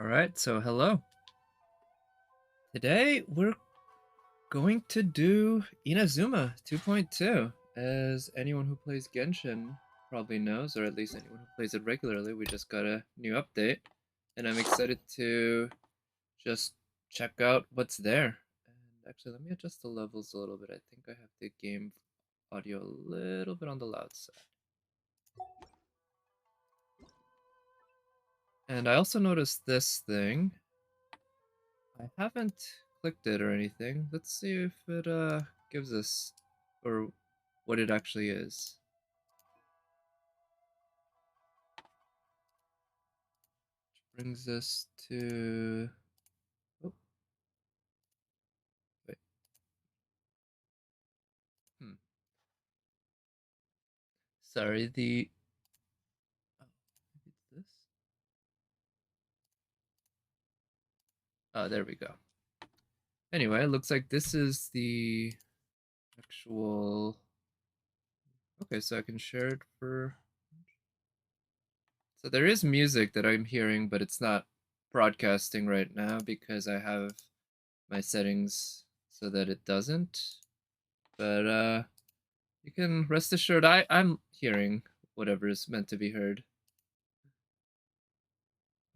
Alright, so hello. Today we're going to do Inazuma 2.2. As anyone who plays Genshin probably knows, or at least anyone who plays it regularly, we just got a new update. And I'm excited to just check out what's there. And actually, let me adjust the levels a little bit. I think I have the game audio a little bit on the loud side. And I also noticed this thing. I haven't clicked it or anything. Let's see if it gives us or what it actually is. Which brings us to oh wait. Hmm. Sorry, the oh, maybe it's this. Oh, there we go. Anyway, it looks like this is the actual. Okay, so I can share it for. So there is music that I'm hearing, but it's not broadcasting right now because I have my settings so that it doesn't. But you can rest assured I'm hearing whatever is meant to be heard.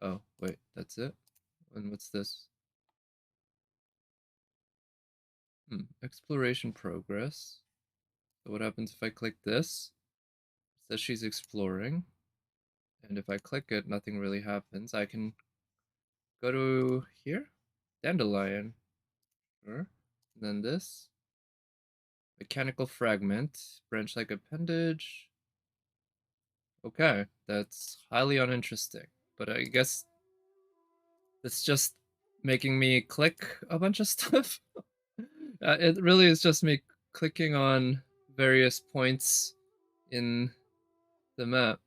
Oh, wait, that's it? And what's this? Exploration progress. So what happens if I click this? It says she's exploring. And if I click it, nothing really happens. I can go to here. Dandelion. Sure. And then this. Mechanical fragment. Branch-like appendage. Okay, that's highly uninteresting. But I guess it's just making me click a bunch of stuff. It really is just me clicking on various points in the map.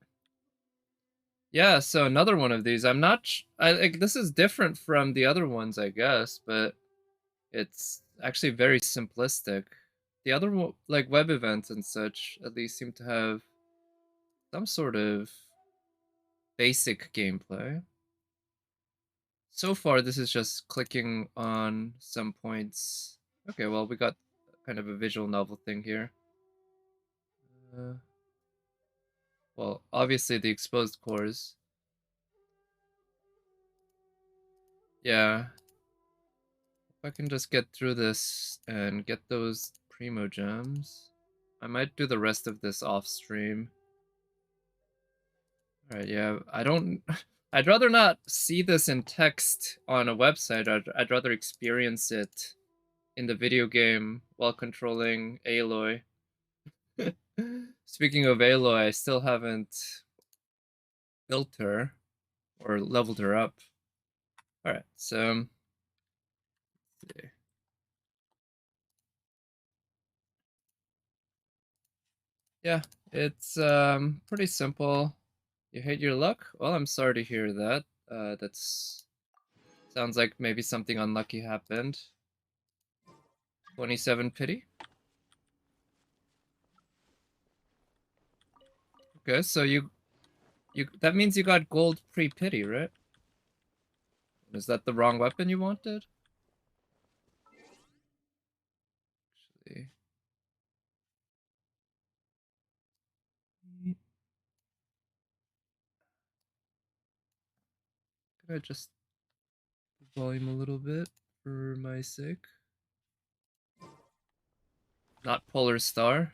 Yeah, so another one of these. I'm not. Like this is different from the other ones, I guess, but it's actually very simplistic. The other like web events and such, at least seem to have some sort of basic gameplay. So far, this is just clicking on some points. Okay, well, we got kind of a visual novel thing here. Well, obviously the exposed cores. Yeah. If I can just get through this and get those primo gems, I might do the rest of this off stream. Alright, yeah, I don't... I'd rather not see this in text on a website. I'd rather experience it in the video game while controlling Aloy. Speaking of Aloy, I still haven't built her or leveled her up. Alright, so let's see. Yeah, it's pretty simple. You hate your luck? Well, I'm sorry to hear that. That's sounds like maybe something unlucky happened. 27 pity. Okay, so you that means you got gold pre-pity, right? Is that the wrong weapon you wanted? Actually. Could I just volume a little bit for my sake? Not Polar Star.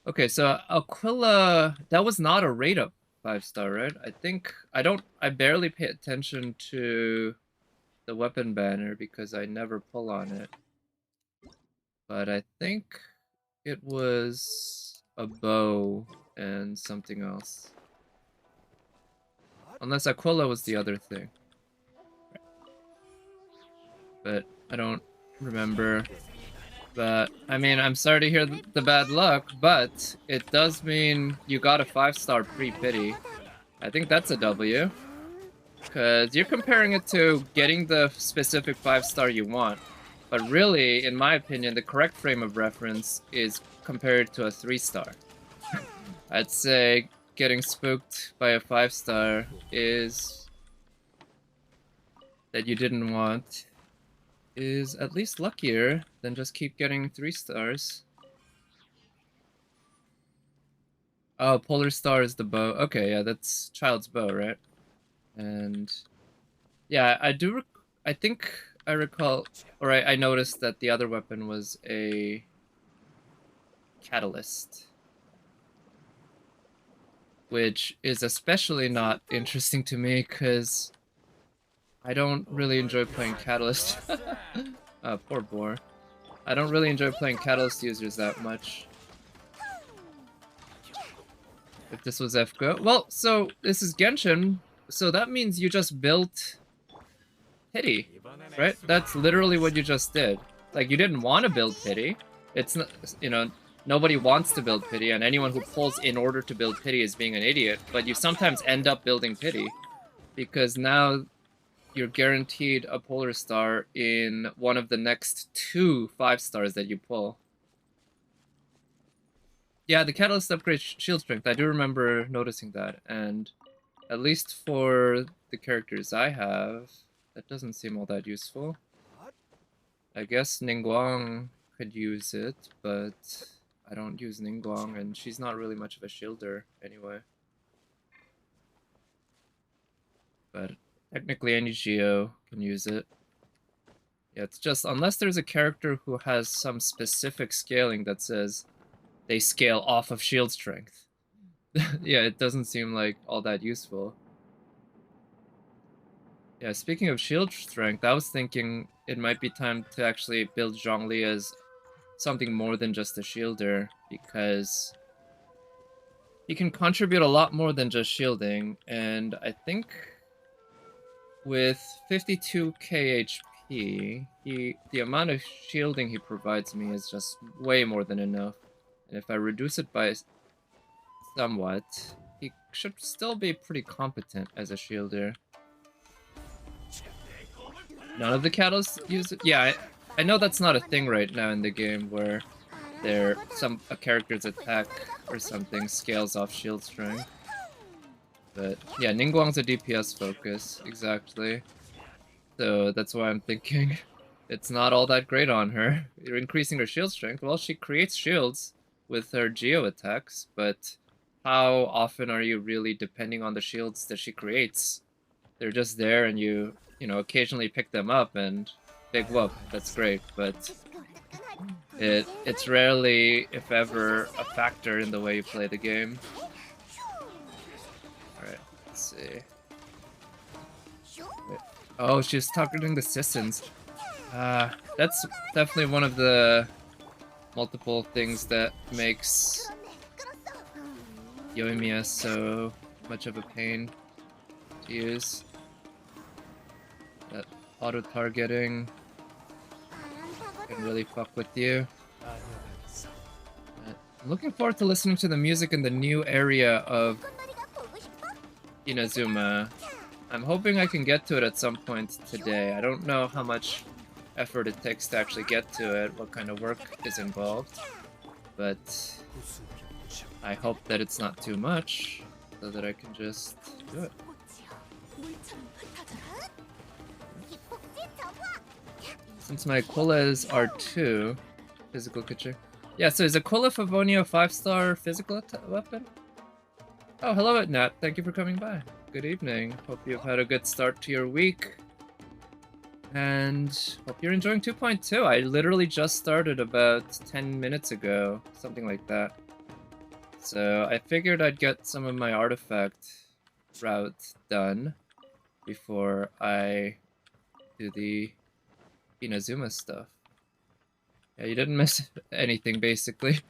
Okay, so Aquila, that was not a rate up 5-star, right? I barely pay attention to the weapon banner because I never pull on it. But I think it was a bow and something else. Unless Aquila was the other thing. But I don't remember. But, I mean, I'm sorry to hear the bad luck, but it does mean you got a 5-star pre-pity. I think that's a W. Because you're comparing it to getting the specific 5-star you want. But really, in my opinion, the correct frame of reference is compared to a 3-star. I'd say getting spooked by a 5-star is that you didn't want is at least luckier than just keep getting 3 stars. Oh, Polar Star is the bow. Okay, yeah, that's Child's bow, right? And yeah, I think I recall, or I noticed that the other weapon was a catalyst, which is especially not interesting to me because I don't really enjoy playing catalyst. Poor boar. I don't really enjoy playing catalyst users that much. If this was FGO. Well, so this is Genshin, so that means you just built pity, right? That's literally what you just did. Like, you didn't want to build pity. It's not, you know, nobody wants to build pity, and anyone who pulls in order to build pity is being an idiot, but you sometimes end up building pity because now you're guaranteed a Polar Star in one of the next 2 5-stars that you pull. Yeah, the Catalyst upgrades shield strength. I do remember noticing that, and at least for the characters I have, that doesn't seem all that useful. I guess Ningguang could use it, but I don't use Ningguang, and she's not really much of a shielder anyway. But technically any Geo can use it. Yeah, it's just, unless there's a character who has some specific scaling that says they scale off of shield strength. Yeah, it doesn't seem like all that useful. Yeah, speaking of shield strength, I was thinking it might be time to actually build Zhongli as something more than just a shielder, because he can contribute a lot more than just shielding, and I think with 52k HP, the amount of shielding he provides me is just way more than enough. And if I reduce it by somewhat, he should still be pretty competent as a shielder. None of the catalysts use it? Yeah, I know that's not a thing right now in the game where a character's attack or something scales off shield strength. But yeah, Ningguang's a DPS focus, exactly. So that's why I'm thinking it's not all that great on her. You're increasing her shield strength. Well, she creates shields with her Geo attacks, but how often are you really depending on the shields that she creates? They're just there, and you know, occasionally pick them up, and big whoop, that's great, but it's rarely, if ever, a factor in the way you play the game. Alright, let's see. Wait. Oh, she's targeting the Sissons. That's definitely one of the multiple things that makes Yoimiya so much of a pain to use. That auto-targeting can really fuck with you. I'm looking forward to listening to the music in the new area of Inazuma. I'm hoping I can get to it at some point today. I don't know how much effort it takes to actually get to it, what kind of work is involved, but I hope that it's not too much, so that I can just do it. Since my Aquila is R2, physical kitchen. Yeah, so is Aquila Favonio a 5-star physical weapon? Oh, hello, Nat. Thank you for coming by. Good evening. Hope you've had a good start to your week. And hope you're enjoying 2.2. I literally just started about 10 minutes ago, something like that. So I figured I'd get some of my artifact route done before I do the Inazuma stuff. Yeah, you didn't miss anything, basically.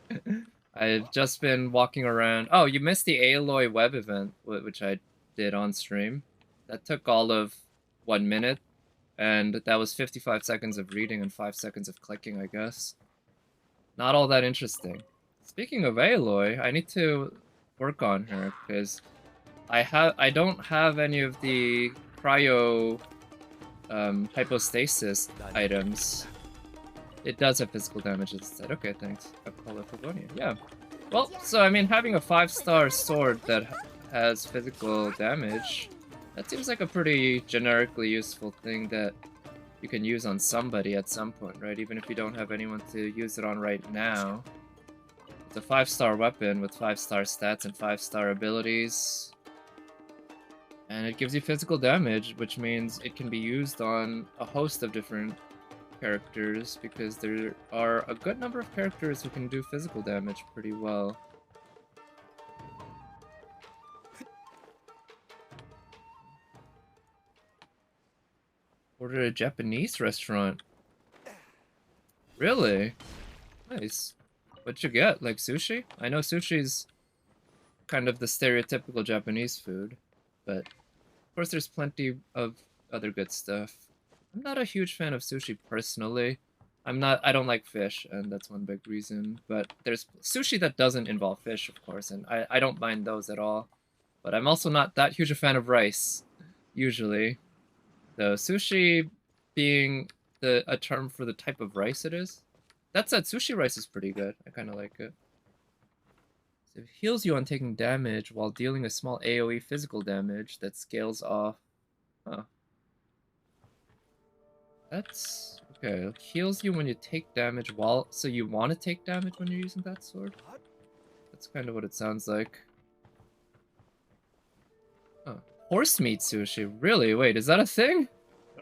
I've just been walking around. Oh, you missed the Aloy web event, which I did on stream. That took all of 1 minute, and that was 55 seconds of reading and 5 seconds of clicking, I guess. Not all that interesting. Speaking of Aloy, I need to work on her, because I don't have any of the cryo hypostasis items. It does have physical damage instead. Okay, thanks. Yeah. Well, so I mean, having a 5-star sword that has physical damage That seems like a pretty generically useful thing that you can use on somebody at some point, right? Even if you don't have anyone to use it on right now. It's a 5-star weapon with 5-star stats and 5-star abilities. And it gives you physical damage, which means it can be used on a host of different characters, because there are a good number of characters who can do physical damage pretty well. Ordered a Japanese restaurant. Really? Nice. What'd you get? Like sushi? I know sushi's kind of the stereotypical Japanese food, but of course there's plenty of other good stuff. I'm not a huge fan of sushi personally. I don't like fish, and that's one big reason. But there's sushi that doesn't involve fish, of course, and I don't mind those at all. But I'm also not that huge a fan of rice, usually. Though sushi being a term for the type of rice it is. That said, sushi rice is pretty good. I kind of like it. So it heals you on taking damage while dealing a small AoE physical damage that scales off. Huh. That's okay. It heals you when you take damage while. So you want to take damage when you're using that sword? That's kind of what it sounds like. Huh. Horse meat sushi. Really? Wait, is that a thing?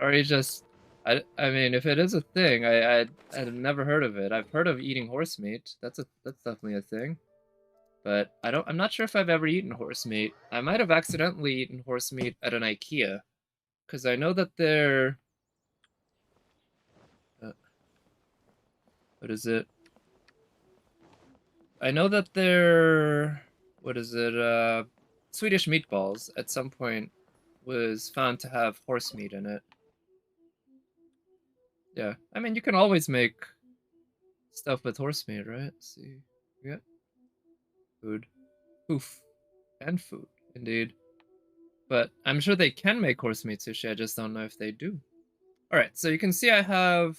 Or are you just. I mean, if it is a thing, I've never heard of it. I've heard of eating horse meat. That's definitely a thing. But I'm not sure if I've ever eaten horse meat. I might have accidentally eaten horse meat at an IKEA, because I know that they're what is it? I know that they're what is it? Swedish meatballs at some point was found to have horse meat in it. Yeah, I mean you can always make stuff with horse meat, right? Let's see, yeah, food, poof, and food, indeed. But I'm sure they can make horse meat sushi. I just don't know if they do. All right, so you can see I have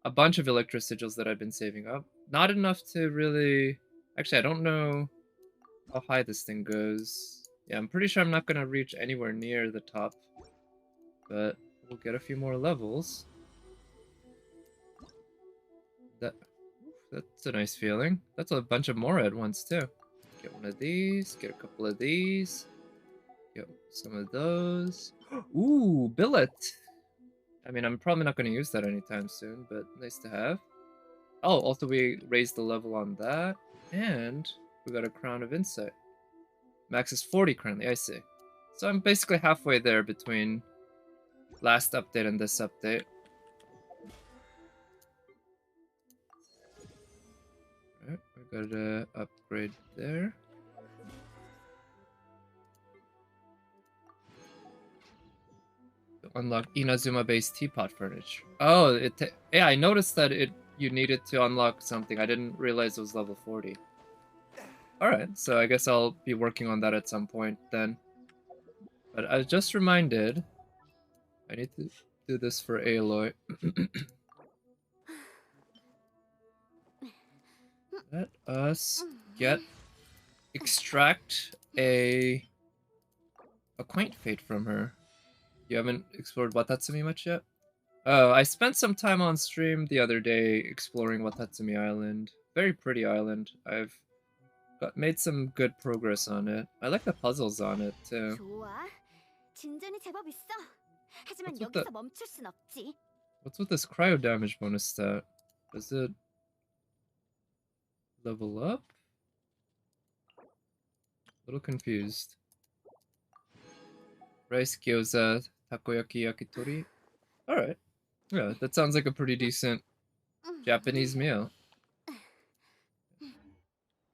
a bunch of electro sigils that I've been saving up. Not enough to really. Actually, I don't know how high this thing goes. Yeah, I'm pretty sure I'm not gonna reach anywhere near the top, but we'll get a few more levels. That's a nice feeling. That's a bunch of more at once too. Get one of these. Get a couple of these. Get some of those. Ooh, billet. I mean, I'm probably not going to use that anytime soon, but nice to have. Oh, also we raised the level on that, and we got a Crown of Insight. Max is 40 currently, I see. So I'm basically halfway there between last update and this update. Alright, we got an upgrade there. To unlock Inazuma-based teapot furniture. Oh, yeah, I noticed that you needed to unlock something. I didn't realize it was level 40. Alright, so I guess I'll be working on that at some point then. But I was just reminded I need to do this for Aloy. Let us extract a quaint fate from her. You haven't explored Watatsumi much yet? Oh, I spent some time on stream the other day exploring Watatsumi Island. Very pretty island. I've made some good progress on it. I like the puzzles on it too. What's with this cryo damage bonus stat? Does it level up? A little confused. Rice gyoza, takoyaki yakitori. Alright. Yeah, that sounds like a pretty decent Japanese meal.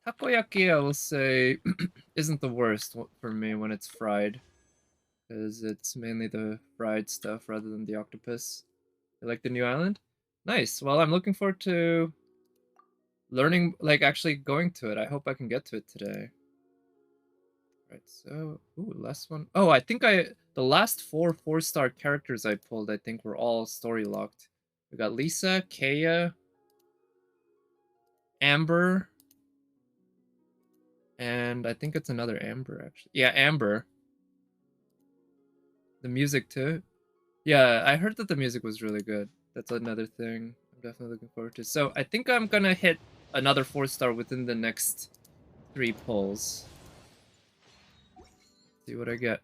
Takoyaki, I will say, isn't the worst for me when it's fried. Because it's mainly the fried stuff rather than the octopus. You like the new island? Nice. Well, I'm looking forward to learning, like actually going to it. I hope I can get to it today. Right, so, ooh, last one. Oh, I think the last 4-star characters I pulled, I think were all story locked. We got Lisa, Kaya, Amber, and I think it's another Amber, actually. Yeah, Amber. The music too. Yeah, I heard that the music was really good. That's another thing I'm definitely looking forward to. So I think I'm gonna hit another 4-star within the next 3 pulls. See what I get.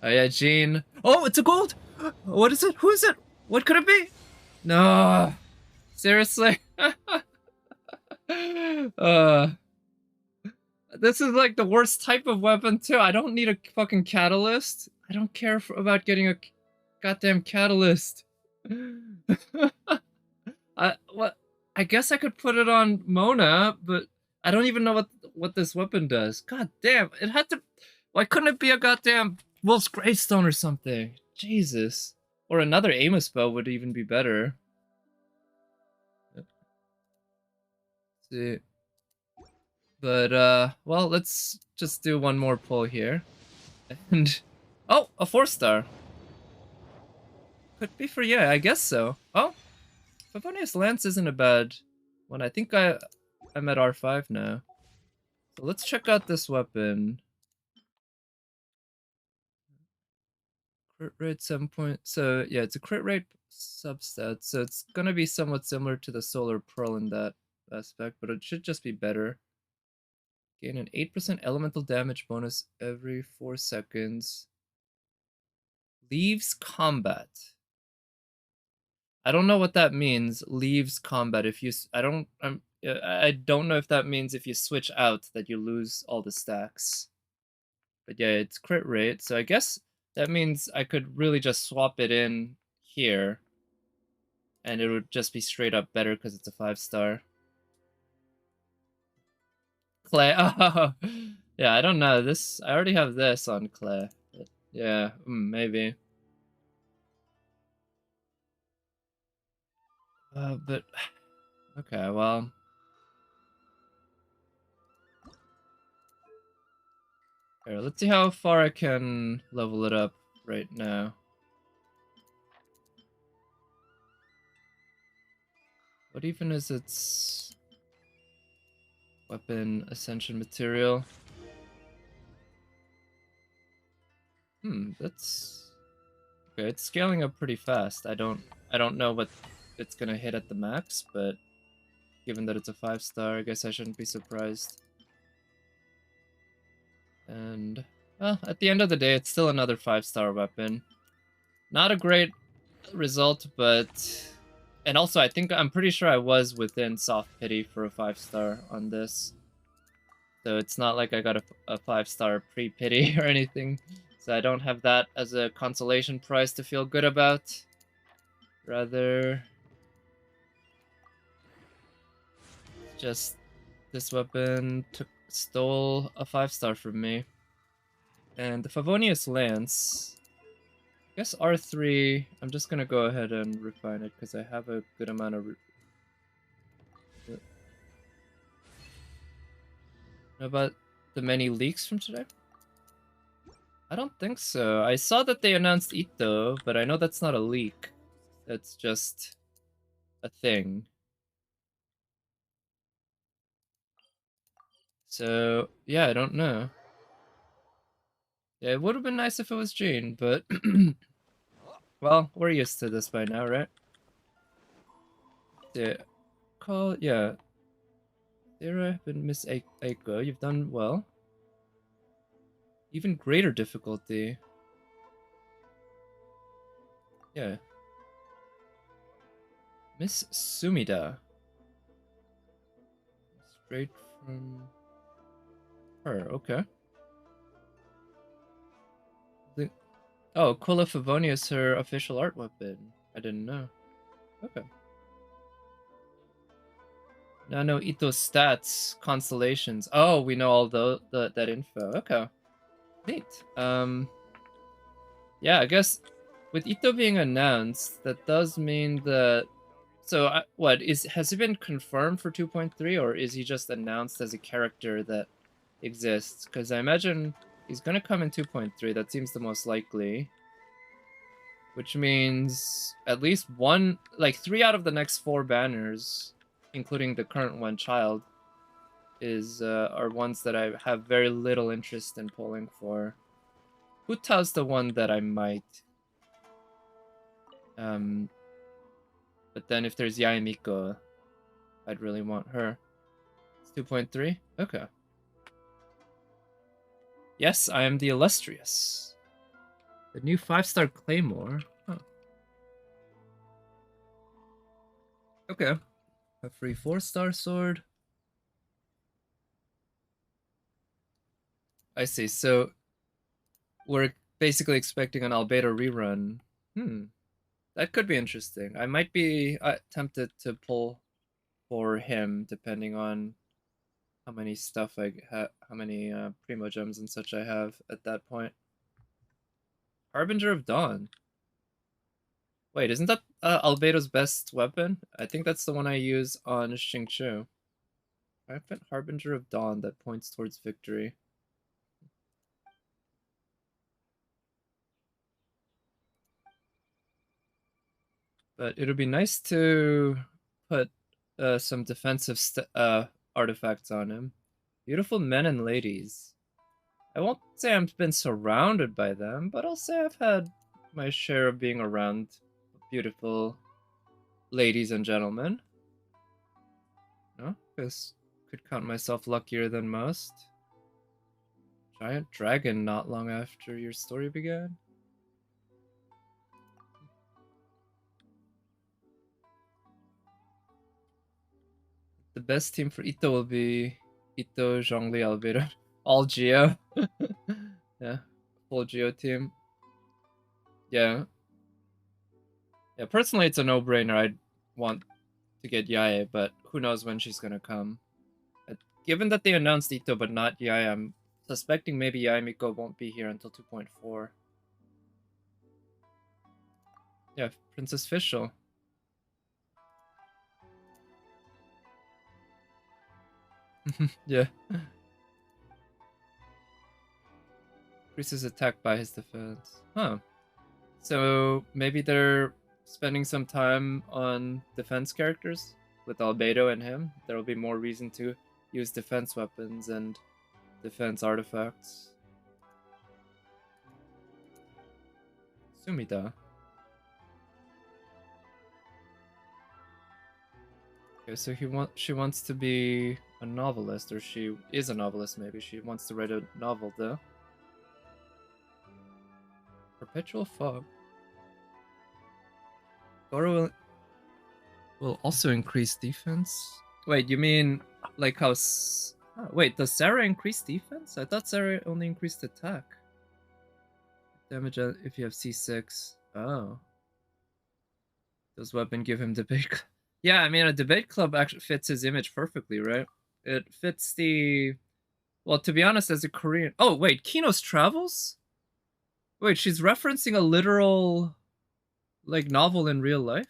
Oh yeah, Jean. Oh, it's a gold! What is it? Who is it? What could it be? No. Seriously? uh, this is like the worst type of weapon too. I don't need a fucking catalyst. I don't care about getting a goddamn catalyst. What? I guess I could put it on Mona, but I don't even know what this weapon does. God damn! It had to. Why couldn't it be a goddamn Wolf's Gravestone or something? Jesus. Or another Amos bow would even be better. Let's see. But well, let's just do one more pull here. And oh, a 4-star. Could be for yeah, I guess so. Oh, Favonius Lance isn't a bad one. I think I'm at R5 now. So let's check out this weapon. Crit rate 7 point. So yeah, it's a crit rate substat. So it's gonna be somewhat similar to the Solar Pearl in that aspect, but it should just be better. Gain an 8% elemental damage bonus every 4 seconds. Leaves combat. I don't know what that means. Leaves combat. If you, I don't know if that means if you switch out that you lose all the stacks. But yeah, it's crit rate. So I guess that means I could really just swap it in here, and it would just be straight up better because it's a 5-star. Clay. Oh, yeah. I don't know. This I already have this on Clay. But yeah, maybe. But okay, well. Here, let's see how far I can level it up right now. What even is its weapon ascension material? That's okay. It's scaling up pretty fast. I don't know what it's gonna hit at the max, but given that it's a 5-star, I guess I shouldn't be surprised. And well, at the end of the day, it's still another 5-star weapon. Not a great result, but and also I'm pretty sure I was within soft pity for a 5-star on this. So it's not like I got a 5-star pre-pity or anything. So I don't have that as a consolation prize to feel good about. Rather, just this weapon stole a 5-star from me. And the Favonius Lance, I guess R3, I'm just gonna go ahead and refine it because I have a good amount of... Know about the many leaks from today? I don't think so. I saw that they announced Ito, but I know that's not a leak. That's just a thing. So, yeah, I don't know. Yeah, it would have been nice if it was Jean, but... well, we're used to this by now, right? Yeah. Yeah. Sarah and Miss Aiko, you've done well. Even greater difficulty. Yeah. Miss Sumida. Straight from her, okay. Oh, Cola Favonia is her official art weapon. I didn't know. Okay. Now I know Ito's stats, constellations. Oh, we know all that info. Okay. Neat. Yeah, I guess with Ito being announced, that does mean that. So has he been confirmed for 2.3, or is he just announced as a character that exists? Because I imagine he's gonna come in 2.3. That seems the most likely. Which means at least one, like 3 out of the next 4 banners, including the current one, Child, are ones that I have very little interest in pulling for. Huta's the one that I might. But then if there's Yaemiko, I'd really want her. It's 2.3? Okay. Yes, I am the illustrious. The new 5-star Claymore. Huh. Okay. A free 4-star sword. I see. So we're basically expecting an Albedo rerun. That could be interesting. I might be tempted to pull for him depending on how many stuff I have, how many Primo gems and such I have at that point. Harbinger of Dawn. Wait, isn't that Albedo's best weapon? I think that's the one I use on Xingqiu. Triumphant Harbinger of Dawn that points towards victory. But it'll be nice to put some defensive artifacts on him. Beautiful men and ladies. I won't say I've been surrounded by them, but I'll say I've had my share of being around beautiful ladies and gentlemen. No, because could count myself luckier than most. Giant dragon not long after your story began. The best team for Ito will be Ito, Zhongli, Albedo. All Geo. Yeah, full Geo team. Yeah. Yeah, personally it's a no-brainer. I'd want to get Yae, but who knows when she's gonna come. Given that they announced Ito but not Yae, I'm suspecting maybe Yae Miko won't be here until 2.4. Yeah, Princess Fischl. Yeah. Increases attack by his defense. Huh. So maybe they're spending some time on defense characters with Albedo and him. There will be more reason to use defense weapons and defense artifacts. Sumida. Okay, so she wants to be a novelist, or she is a novelist maybe. She wants to write a novel though. Perpetual Fog. Goro will also increase defense. Wait, you mean like how... wait, does Sarah increase defense? I thought Sarah only increased attack. Damage if you have C6. Oh. Does weapon give him debate? Yeah, I mean, a debate club actually fits his image perfectly, right? It fits the... Well, to be honest, as a Korean... Oh, wait, Kino's Travels? Wait, she's referencing a literal, like, novel in real life?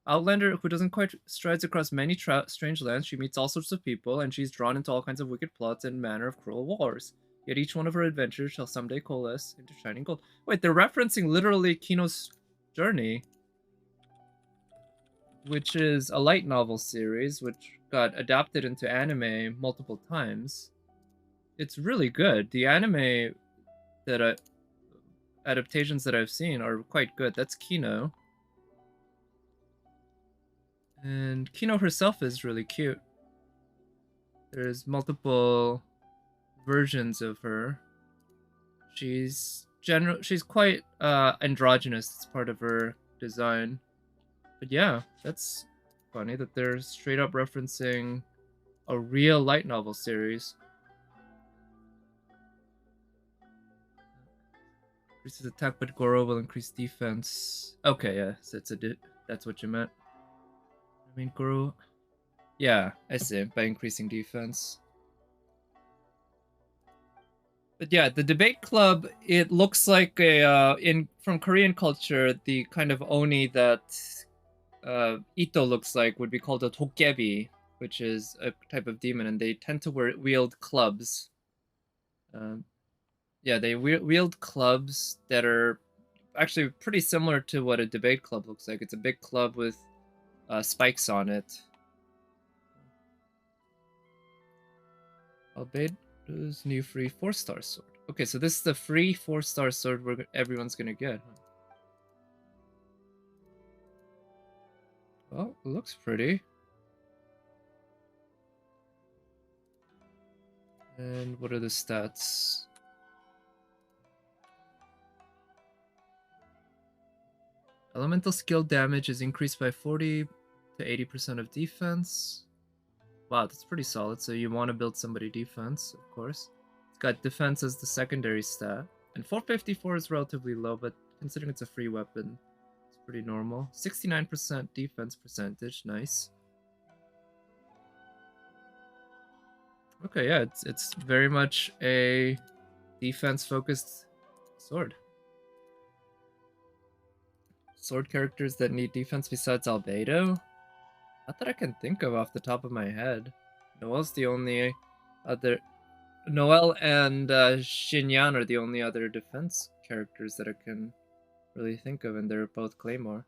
Outlander who doesn't quite strides across many strange lands. She meets all sorts of people, and she's drawn into all kinds of wicked plots and manner of cruel wars. Yet each one of her adventures shall someday coalesce into shining gold. Wait, they're referencing literally Kino's Journey, which is a light novel series which got adapted into anime multiple times. It's really good. The anime that adaptations that I've seen are quite good. That's Kino. And Kino herself is really cute. There's multiple versions of her. She's quite androgynous. It's part of her design. But yeah, that's funny that they're straight up referencing a real light novel series. Increases attack, but Goro will increase defense. Okay, yeah, so that's what you meant. I mean, Goro... Yeah, I see, by increasing defense. But yeah, the debate club, it looks like a, from Korean culture, the kind of oni that Ito looks like would be called a dokgebi, which is a type of demon, and they tend to wield clubs. Yeah, they wield clubs that are actually pretty similar to what a debate club looks like. It's a big club with spikes on it. Albedo's new free 4-star sword. Okay, so this is the free 4-star sword everyone's gonna get. Well, it looks pretty. And what are the stats? Elemental skill damage is increased by 40 to 80% of defense. Wow, that's pretty solid. So you want to build somebody defense, of course. It's got defense as the secondary stat. And 454 is relatively low, but considering it's a free weapon, it's pretty normal. 69% defense percentage, nice. Okay, yeah, it's very much a defense-focused sword. Sword characters that need defense besides Albedo? Not that I can think of off the top of my head. Noel's the only other. Noel and Xinyan are the only other defense characters that I can really think of, and they're both Claymore.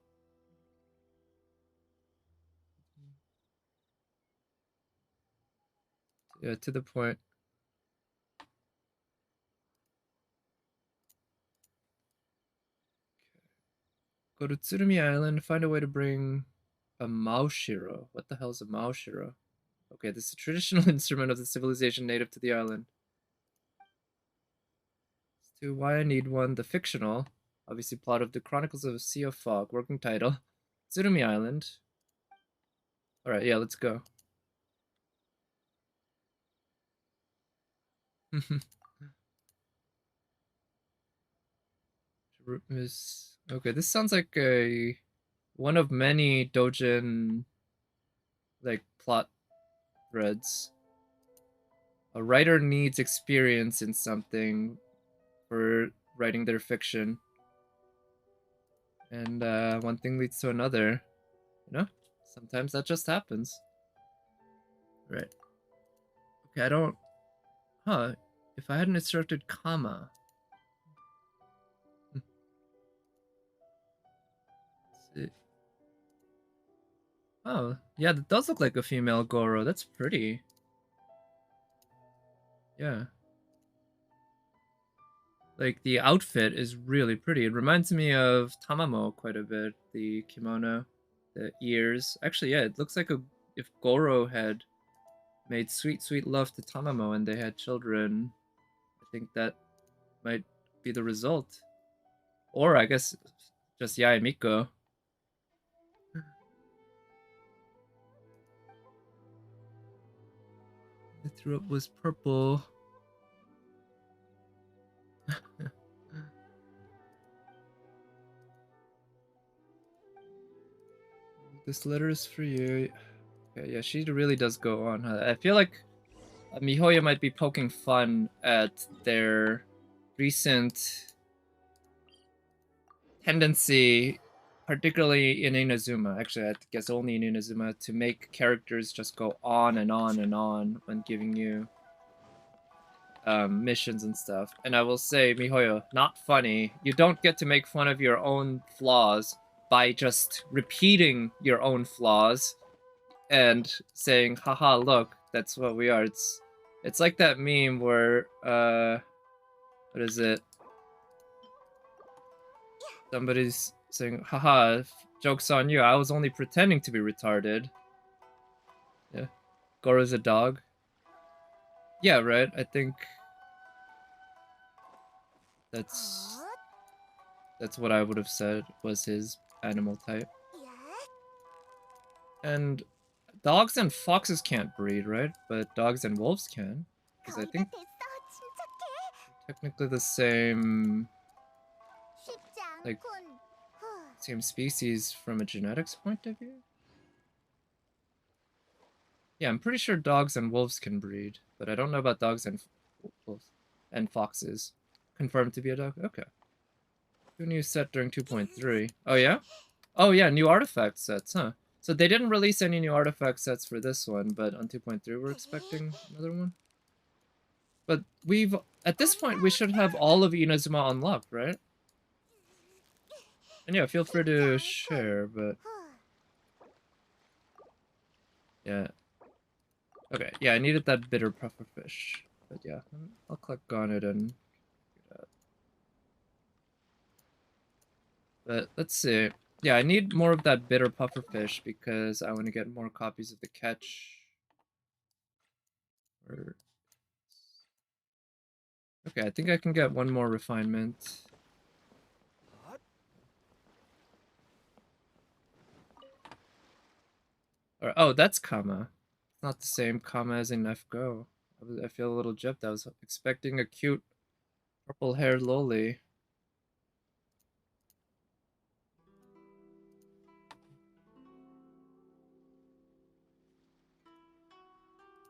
Yeah, to the point. Go to Tsurumi Island, find a way to bring a Maoshiro. What the hell is a Maoshiro? Okay, this is a traditional instrument of the civilization native to the island. As to why I need one, the fictional, obviously plot of the Chronicles of a Sea of Fog, working title, Tsurumi Island. Alright, yeah, let's go. Okay, this sounds like a one of many Dojin like plot threads. A writer needs experience in something for writing their fiction. And one thing leads to another. You know? Sometimes that just happens. Right. Okay, I don't... Huh. If I hadn't instructed Kama... Oh, yeah, that does look like a female Goro. That's pretty. Yeah. Like, the outfit is really pretty. It reminds me of Tamamo quite a bit. The kimono, the ears. Actually, yeah, it looks like if Goro had made sweet, sweet love to Tamamo and they had children, I think that might be the result. Or, I guess, just Yae and Miko. The throat was purple. This letter is for you. Okay, yeah, she really does go on. I feel like Mihoyo might be poking fun at their recent tendency, particularly in Inazuma. Actually, I guess only in Inazuma, to make characters just go on and on and on when giving you missions and stuff. And I will say, Mihoyo, not funny. You don't get to make fun of your own flaws by just repeating your own flaws and saying, haha, look, that's what we are. It's like that meme where what is it? Somebody's saying, haha, joke's on you. I was only pretending to be retarded. Yeah. Goro's a dog. Yeah, right. I think that's what I would have said was his animal type. And dogs and foxes can't breed, right? But dogs and wolves can. Because I think technically the same, like, same species from a genetics point of view. Yeah, I'm pretty sure dogs and wolves can breed, but I don't know about dogs and wolves and foxes. Confirmed to be a dog? Okay. Two new set during 2.3. Oh, yeah? Oh, yeah, new artifact sets, huh? So they didn't release any new artifact sets for this one, but on 2.3 we're expecting another one. But at this point, we should have all of Inazuma unlocked, right? And yeah, feel free to share, but... Yeah. Okay, yeah, I needed that bitter pufferfish. But yeah, I'll click on it and But let's see. Yeah, I need more of that bitter pufferfish because I want to get more copies of the catch. Or... Okay, I think I can get one more refinement. Or, oh, that's Kama. It's not the same Kama as in FGO. I feel a little gypped. I was expecting a cute purple-haired loli.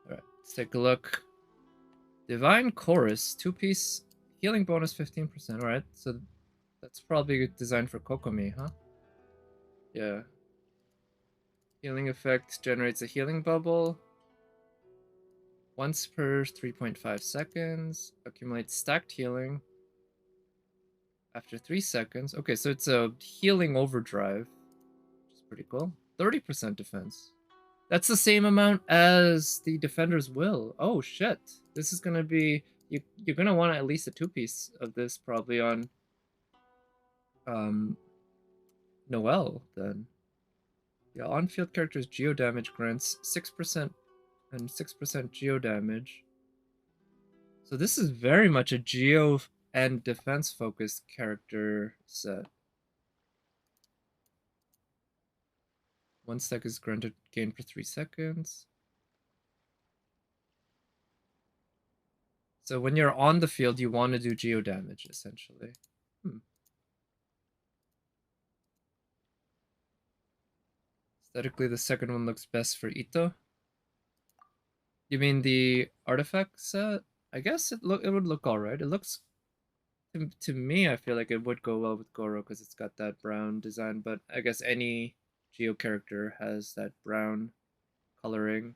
Alright, let's take a look. Divine Chorus, 2-piece healing bonus 15%. Alright, so that's probably designed for Kokomi, huh? Yeah. Healing effect generates a healing bubble. Once per 3.5 seconds. Accumulates stacked healing. After 3 seconds. Okay, so it's a healing overdrive. Which is pretty cool. 30% defense. That's the same amount as the Defender's Will. Oh, shit. This is gonna be... You're gonna want at least a 2-piece of this probably on... Noelle, then. Yeah, on-field characters geo damage grants 6% and 6% geo damage. So this is very much a geo and defense focused character set. One stack is granted gain for 3 seconds. So when you're on the field, you want to do geo damage, essentially. Aesthetically, the second one looks best for Ito. You mean the artifact set? I guess it would look alright. It looks to me, I feel like it would go well with Goro because it's got that brown design, but I guess any Geo character has that brown coloring.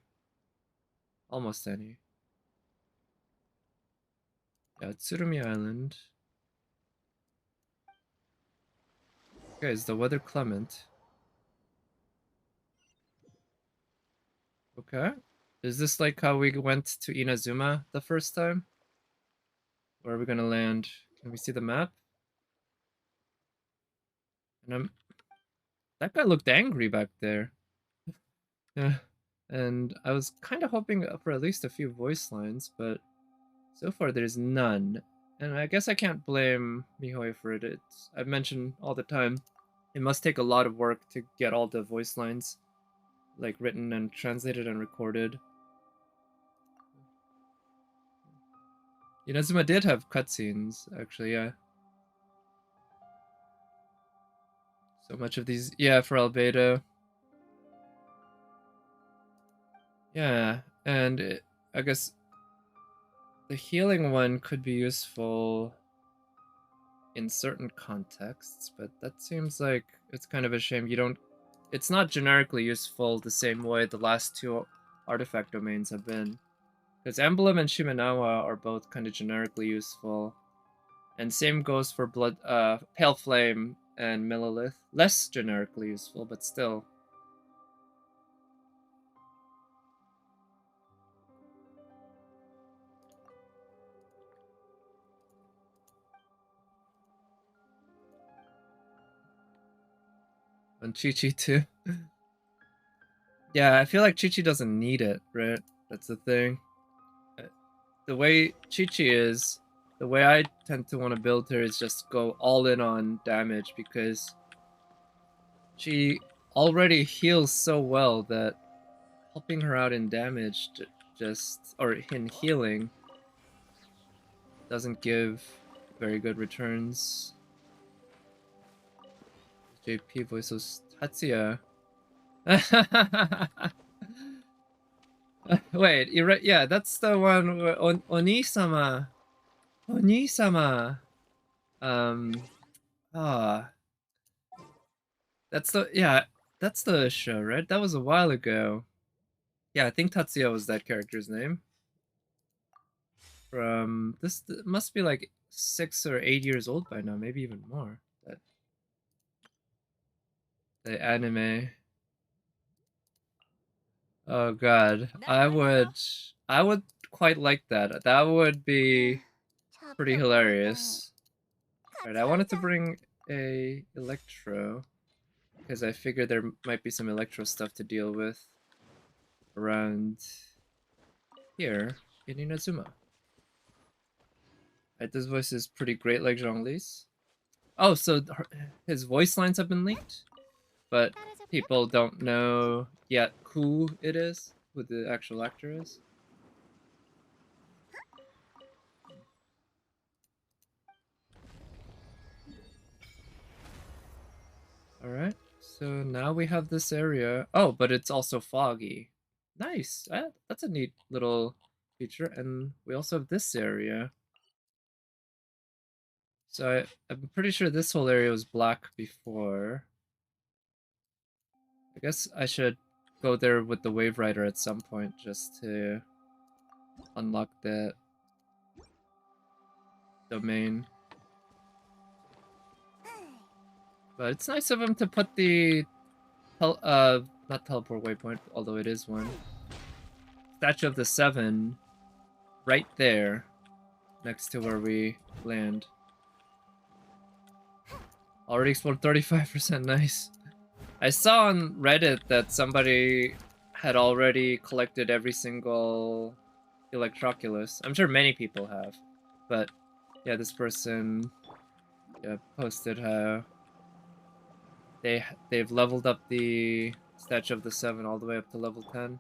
Almost any. Yeah, Tsurumi Island. Okay, is the weather clement? Okay. Is this like how we went to Inazuma the first time? Where are we gonna land? Can we see the map? And that guy looked angry back there. Yeah. And I was kind of hoping for at least a few voice lines, but so far there's none. And I guess I can't blame Mihoi for it. I've mentioned all the time, it must take a lot of work to get all the voice lines like written and translated and recorded. Inazuma did have cutscenes, actually, yeah. So much of these, yeah, for Albedo. Yeah, and I guess the healing one could be useful in certain contexts, but that seems like it's kind of a shame you don't... It's not generically useful the same way the last two artifact domains have been. Because Emblem and Shimenawa are both kind of generically useful. And same goes for Pale Flame and Millilith. Less generically useful, but still. And Chi-Chi too. Yeah, I feel like Chi-Chi doesn't need it, right? That's the thing. The way Chi-Chi is, the way I tend to want to build her is just go all in on damage because she already heals so well that helping her out in damage or in healing doesn't give very good returns. JP voices Tatsuya. Wait, you're right. Yeah, that's the one where Oni-sama. Oni-sama. Ah. That's the show, right? That was a while ago. Yeah, I think Tatsuya was that character's name. From this must be like 6 or 8 years old by now, maybe even more. The anime. Oh god. I would quite like that. That would be pretty hilarious. Alright, I wanted to bring a Electro, because I figured there might be some Electro stuff to deal with around here in Inazuma. Right, this voice is pretty great like Zhongli's. Oh, so his voice lines have been leaked, but people don't know yet who it is, who the actual actor is. Alright, so now we have this area. Oh, but it's also foggy. Nice. That's a neat little feature. And we also have this area. So I'm pretty sure this whole area was black before. I guess I should go there with the Wave Rider at some point just to unlock that domain. But it's nice of him to put the not teleport waypoint, although it is one. Statue of the Seven right there next to where we land. Already explored 35%, nice. I saw on Reddit that somebody had already collected every single Electroculus. I'm sure many people have, but yeah, this person posted how they've leveled up the Statue of the Seven all the way up to level 10,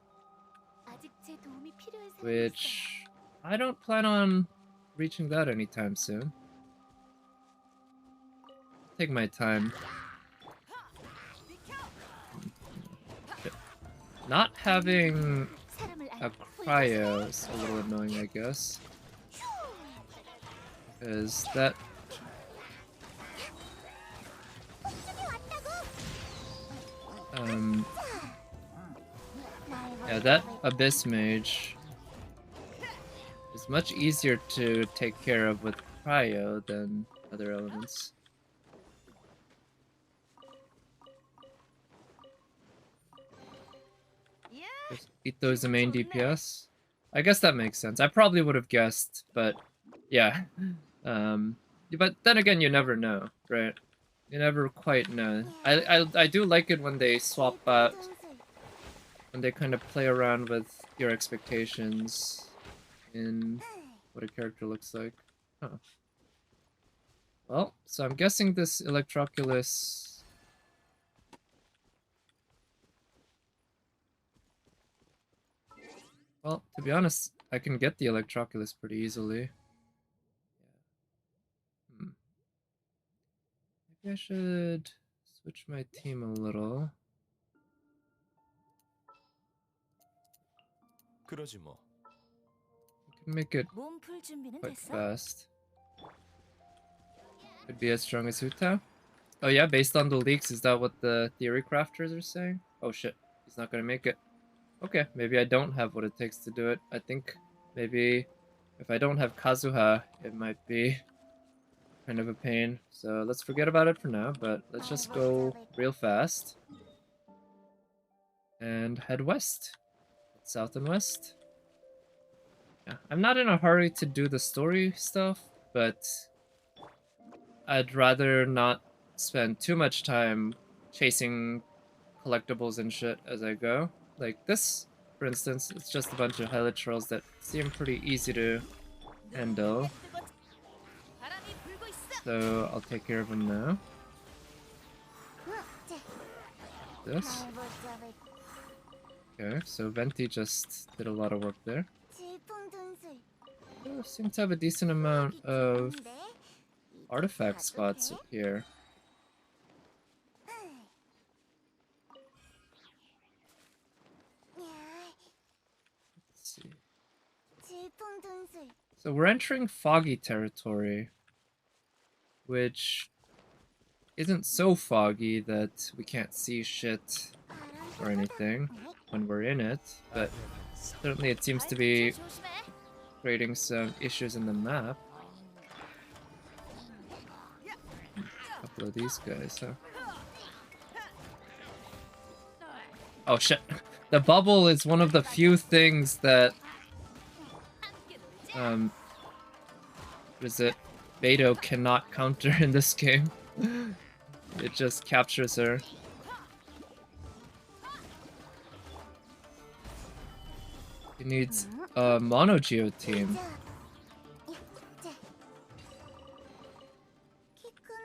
which I don't plan on reaching that anytime soon. Take my time. Not having a cryo is a little annoying, I guess. Because that... yeah, that Abyss Mage is much easier to take care of with cryo than other elements. Ito is the main DPS. I guess that makes sense. I probably would have guessed, but yeah. But then again, you never know, right? You never quite know. I do like it when they swap out, when they kind of play around with your expectations in what a character looks like. Huh. Well, so I'm guessing this Electroculus... Well, to be honest, I can get the Electroculus pretty easily. Maybe I should switch my team a little. I can make it quite fast. Could be as strong as Huta. Oh yeah, based on the leaks, is that what the theory crafters are saying? Oh shit, he's not gonna make it. Okay, maybe I don't have what it takes to do it. I think maybe if I don't have Kazuha, it might be kind of a pain. So let's forget about it for now, but let's just go real fast. And head west. South and west. Yeah, I'm not in a hurry to do the story stuff, but I'd rather not spend too much time chasing collectibles and shit as I go. Like this, for instance, it's just a bunch of Helitrals that seem pretty easy to handle. So I'll take care of them now. This. Okay, so Venti just did a lot of work there. Oh, seem to have a decent amount of artifact spots here. Let's see. So we're entering foggy territory, which isn't so foggy that we can't see shit or anything when we're in it, but certainly it seems to be creating some issues in the map. A couple of these guys, huh? Oh shit. The bubble is one of the few things that what is it? Beto cannot counter in this game. It just captures her. He needs a mono Geo team.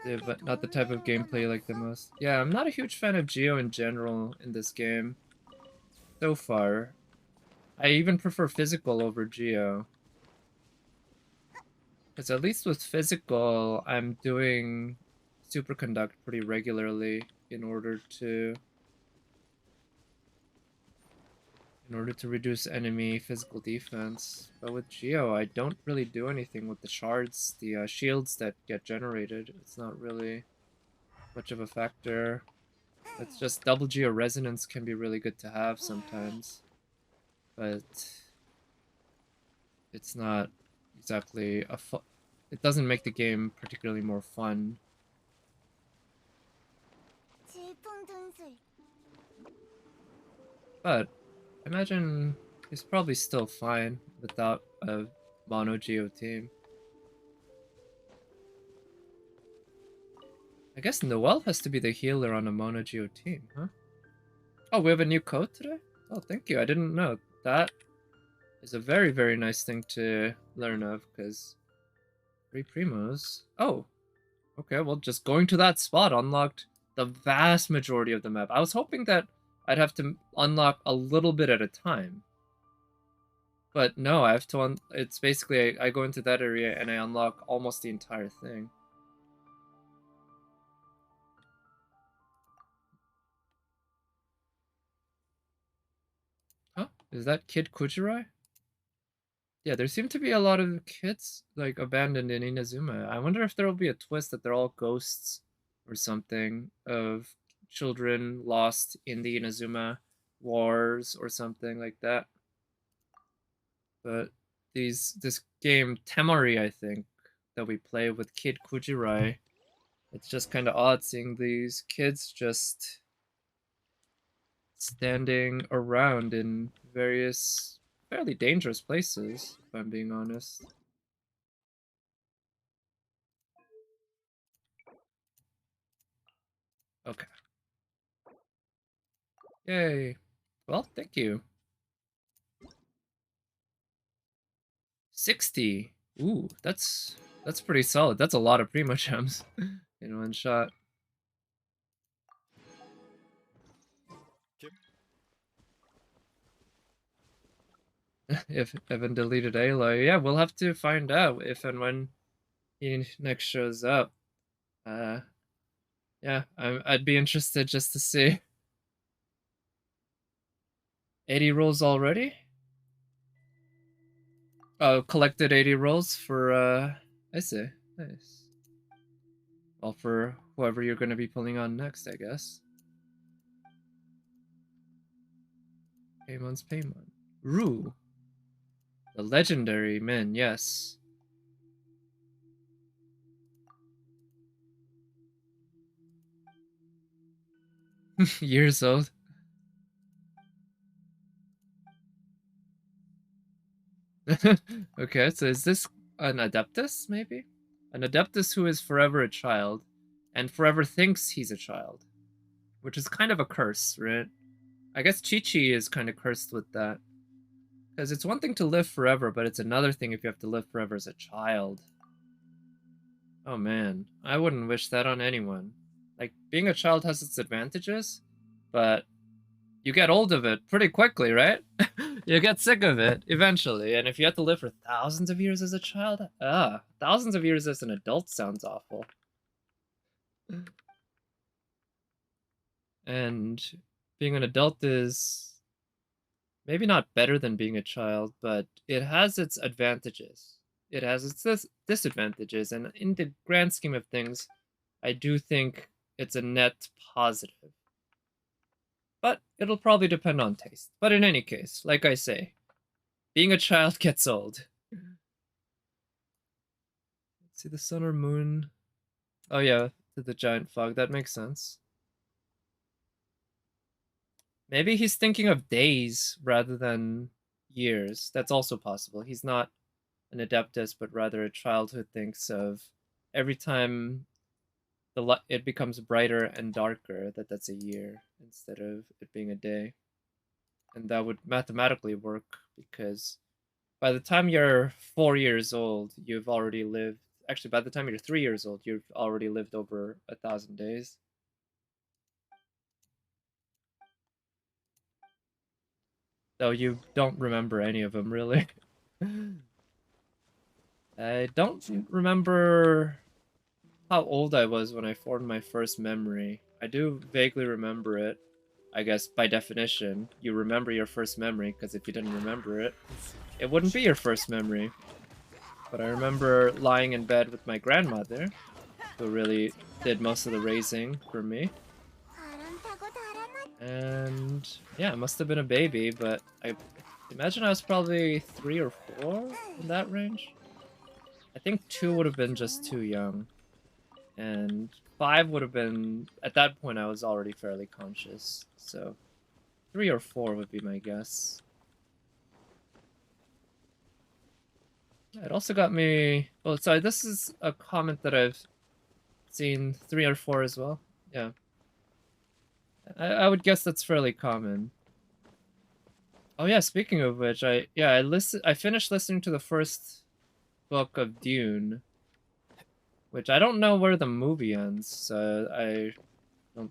Yeah, but not the type of gameplay you like the most. Yeah, I'm not a huge fan of Geo in general in this game. So far. I even prefer physical over Geo. Because at least with physical, I'm doing superconduct pretty regularly in order to reduce enemy physical defense. But with Geo, I don't really do anything with the shards, the shields that get generated. It's not really much of a factor. It's just double Geo resonance can be really good to have sometimes. But it's not exactly it doesn't make the game particularly more fun. But imagine he's probably still fine without a mono Geo team. I guess Noelle has to be the healer on a mono Geo team, huh? Oh, we have a new code today? Oh, thank you. I didn't know. That is a very, very nice thing to learn of, because 3 primos. Oh, okay, well, just going to that spot unlocked the vast majority of the map. I was hoping that I'd have to unlock a little bit at a time. But no, I have to it's basically I go into that area and I unlock almost the entire thing. Huh? Is that Kid Kujirai? Yeah, there seem to be a lot of kids like abandoned in Inazuma. I wonder if there will be a twist that they're all ghosts or something of children lost in the Inazuma wars or something like that. But this game Temari, I think, that we play with Kid Kujirai, it's just kind of odd seeing these kids just standing around in various fairly dangerous places, if I'm being honest. Okay. Yay. Well, thank you. 60. Ooh, that's pretty solid. That's a lot of primo gems in one shot. If Evan deleted Aloy, yeah, we'll have to find out if and when he next shows up. Yeah, I'd be interested just to see. 80 rolls already? Oh, collected 80 rolls for, I see. Nice. Well, for whoever you're going to be pulling on next, I guess. Paymon's Paymon. Rue. The legendary man, yes. Years old. Okay, so is this an Adeptus, maybe? An Adeptus who is forever a child and forever thinks he's a child, which is kind of a curse, right? I guess Chi-Chi is kind of cursed with that. Because it's one thing to live forever, but it's another thing if you have to live forever as a child. Oh man, I wouldn't wish that on anyone. Like, being a child has its advantages, but you get old of it pretty quickly, right? You get sick of it eventually, and if you have to live for thousands of years as a child, thousands of years as an adult sounds awful. And being an adult is maybe not better than being a child, but it has its advantages. It has its disadvantages, and in the grand scheme of things, I do think it's a net positive. But it'll probably depend on taste. But in any case, like I say, being a child gets old. Let's see the sun or moon. Oh yeah, to the giant fog. That makes sense. Maybe he's thinking of days rather than years. That's also possible. He's not an adeptus, but rather a child who thinks of every time it becomes brighter and darker, that's a year instead of it being a day. And that would mathematically work because by the time you're 4 years old, you've already lived. Actually, by the time you're 3 years old, you've already lived over 1,000 days. Though you don't remember any of them, really. I don't remember how old I was when I formed my first memory. I do vaguely remember it. I guess by definition, you remember your first memory, because if you didn't remember it, it wouldn't be your first memory. But I remember lying in bed with my grandmother, who really did most of the raising for me. And yeah, it must have been a baby, but I imagine I was probably 3 or 4 in that range. I think 2 would have been just too young. And 5 would have been, at that point I was already fairly conscious. So 3 or 4 would be my guess. It also got me, oh sorry, this is a comment that I've seen, 3 or 4 as well. Yeah. I would guess that's fairly common. Oh yeah, speaking of which, I finished listening to the first book of Dune, which I don't know where the movie ends, so I don't,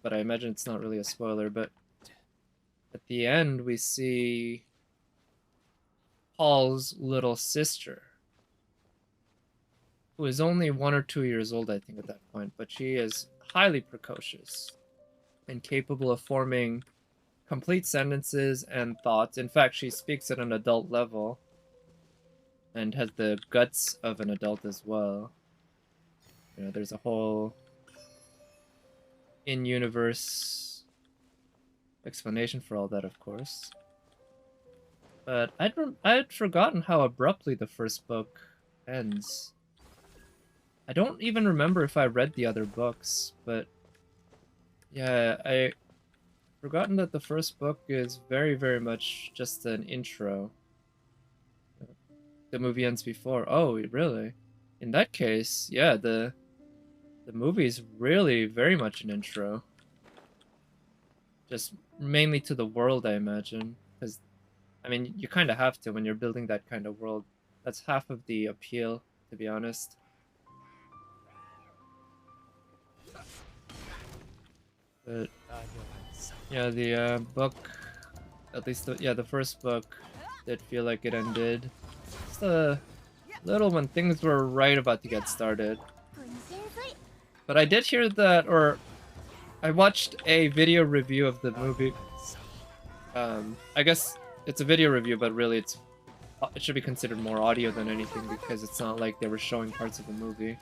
but I imagine it's not really a spoiler, but at the end we see Paul's little sister, who is only 1 or 2 years old, I think, at that point, but she is highly precocious and capable of forming complete sentences and thoughts. In fact, she speaks at an adult level and has the guts of an adult as well. You know, there's a whole in-universe explanation for all that, of course. But I'd forgotten how abruptly the first book ends. I don't even remember if I read the other books, but yeah, I forgotten that the first book is very, very much just an intro. The movie ends before. Oh, really? In that case, yeah, the movie is really very much an intro. Just mainly to the world, I imagine. Because, I mean, you kind of have to when you're building that kind of world. That's half of the appeal, to be honest. But, yeah, the book, at least, the first book did feel like it ended. Just a little when things were right about to get started. But I did hear that, or I watched a video review of the movie. I guess it's a video review, but really it should be considered more audio than anything because it's not like they were showing parts of the movie.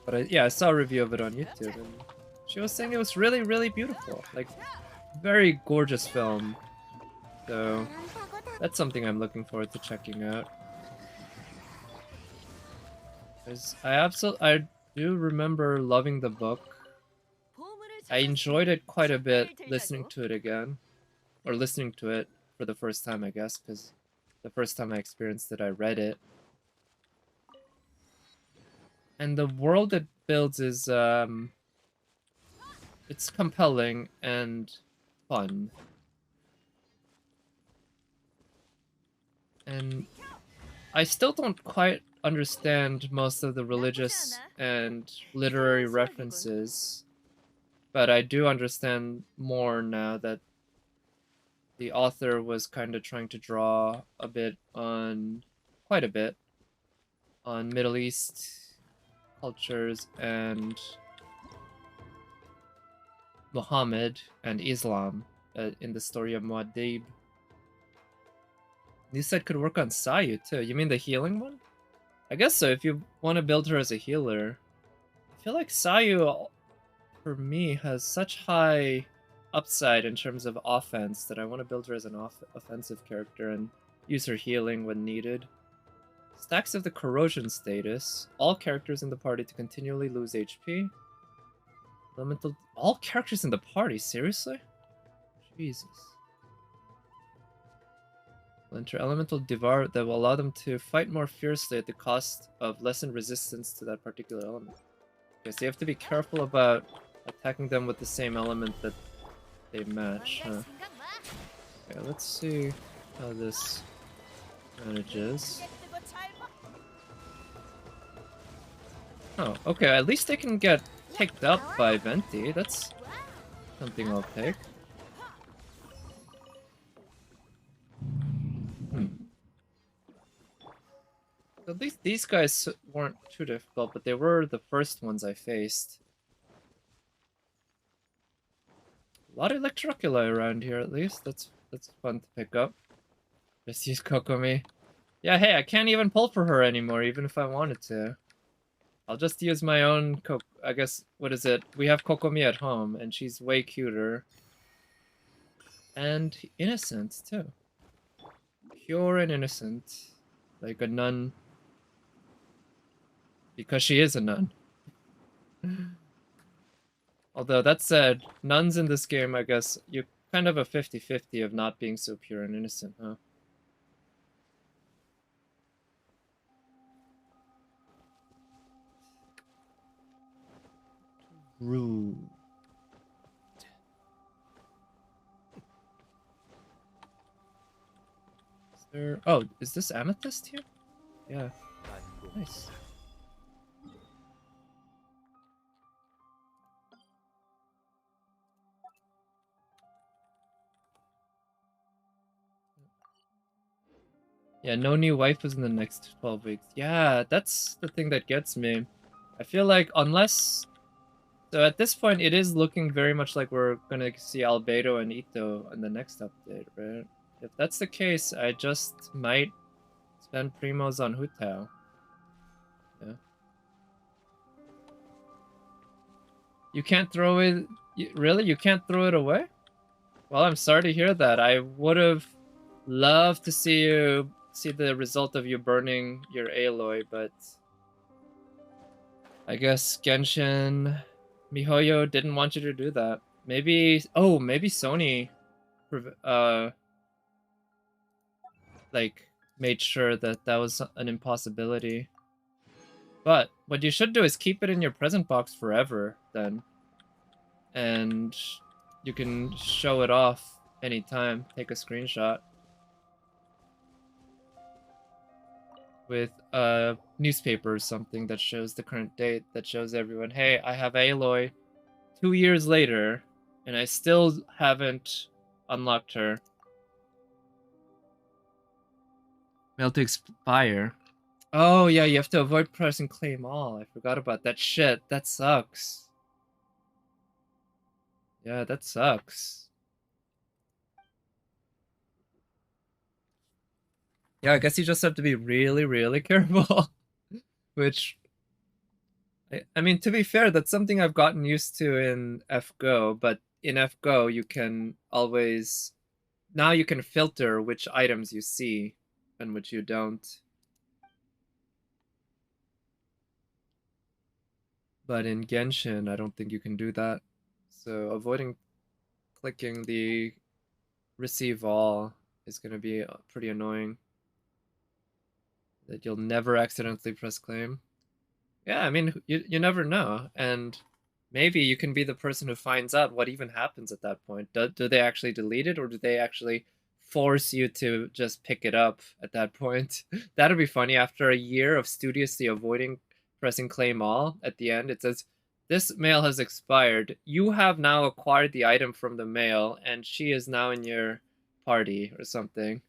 But I saw a review of it on YouTube, and she was saying it was really, really beautiful. Like, very gorgeous film. So that's something I'm looking forward to checking out. I do remember loving the book. I enjoyed it quite a bit listening to it again, or listening to it for the first time, I guess, because the first time I experienced it, I read it. And the world it builds is, it's compelling and fun. And I still don't quite understand most of the religious and literary references, but I do understand more now that the author was kind of trying to draw quite a bit, on Middle East cultures and Muhammad and Islam in the story of Muad'Dib. You said could work on Sayu too. You mean the healing one? I guess so, if you want to build her as a healer. I feel like Sayu, for me, has such high upside in terms of offense that I want to build her as an offensive character and use her healing when needed. Stacks of the corrosion status. All characters in the party to continually lose HP. All characters in the party? Seriously? Jesus. Will enter Elemental Devour that will allow them to fight more fiercely at the cost of lessened resistance to that particular element. Okay, so you have to be careful about attacking them with the same element that they match, huh? Okay, let's see how this manages. Oh, okay, at least they can get picked up by Venti. That's something I'll take. At least these guys weren't too difficult, but they were the first ones I faced. A lot of Electroculi around here, at least. That's fun to pick up. Just use Kokomi. Yeah, hey, I can't even pull for her anymore, even if I wanted to. I'll just use my own I guess, what is it? We have Kokomi at home, and she's way cuter. And innocent, too. Pure and innocent. Like a nun. Because she is a nun. Although, that said, nuns in this game, I guess, you're kind of a 50-50 of not being so pure and innocent, huh? Rude. Is there... Oh, is this amethyst here? Yeah. Nice. Yeah, no new waifus in the next 12 weeks. Yeah, that's the thing that gets me. I feel like unless... So at this point, it is looking very much like we're gonna see Albedo and Ito in the next update, right? If that's the case, I just might spend primos on Hu Tao. Yeah. You can't throw it... Really? You can't throw it away? Well, I'm sorry to hear that. I would have loved to see the result of you burning your Aloy, but I guess Genshin Mihoyo didn't want you to do that. Maybe maybe Sony like made sure that that was an impossibility. But what you should do is keep it in your present box forever then. And you can show it off anytime, take a screenshot. With a newspaper or something that shows the current date, that shows everyone, hey, I have Aloy 2 years later, and I still haven't unlocked her. Mail to expire. Oh, yeah, you have to avoid pressing claim all. I forgot about that shit. That sucks. Yeah, that sucks. Yeah, I guess you just have to be really, really careful. Which, I mean, to be fair, that's something I've gotten used to in FGO, but in FGO, you can always... Now you can filter which items you see and which you don't. But in Genshin, I don't think you can do that. So avoiding clicking the receive all is going to be pretty annoying. That you'll never accidentally press claim. Yeah, I mean, you never know. And maybe you can be the person who finds out what even happens at that point. Do they actually delete it, or do they actually force you to just pick it up at that point? That'd be funny. After a year of studiously avoiding pressing claim all, at the end it says, this mail has expired. You have now acquired the item from the mail, and she is now in your party or something.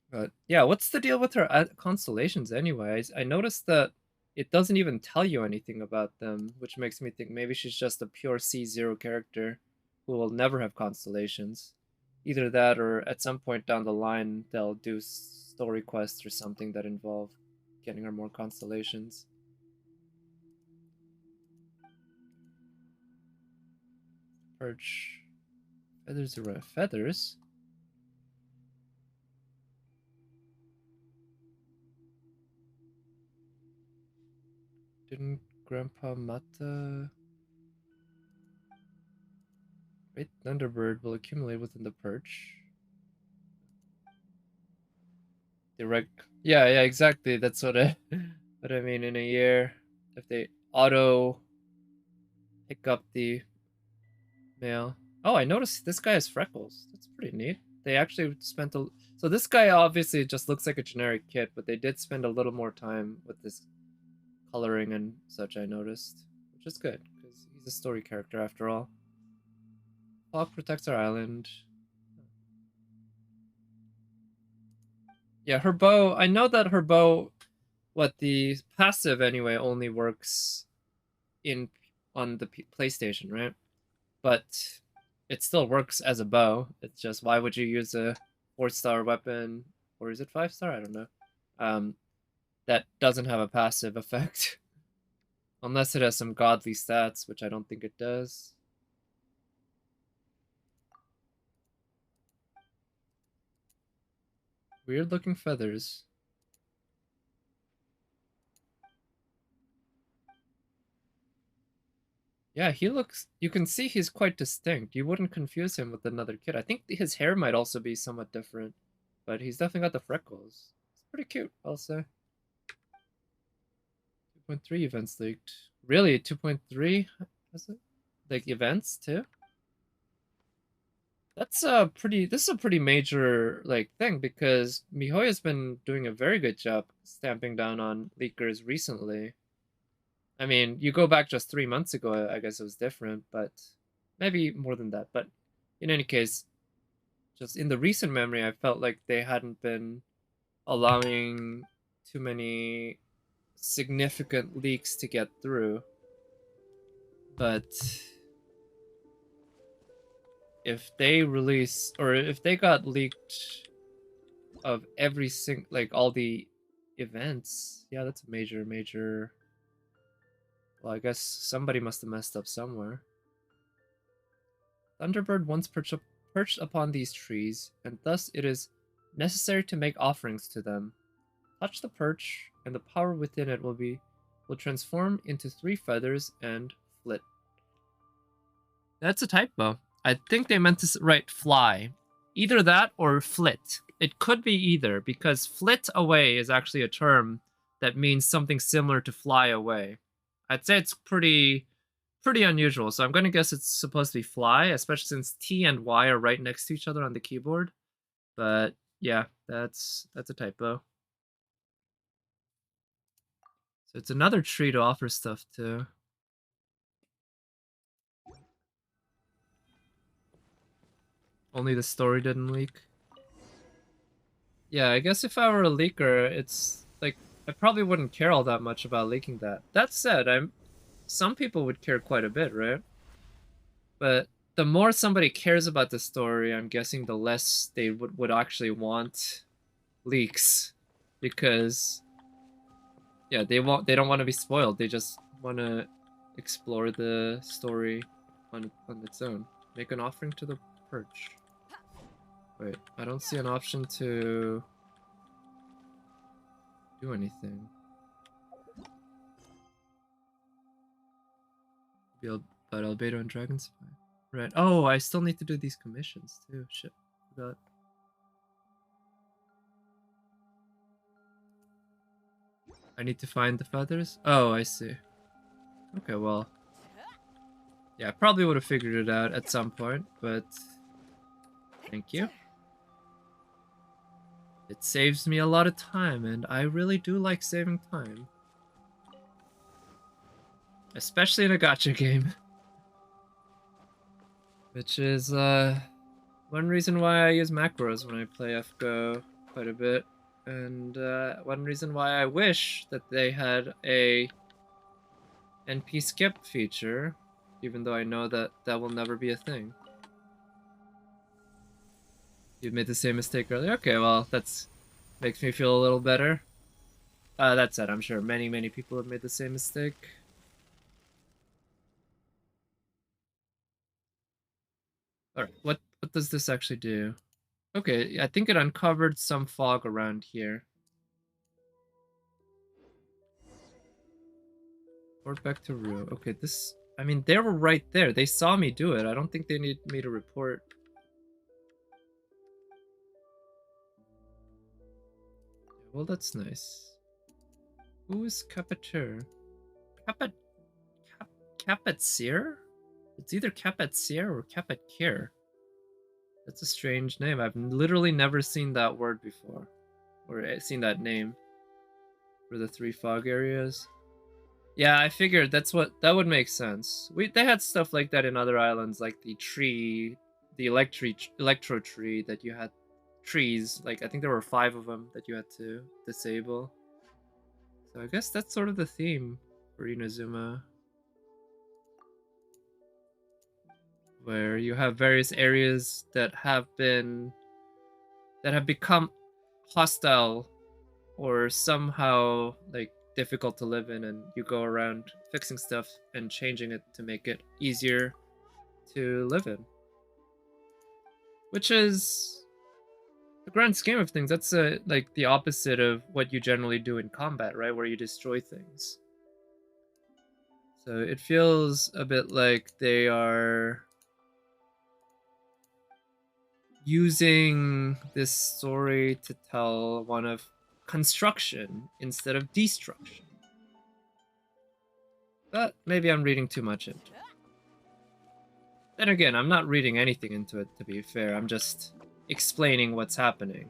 But yeah, what's the deal with her constellations anyways? I noticed that it doesn't even tell you anything about them, which makes me think maybe she's just a pure C0 character who will never have constellations. Either that, or at some point down the line, they'll do story quests or something that involve getting her more constellations. Perch. Feathers around feathers? Didn't Grandpa Mata... Great Thunderbird will accumulate within the perch. Direct... Yeah, exactly. That's what I mean in a year. if they auto pick up the mail. Oh, I noticed this guy has freckles. That's pretty neat. They actually spent a... So this guy obviously just looks like a generic kit, but they did spend a little more time with this coloring and such, I noticed. Which is good, because he's a story character after all. Fog protects our island. Yeah, her bow... I know that her bow... What, the passive anyway only works in on the PlayStation, right? But it still works as a bow. It's just, why would you use a 4-star weapon, or is it 5-star? I don't know. That doesn't have a passive effect. Unless it has some godly stats, which I don't think it does. Weird looking feathers. Yeah, he looks... You can see he's quite distinct. You wouldn't confuse him with another kid. I think his hair might also be somewhat different. But he's definitely got the freckles. It's pretty cute, I'll say. 2.3 events leaked. Really? 2.3? Is it? Like events too? That's a pretty... This is a pretty major like thing, because MiHoYo's been doing a very good job stamping down on leakers recently. I mean, you go back just 3 months ago, I guess it was different, but maybe more than that. But in any case, just in the recent memory, I felt like they hadn't been allowing too many significant leaks to get through. But if they release, or if they got leaked of every single, like all the events, yeah, that's a major. Well, I guess somebody must have messed up somewhere. Thunderbird once perched upon these trees, and thus it is necessary to make offerings to them. Touch the perch, and the power within it will transform into 3 feathers and flit. That's a typo. I think they meant to write fly. Either that or flit. It could be either, because flit away is actually a term that means something similar to fly away. I'd say it's pretty unusual, so I'm going to guess it's supposed to be fly, especially since T and Y are right next to each other on the keyboard. But yeah, that's a typo. So it's another tree to offer stuff to. Only the story didn't leak. Yeah, I guess if I were a leaker, it's like I probably wouldn't care all that much about leaking that. That said, some people would care quite a bit, right? But the more somebody cares about the story, I'm guessing the less they would actually want leaks, because yeah, they don't want to be spoiled. They just want to explore the story on its own. Make an offering to the perch. Wait, I don't see an option to do anything. But Albedo and Dragon's fine. Right. Oh, I still need to do these commissions too. Shit. Forgot. I need to find the feathers? Oh, I see. Okay, well. Yeah, I probably would have figured it out at some point, but thank you. It saves me a lot of time, and I really do like saving time. Especially in a gacha game. Which is one reason why I use macros when I play FGO quite a bit. And one reason why I wish that they had a NP skip feature, even though I know that that will never be a thing. You made the same mistake earlier? Okay, well, that's makes me feel a little better. That said, I'm sure many people have made the same mistake. Alright, what does this actually do? Okay, I think it uncovered some fog around here. Report back to Rue. Okay, this... I mean, they were right there. They saw me do it. I don't think they need me to report. Well, that's nice. Who is Capiteur? Capet Capetsier? It's either Capetsier or Capetkir. That's a strange name. I've literally never seen that word before, or seen that name for the 3 fog areas. Yeah, I figured that would make sense. They had stuff like that in other islands, like the tree, the electro tree that you had trees. Like I think there were 5 of them that you had to disable. So I guess that's sort of the theme for Inazuma, where you have various areas that have become hostile or somehow like difficult to live in, and you go around fixing stuff and changing it to make it easier to live in. Which is the grand scheme of things, that's like the opposite of what you generally do in combat, right? Where you destroy things. So it feels a bit like they are using this story to tell one of construction instead of destruction. But maybe I'm reading too much into it. Then again, I'm not reading anything into it, to be fair. I'm just explaining what's happening.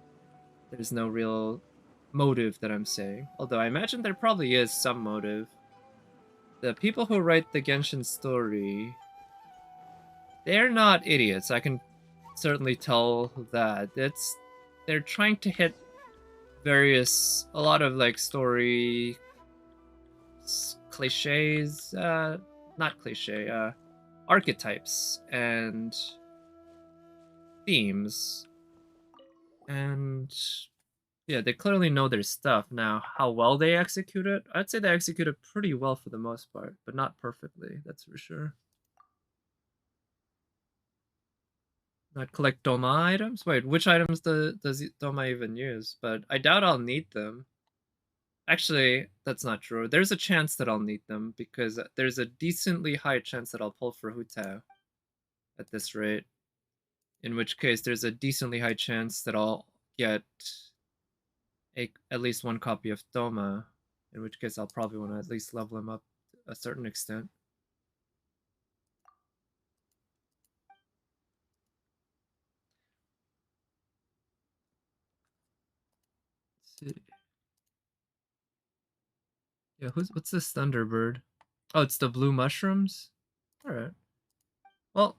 There's no real motive that I'm saying. Although I imagine there probably is some motive. The people who write the Genshin story, they're not idiots. I can certainly tell that. They're trying to hit a lot of like story cliches, not cliche, archetypes and themes. And yeah, they clearly know their stuff. Now, how well they execute it, I'd say they execute it pretty well for the most part, but not perfectly, that's for sure. Not collect Doma items? Wait, which items does Doma even use? But I doubt I'll need them. Actually, that's not true. There's a chance that I'll need them, because there's a decently high chance that I'll pull for Hu Tao at this rate. In which case, there's a decently high chance that I'll get at least 1 copy of Doma, in which case I'll probably want to at least level him up to a certain extent. Let's see. Yeah, what's this Thunderbird? Oh, it's the blue mushrooms? Alright. Well,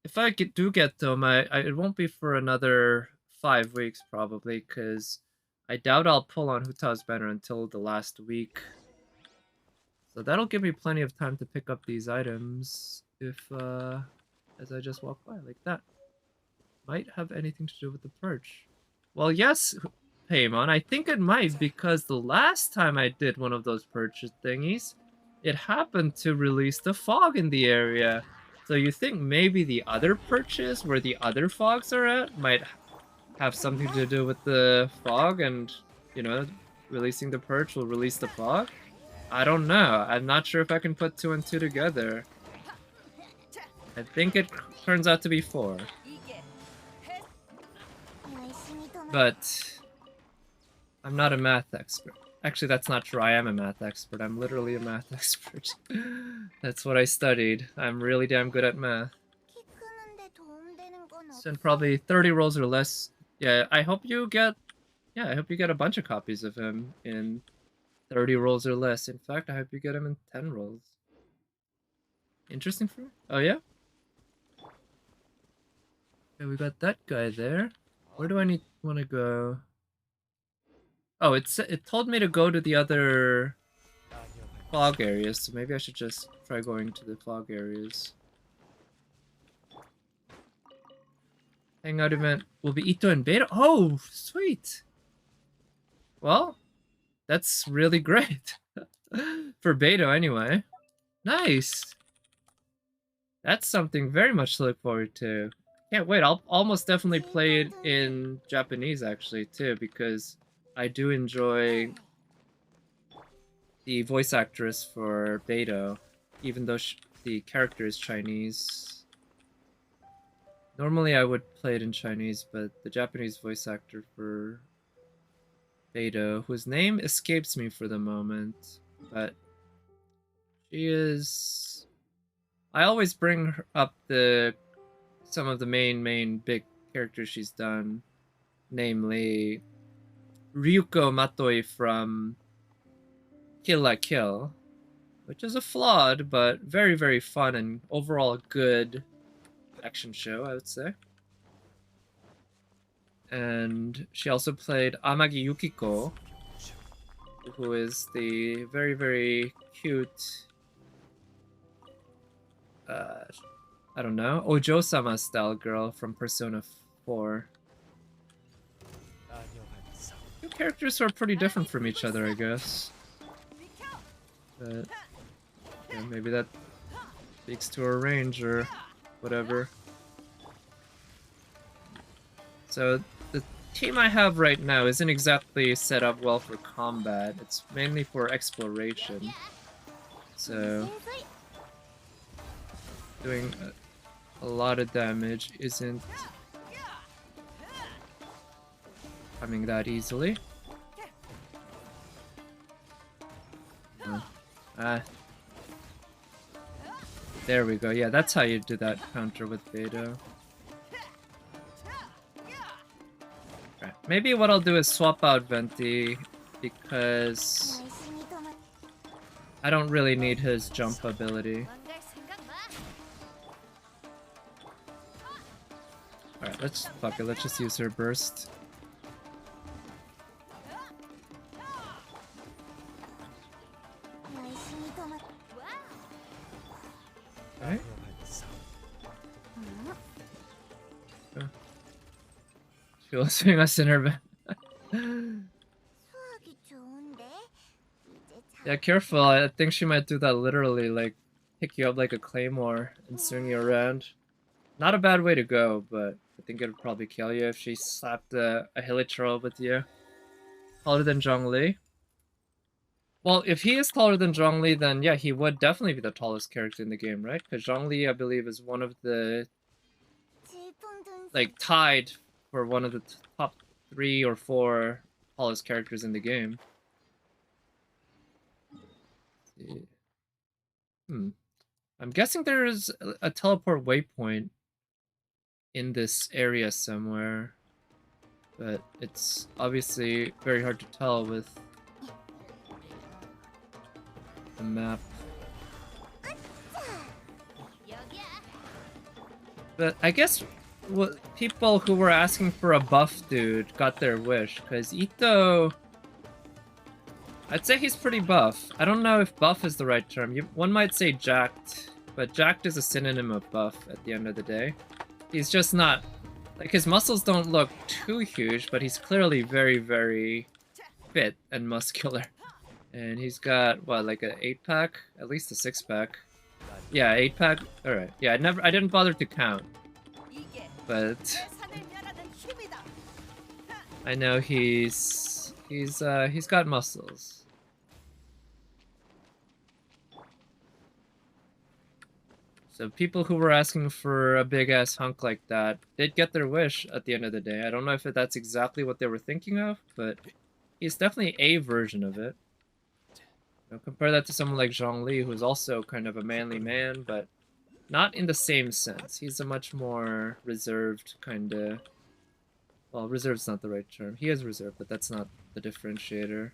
if I do get them, it won't be for another 5 weeks probably, because I doubt I'll pull on Hu Tao's banner until the last week. So that'll give me plenty of time to pick up these items if, as I just walk by like that. Might have anything to do with the perch. Well, yes, Paimon, I think it might, because the last time I did one of those purchase thingies, it happened to release the fog in the area. So you think maybe the other purchase, where the other fogs are at, might have something to do with the fog, and, you know, releasing the perch will release the fog? I don't know. I'm not sure if I can put 2 and 2 together. I think it turns out to be 4. But I'm not a math expert. Actually, that's not true. I am a math expert. I'm literally a math expert. That's what I studied. I'm really damn good at math. Spend probably 30 rolls or less. Yeah, I hope you get a bunch of copies of him in 30 rolls or less. In fact, I hope you get him in 10 rolls. Interesting for me? Oh yeah? Okay, we got that guy there. Where do I want to go? Oh, it told me to go to the other fog areas, so maybe I should just try going to the fog areas. Hangout event will be Ito and Beta. Oh, sweet. Well, that's really great. For Beta, anyway. Nice. That's something very much to look forward to. Can't wait. I'll almost definitely play it in Japanese, actually, too, because I do enjoy the voice actress for Beto, even though the character is Chinese. Normally I would play it in Chinese, but the Japanese voice actor for Beto, whose name escapes me for the moment, but She is... I always bring up some of the main big characters she's done, namely Ryuko Matoi from Kill la Kill, which is a flawed but very, very fun and overall good action show, I would say. And she also played Amagi Yukiko, who is the very, very cute, I don't know, Ojo-sama style girl from Persona 4. Two characters who are pretty different from each other, I guess. But yeah, maybe that speaks to her range or whatever. So the team I have right now isn't exactly set up well for combat. It's mainly for exploration. So doing a lot of damage isn't coming that easily. There we go. Yeah, that's how you do that counter with Beto. Okay. Maybe what I'll do is swap out Venti because I don't really need his jump ability. Alright, let's just use her burst. Okay. She was doing us in her Yeah, careful. I think she might do that literally, like pick you up like a claymore and swing you around. Not a bad way to go, but I think it would probably kill you if she slapped a Hilichurl with you. Taller than Zhongli. Well, if he is taller than Zhongli, then yeah, he would definitely be the tallest character in the game, right? Because Zhongli, I believe, is one of the... like, tied for one of the top 3 or 4 tallest characters in the game. I'm guessing there is a teleport waypoint in this area somewhere, but it's obviously very hard to tell with the map. But I guess people who were asking for a buff dude got their wish, because Ito... I'd say he's pretty buff. I don't know if buff is the right term. One might say jacked, but jacked is a synonym of buff at the end of the day. He's just not... like, his muscles don't look too huge, but he's clearly very, very fit and muscular. And he's got, what, like an 8-pack? At least a 6-pack. Yeah, 8-pack? Alright. Yeah, I didn't bother to count. But... I know he's got muscles. So people who were asking for a big-ass hunk like that did get their wish at the end of the day. I don't know if that's exactly what they were thinking of, but he's definitely a version of it. You know, compare that to someone like Zhongli, who's also kind of a manly man, but not in the same sense. He's a much more reserved kind of... well, reserved's not the right term. He is reserved, but that's not the differentiator.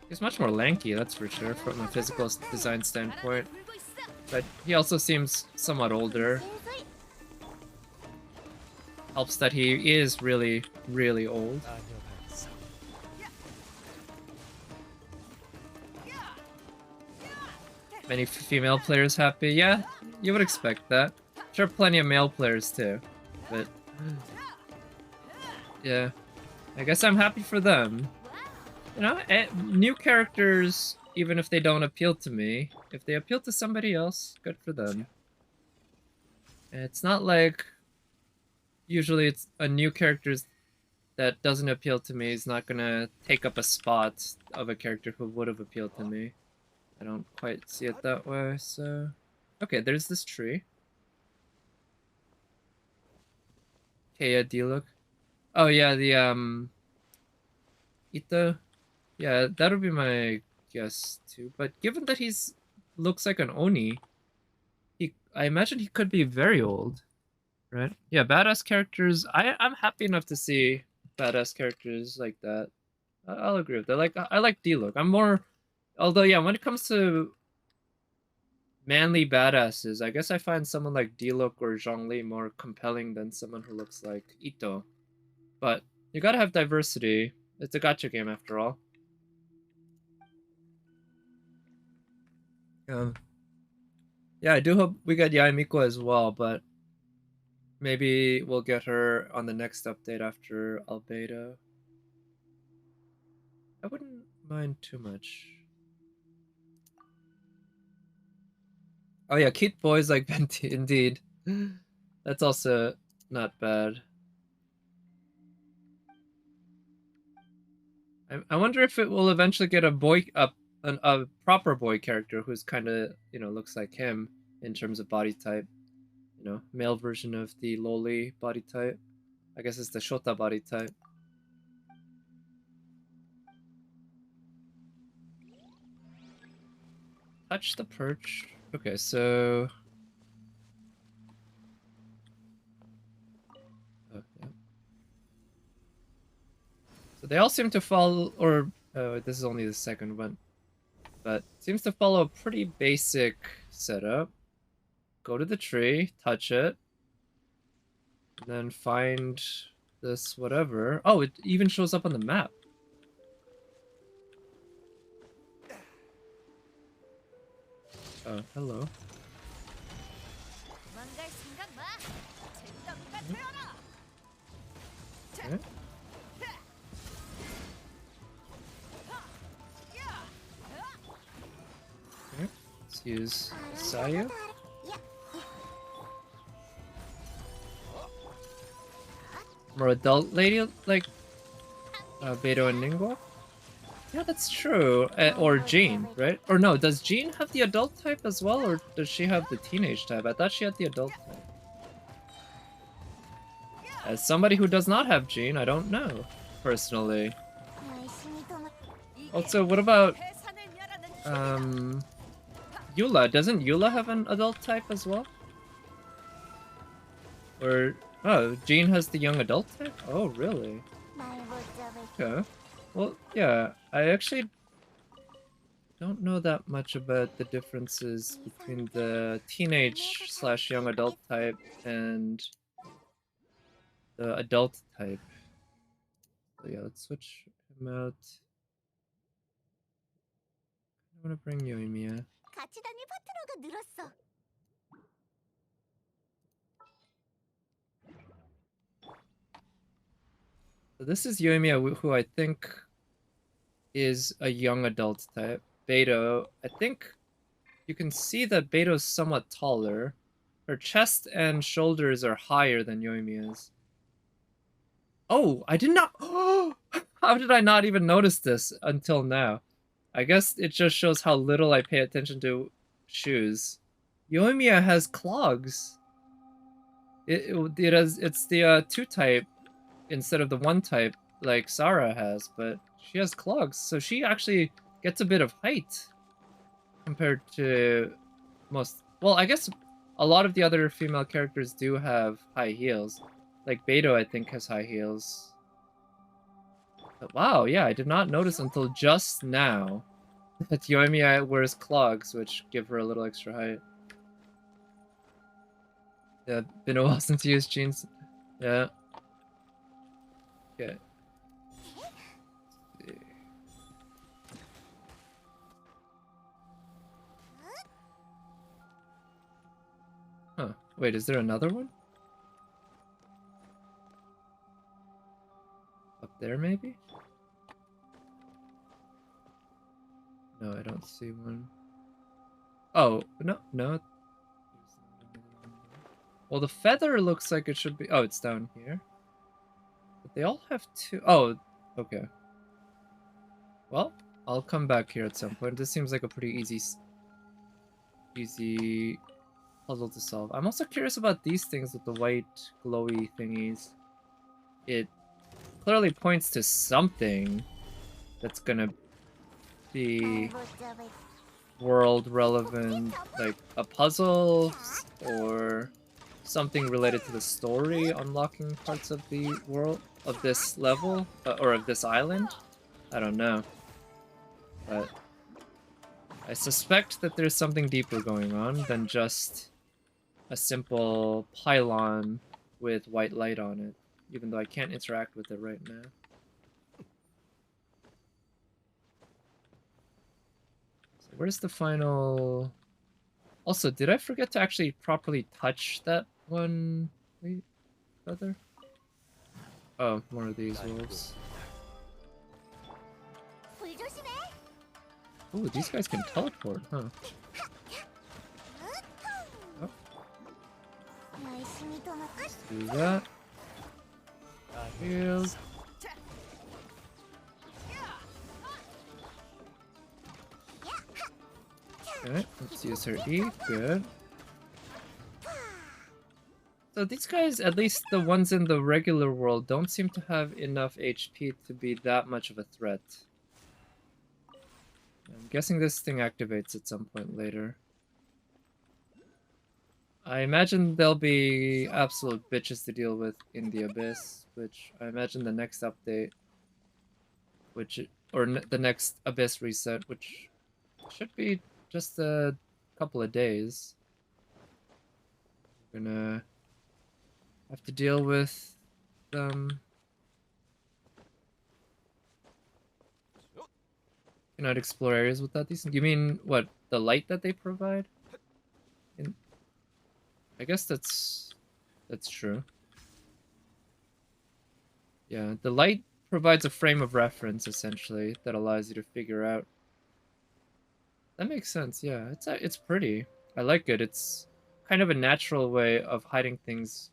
He's much more lanky, that's for sure, from a physical design standpoint. But he also seems somewhat older. Helps that he is really, really old. Many female players happy? Yeah, you would expect that. Sure, plenty of male players too. But... yeah. I guess I'm happy for them. You know, new characters, even if they don't appeal to me, if they appeal to somebody else, good for them. And it's not like... usually it's a new character that doesn't appeal to me is not gonna take up a spot of a character who would have appealed to me. I don't quite see it that way, so... okay, there's this tree. Kea D-look. Oh yeah, the Ito. Yeah, that'll be my guess too. But given that he's looks like an Oni, I imagine he could be very old, right? Yeah, badass characters. I'm happy enough to see badass characters like that. I'll agree with that. Like I like D-Look. I'm more, although yeah, when it comes to manly badasses, I guess I find someone like D-Look or Zhongli more compelling than someone who looks like Ito. But you gotta have diversity. It's a gacha game after all. Yeah, I do hope we get Yaimiko as well, but maybe we'll get her on the next update after Albedo. I wouldn't mind too much. Oh yeah, cute boys like Venti, indeed. That's also not bad. I wonder if it will eventually get a proper boy character who's kind of, you know, looks like him in terms of body type. You know, male version of the loli body type. I guess it's the Shota body type. Touch the perch. Okay, so... Oh, yeah. So they all seem to follow, or this is only the second one, but seems to follow a pretty basic setup. Go to the tree, touch it, and then find this whatever. Oh, it even shows up on the map. Oh, hello. Okay. Okay. Let's use Sayu. More adult lady like Beto and Ningguo? Yeah, that's true. Or Jean, right? Or no, does Jean have the adult type as well, or does she have the teenage type? I thought she had the adult type. As somebody who does not have Jean, I don't know, personally. Also, what about Eula? Doesn't Eula have an adult type as well? Or oh, Jean has the young adult type? Oh, really? Okay. Well, yeah, I actually don't know that much about the differences between the teenage / young adult type and the adult type. So yeah, let's switch him out. I want to bring Yoimiya. So this is Yoimiya, who I think is a young adult type. Beto, I think you can see that Beto's somewhat taller. Her chest and shoulders are higher than Yoimiya's. Oh, I did not. How did I not even notice this until now? I guess it just shows how little I pay attention to shoes. Yoimiya has clogs. It's the 2 type instead of the 1 type like Sarah has, but she has clogs, so she actually gets a bit of height compared to most. Well, I guess a lot of the other female characters do have high heels. Like Beto, I think, has high heels. But wow, yeah, I did not notice until just now that Yoimiya wears clogs, which give her a little extra height. Yeah, been a while since you used jeans. Yeah. Okay. Huh. Wait, is there another one? Up there, maybe? No, I don't see one. Oh, no. Well, the feather looks like it should be... Oh, it's down here. But they all have 2... Oh, okay. Well, I'll come back here at some point. This seems like a pretty easy puzzle to solve. I'm also curious about these things with the white glowy thingies. It clearly points to something that's gonna be world relevant, like a puzzle or something related to the story, unlocking parts of the world of this level or of this island. I don't know, but I suspect that there's something deeper going on than just a simple pylon with white light on it, even though I can't interact with it right now. So where's the final... Also, did I forget to actually properly touch that one? Wait, feather? Oh, one of these wolves. Ooh, these guys can teleport, huh? Oh. Let's do that. Heals. Okay, let's use her E. Good. So these guys, at least the ones in the regular world, don't seem to have enough HP to be that much of a threat. I'm guessing this thing activates at some point later. I imagine they'll be absolute bitches to deal with in the Abyss, which I imagine the next update, the next Abyss reset, which should be just a couple of days. We're gonna have to deal with them. Cannot explore areas without these. You mean what? The light that they provide? I guess that's true. Yeah, the light provides a frame of reference essentially that allows you to figure out. That makes sense. Yeah, it's pretty. I like it. It's kind of a natural way of hiding things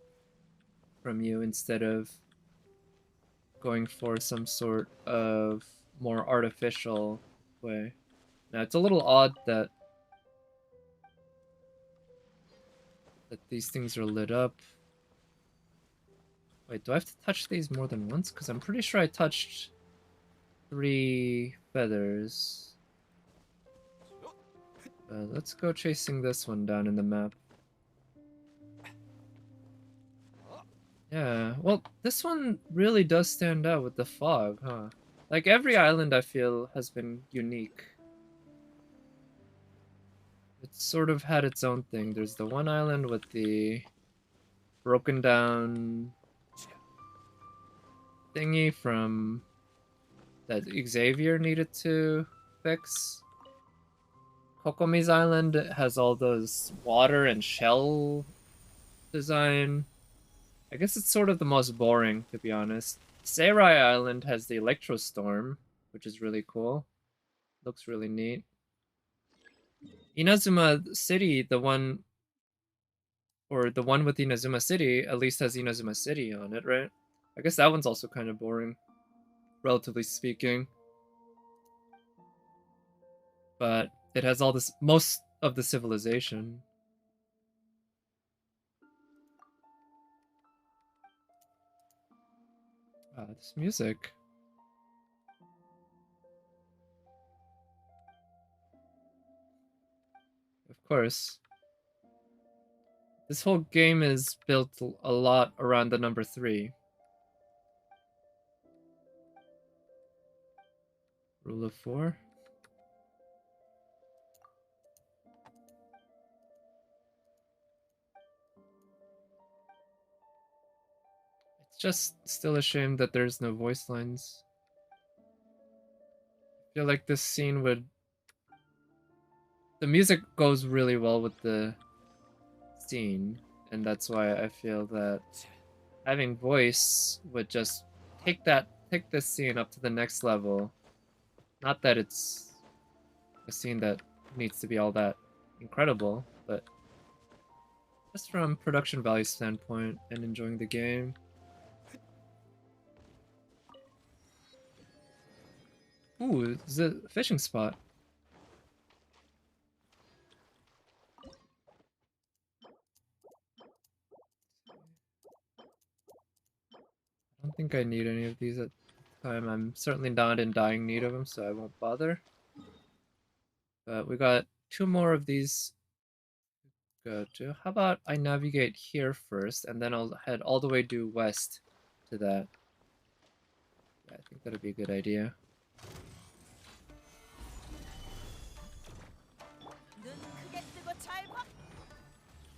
from you instead of going for some sort of more artificial way. Now, it's a little odd that these things are lit up. Wait, do I have to touch these more than once? Because I'm pretty sure I touched 3 feathers. Let's go chasing this one down in the map. Yeah, well, this one really does stand out with the fog, huh? Like, every island, I feel, has been unique. It's sort of had its own thing. There's the one island with the broken down thingy from that Xavier needed to fix. Kokomi's island has all those water and shell design. I guess it's sort of the most boring, to be honest. Seirai Island has the Electro Storm, which is really cool. Looks really neat. Inazuma City, the one with Inazuma City, at least has Inazuma City on it, right? I guess that one's also kind of boring, relatively speaking. But it has all this, most of the civilization. This music. Of course. This whole game is built a lot around the number 3. Rule of 4. It's just still a shame that there's no voice lines. I feel like this scene would... The music goes really well with the scene, and that's why I feel that having voice would just take this scene up to the next level. Not that it's a scene that needs to be all that incredible, but just from production value standpoint and enjoying the game. Ooh, it's a fishing spot. I don't think I need any of these at the time. I'm certainly not in dying need of them, so I won't bother. But we got 2 more of these to go to. How about I navigate here first, and then I'll head all the way due west to that. Yeah, I think that'd be a good idea.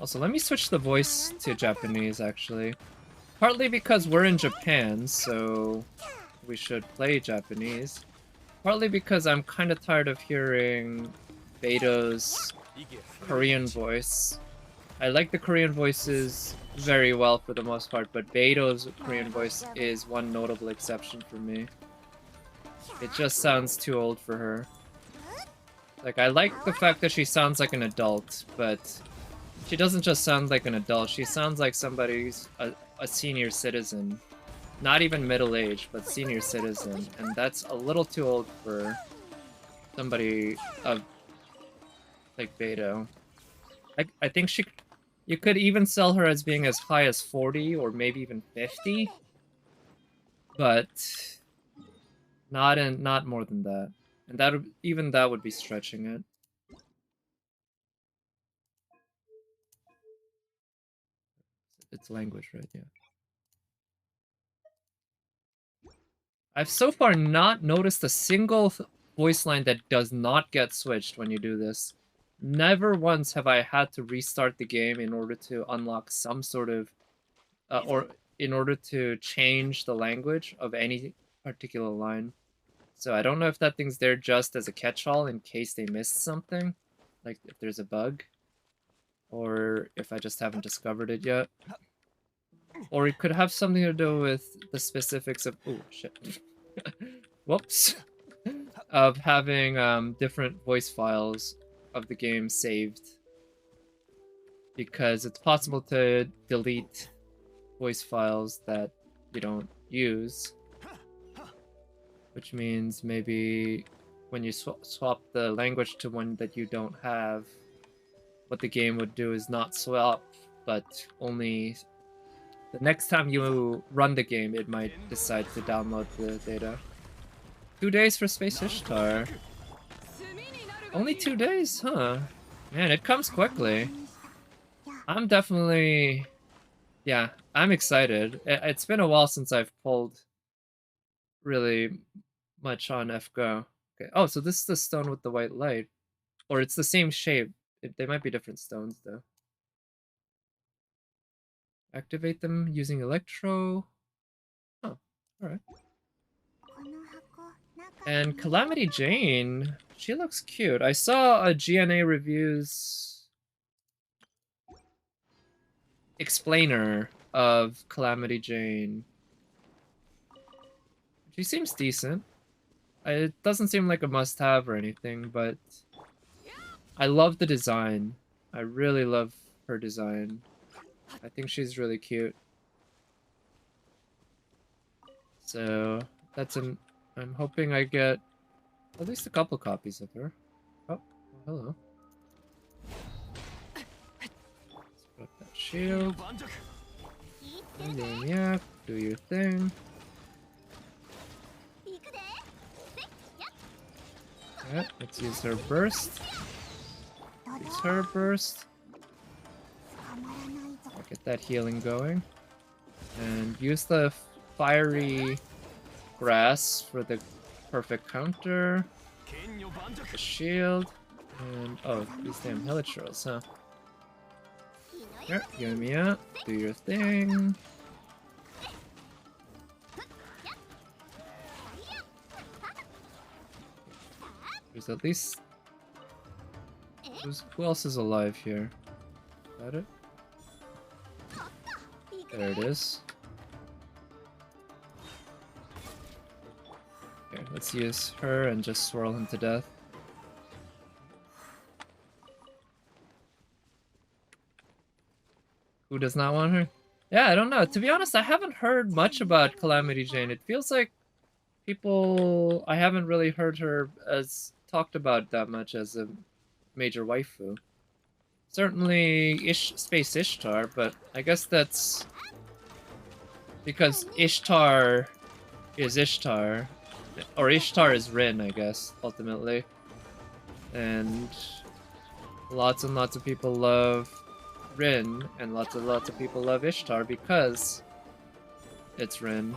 Also, let me switch the voice to Japanese, actually. Partly because we're in Japan, so we should play Japanese. Partly because I'm kind of tired of hearing Beto's Korean voice. I like the Korean voices very well for the most part, but Beto's Korean voice is one notable exception for me. It just sounds too old for her. Like, I like the fact that she sounds like an adult, but she doesn't just sound like an adult, she sounds like somebody's a senior citizen. Not even middle-aged, but senior citizen, and that's a little too old for somebody of like Beto. I think you could even sell her as being as high as 40 or maybe even 50, but not more than that. And even that would be stretching it. It's language, right? Yeah. I've so far not noticed a single voice line that does not get switched when you do this. Never once have I had to restart the game in order to unlock some sort of, or in order to change the language of any particular line. So I don't know if that thing's there just as a catch-all in case they missed something, like if there's a bug, or if I just haven't discovered it yet. Or it could have something to do with the specifics of, oh shit, whoops, of having different voice files of the game saved. Because it's possible to delete voice files that you don't use. Which means maybe when you swap the language to one that you don't have, what the game would do is not swap, but only the next time you run the game, it might decide to download the data. 2 days for Space Ishtar. Only 2 days, huh? Man, it comes quickly. I'm definitely... Yeah, I'm excited. It's been a while since I've pulled really much on FGO. Okay. Oh, so this is the stone with the white light. Or it's the same shape. They might be different stones, though. Activate them using Electro. Oh, alright. And Calamity Jane, she looks cute. I saw a GNA reviews explainer of Calamity Jane. She seems decent. It doesn't seem like a must-have or anything, but I love the design. I really love her design. I think she's really cute. So that's I'm hoping I get at least a couple copies of her. Oh, hello. Let's put up that shield. Yeah, do your thing. Alright, let's use her burst. Use her burst. I'll get that healing going. And use the fiery grass for the perfect counter. The shield. And oh, these damn helitrals, huh? Here, give me up. Do your thing. There's at least... who else is alive here? Is that it? There it is. Okay, let's use her and just swirl him to death. Who does not want her? Yeah, I don't know. To be honest, I haven't heard much about Calamity Jane. It feels like people... I haven't really heard her as talked about that much as a major waifu. Certainly Space Ishtar, but I guess that's because Ishtar is Ishtar, or Ishtar is Rin, I guess, ultimately. And lots and lots of people love Rin, and lots of people love Ishtar because it's Rin.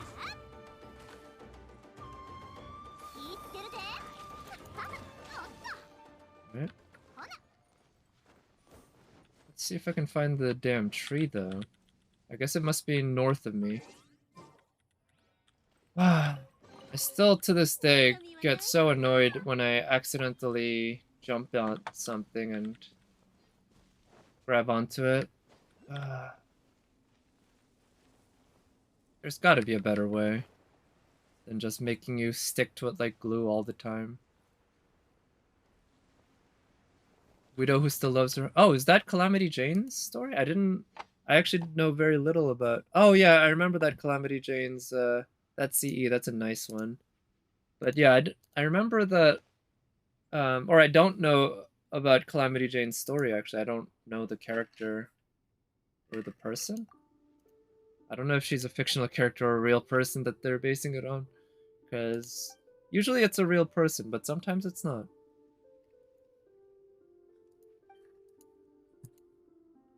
Right. Let's see if I can find the damn tree, though. I guess it must be north of me. I still, to this day, get so annoyed when I accidentally jump on something and grab onto it. There's gotta be a better way than just making you stick to it like glue all the time. Widow who still loves her. Oh, is that Calamity Jane's story? I actually know very little about. Oh yeah, I remember that Calamity Jane's. That CE. That's a nice one. But yeah, I remember that. Or I don't know about Calamity Jane's story. Actually, I don't know the character or the person. I don't know if she's a fictional character or a real person that they're basing it on. Because usually it's a real person, but sometimes it's not.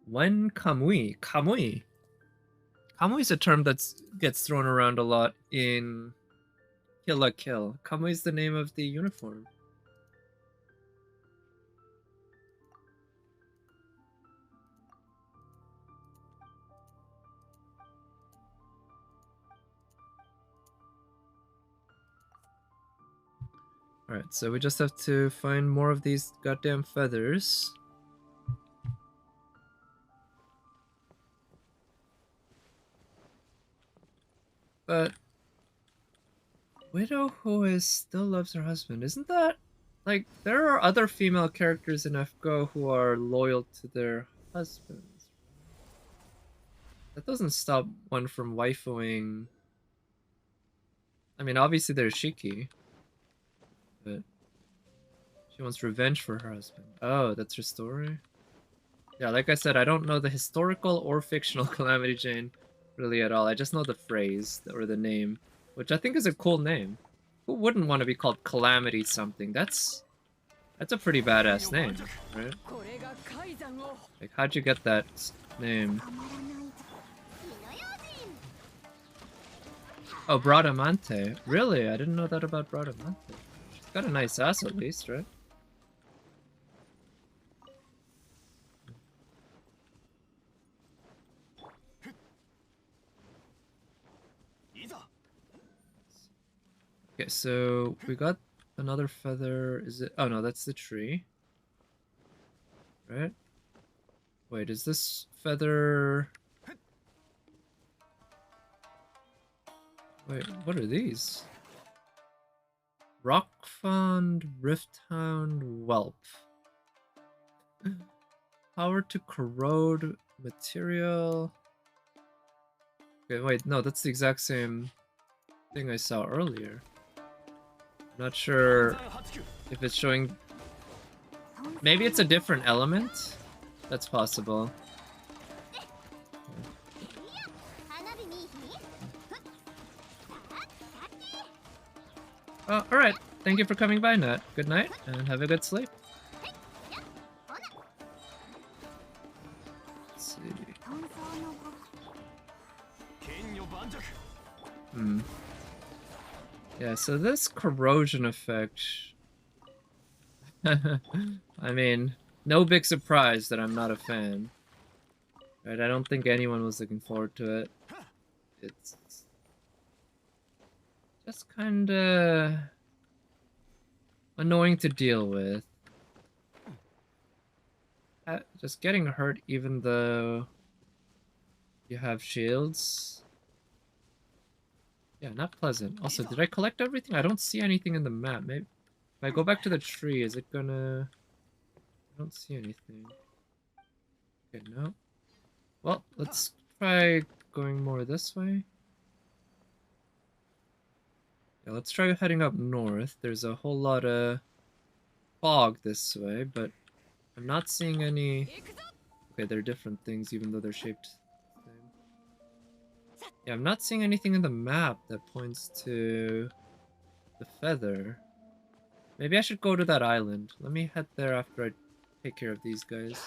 When Kamui? Kamui? Kamui is a term that gets thrown around a lot in Kill la Kill. Kamui is the name of the uniform. Alright, so we just have to find more of these goddamn feathers. But Widow who still loves her husband, isn't that like there are other female characters in FGO who are loyal to their husbands? That doesn't stop one from waifuing. I mean, obviously there's Shiki, but she wants revenge for her husband. Oh, that's her story? Yeah, like I said, I don't know the historical or fictional Calamity Jane really at all. I just know the phrase or the name, which I think is a cool name. Who wouldn't want to be called Calamity something? That's a pretty badass name, right? Like, how'd you get that name? Oh, Bradamante. Really? I didn't know that about Bradamante. She's got a nice ass at least, right? Okay, so we got another feather. Is it? Oh no, that's the tree. Right? Wait, is this feather... Wait, what are these? Rockfond, Rifthound, Whelp. Power to corrode material. Okay, wait, no, that's the exact same thing I saw earlier. I'm not sure if it's showing... Maybe it's a different element? That's possible. Oh, alright. Thank you for coming by, Nat. Good night, and have a good sleep. Let's see. Yeah, so this corrosion effect... I mean, no big surprise that I'm not a fan. Right, I don't think anyone was looking forward to it. It's just kinda annoying to deal with. Just getting hurt even though you have shields. Yeah, not pleasant. Also, did I collect everything? I don't see anything in the map. Maybe if I go back to the tree, is it gonna... I don't see anything. Okay, no. Well, let's try going more this way. Yeah, let's try heading up north. There's a whole lot of fog this way, but I'm not seeing any... Okay, they're different things even though they're shaped the same. Yeah, I'm not seeing anything in the map that points to the feather. Maybe I should go to that island. Let me head there after I take care of these guys.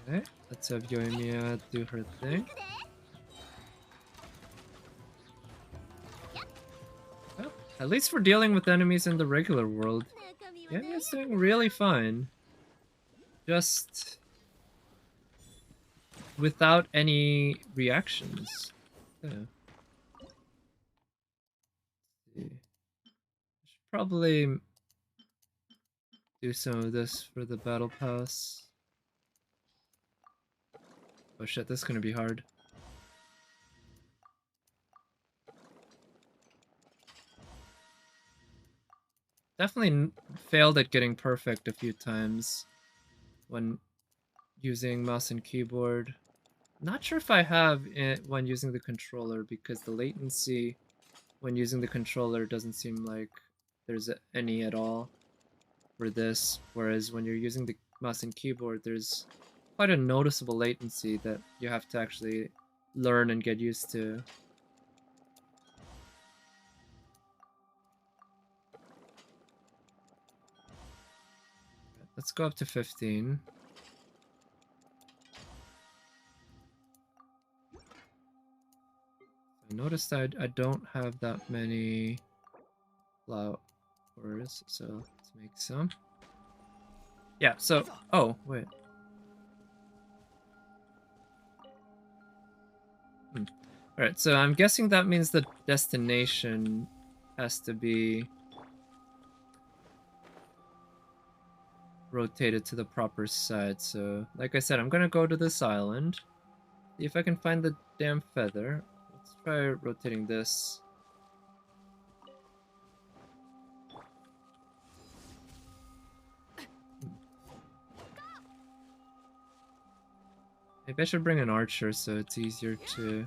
Okay, let's have Yoimiya do her thing. Well, at least we're dealing with enemies in the regular world. Yoimiya's doing really fine. Just without any reactions. Yeah. I should probably do some of this for the battle pass. Oh shit, this is gonna be hard. Definitely failed at getting perfect a few times when using mouse and keyboard. Not sure if I have it when using the controller because the latency when using the controller doesn't seem like there's any at all for this, whereas when you're using the mouse and keyboard there's quite a noticeable latency that you have to actually learn and get used to. Let's go up to 15. I noticed I don't have that many flowers, so let's make some. Yeah, so... Oh, wait. Alright, so I'm guessing that means the destination has to be rotated to the proper side. So, like I said, I'm gonna go to this island. See if I can find the damn feather. Let's try rotating this. Maybe I should bring an archer so it's easier to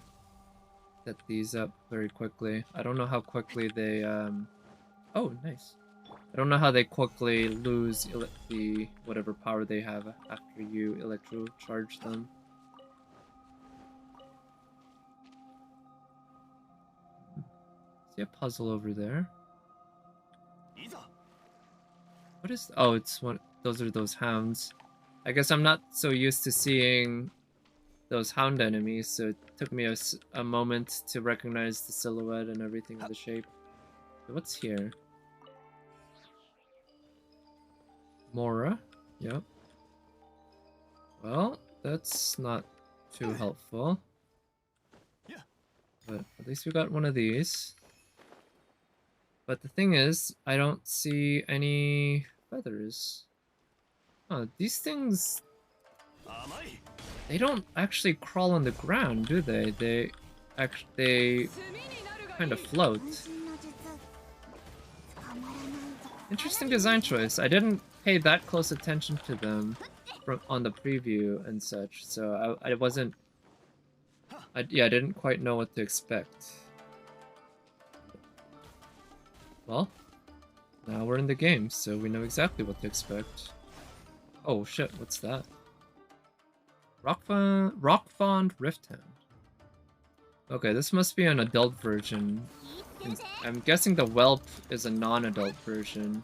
set these up very quickly. I don't know how quickly they, Oh, nice. I don't know how they quickly lose the whatever power they have after you electrocharge them. See a puzzle over there. What is... Oh, it's one... Those are those hounds. I guess I'm not so used to seeing those hound enemies, so it took me a moment to recognize the silhouette and everything of the shape. So what's here? Mora. Yep. Well, that's not too helpful. But at least we got one of these. But the thing is, I don't see any feathers. Oh, these things... They don't actually crawl on the ground, do they? They kind of float. Interesting design choice. I didn't pay that close attention to them on the preview and such, so I wasn't... yeah, I didn't quite know what to expect. Well, now we're in the game, so we know exactly what to expect. Oh shit, what's that? Rockfond Rift Hound. Okay, this must be an adult version. I'm guessing the whelp is a non-adult version.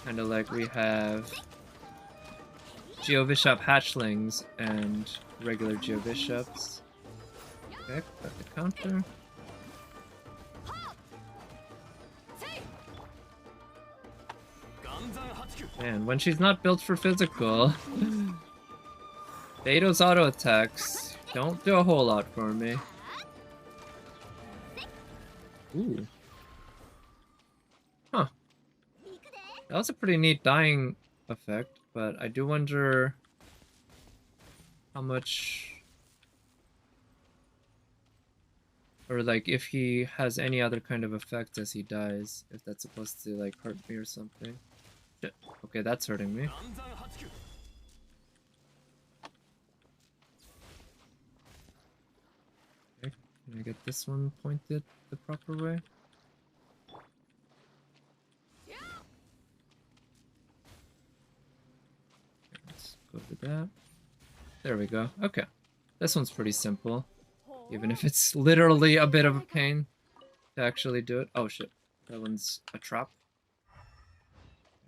Kinda like we have Geovishap hatchlings and regular Geovishaps. Okay, got the counter. Man, when she's not built for physical, Beto's auto attacks don't do a whole lot for me. Ooh. Huh. That was a pretty neat dying effect, but I do wonder how much... Or like if he has any other kind of effect as he dies, if that's supposed to like hurt me or something. Shit. Okay, that's hurting me. Okay, can I get this one pointed the proper way? Okay, let's go to that. There we go. Okay. This one's pretty simple. Even if it's literally a bit of a pain to actually do it. Oh shit. That one's a trap.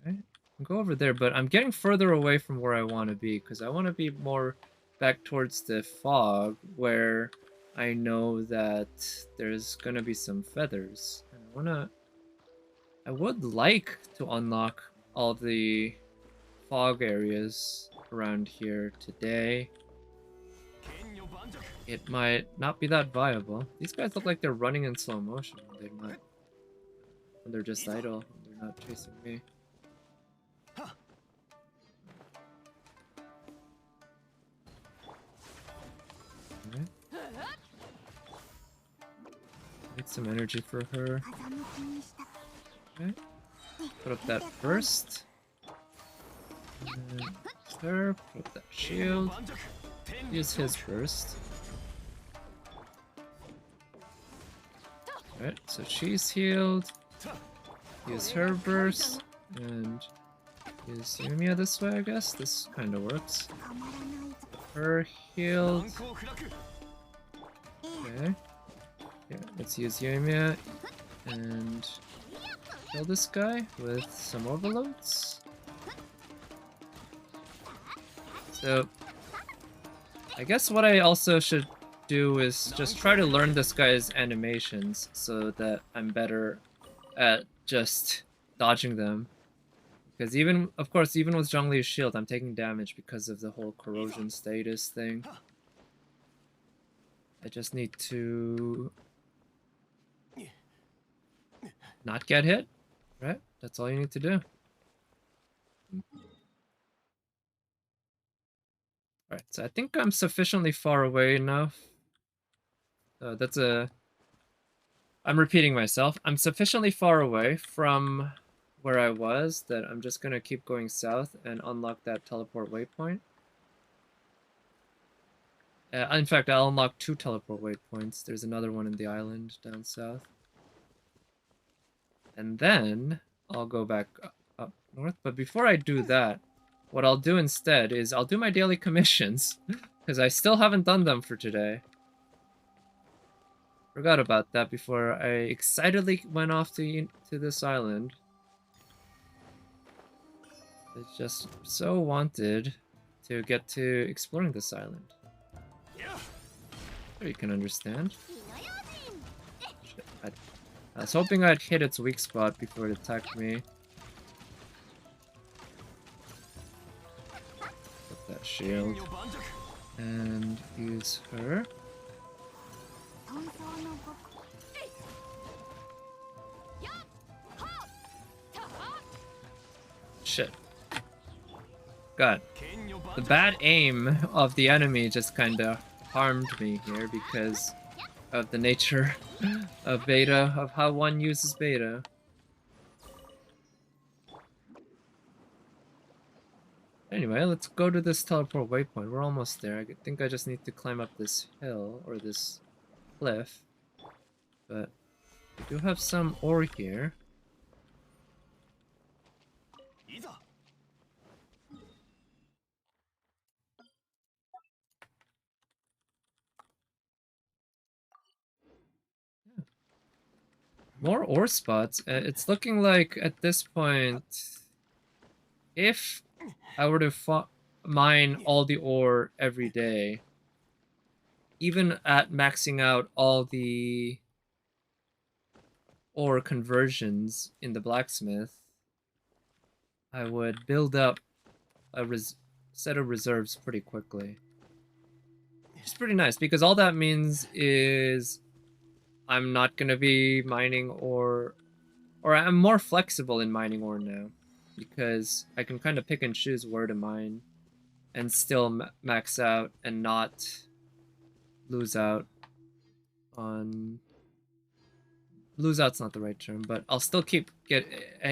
Okay. I'll go over there, but I'm getting further away from where I want to be because I want to be more back towards the fog where I know that there's gonna be some feathers. And I would like to unlock all the fog areas around here today. It might not be that viable. These guys look like they're running in slow motion when they're just idle. When they're not chasing me. Alright. Need some energy for her. Okay. Put up that burst. And her. Put up that shield. Use his burst. Alright, so she's healed. Use her burst. And use Yumiya this way, I guess. This kind of works. Her healed. Okay. Yeah, let's use Yumiya and kill this guy with some overloads. So, I guess what I also should do is just try to learn this guy's animations so that I'm better at just dodging them. Because even, of course, even with Zhongli's shield, I'm taking damage because of the whole corrosion status thing. I just need to not get hit, right? That's all you need to do. Alright, so I think I'm sufficiently far away enough. I'm repeating myself. I'm sufficiently far away from where I was that I'm just gonna keep going south and unlock that teleport waypoint. In fact, I'll unlock 2 teleport waypoints. There's another one in the island down south. And then I'll go back up north. But before I do that, what I'll do instead is I'll do my daily commissions, because I still haven't done them for today. Forgot about that before I excitedly went off to this island. I just so wanted to get to exploring this island. So you can understand. Shit, I was hoping I'd hit its weak spot before it attacked me. Put that shield. And use her. Shit. God. The bad aim of the enemy just kinda harmed me here because of the nature of beta, of how one uses beta. Anyway, let's go to this teleport waypoint. We're almost there. I think I just need to climb up this hill, or this cliff. But we do have some ore here. More ore spots. It's looking like at this point, if I were to mine all the ore every day, even at maxing out all the ore conversions in the blacksmith, I would build up a set of reserves pretty quickly. It's pretty nice because all that means is I'm not gonna be mining ore, or I'm more flexible in mining ore now because I can kind of pick and choose where to mine and still max out and not lose out on... Lose out's not the right term, but I'll still keep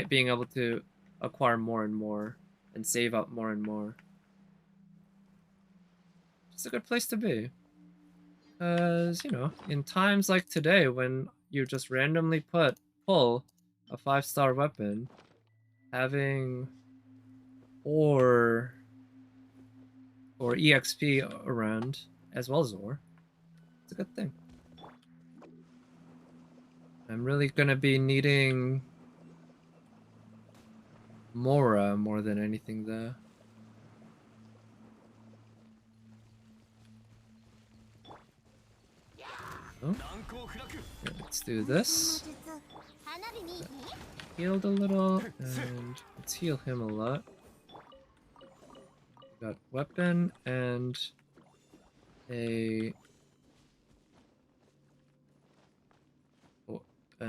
being able to acquire more and more and save up more and more. It's a good place to be. Because, you know, in times like today when you just randomly pull a 5-star weapon, having ore or EXP around, as well as ore. It's a good thing. I'm really gonna be needing Mora more than anything though. Oh. Yeah, let's do this. Healed a little, and let's heal him a lot. Got weapon and an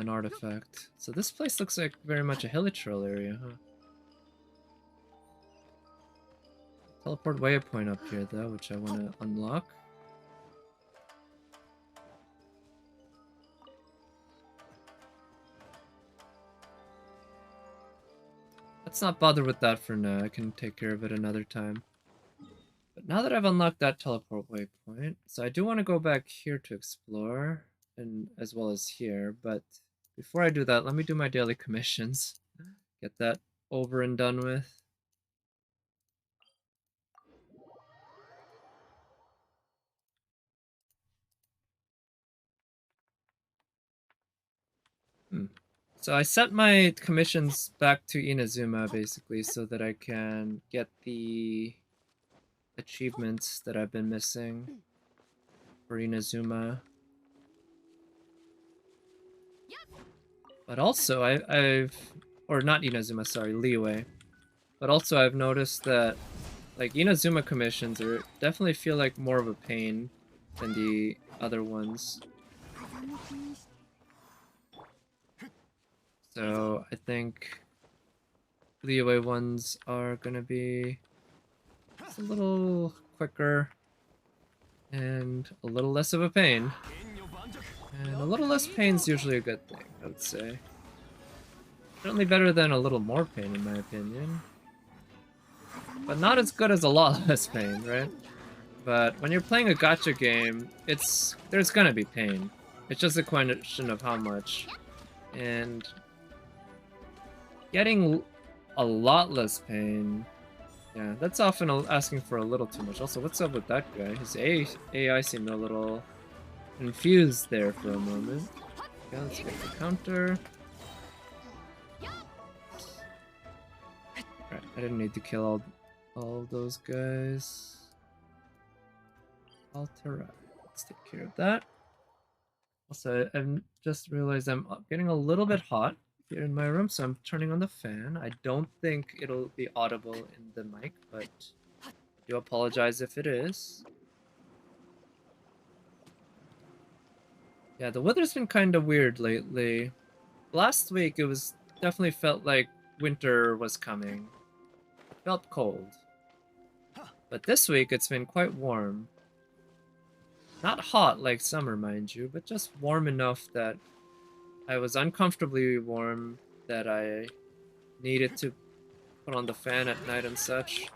artifact. So this place looks like very much a hilichurl area, huh? Teleport waypoint up here though, which I want to unlock. Let's not bother with that for now. I can take care of it another time. But now that I've unlocked that teleport waypoint, so I do want to go back here to explore, and as well as here, but before I do that, let me do my daily commissions. Get that over and done with. So I set my commissions back to Inazuma, basically, so that I can get the achievements that I've been missing for Inazuma. But also, or not Inazuma, sorry, Liyue. But also, I've noticed that, like, Inazuma commissions definitely feel like more of a pain than the other ones. So I think Liyue ones are gonna be just a little quicker and a little less of a pain. And a little less pain is usually a good thing, I would say. Certainly better than a little more pain, in my opinion. But not as good as a lot less pain, right? But when you're playing a gacha game, there's gonna be pain. It's just a question of how much. And getting a lot less pain, yeah, that's often asking for a little too much. Also, what's up with that guy? His AI seemed a little confused there for a moment. Okay, let's get the counter. Alright, I didn't need to kill all those guys. Alright, let's take care of that. Also, I've just realized I'm getting a little bit hot here in my room, so I'm turning on the fan. I don't think it'll be audible in the mic, but I do apologize if it is. Yeah, the weather's been kind of weird lately. Last week, it was definitely felt like winter was coming. It felt cold. But this week, it's been quite warm. Not hot like summer, mind you, but just warm enough that I was uncomfortably warm, that I needed to put on the fan at night and such.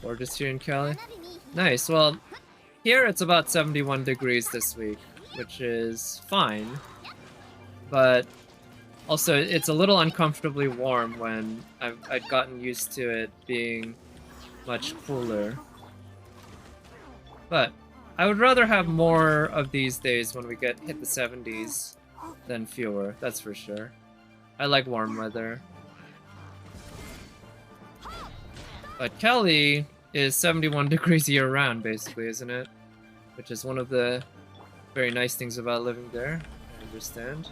Gorgeous here in Cali. Nice, well, here it's about 71 degrees this week, which is fine. But also, it's a little uncomfortably warm when I'd gotten used to it being much cooler. But I would rather have more of these days when we hit the 70s than fewer, that's for sure. I like warm weather. But Cali is 71 degrees year-round, basically, isn't it? Which is one of the very nice things about living there, I understand.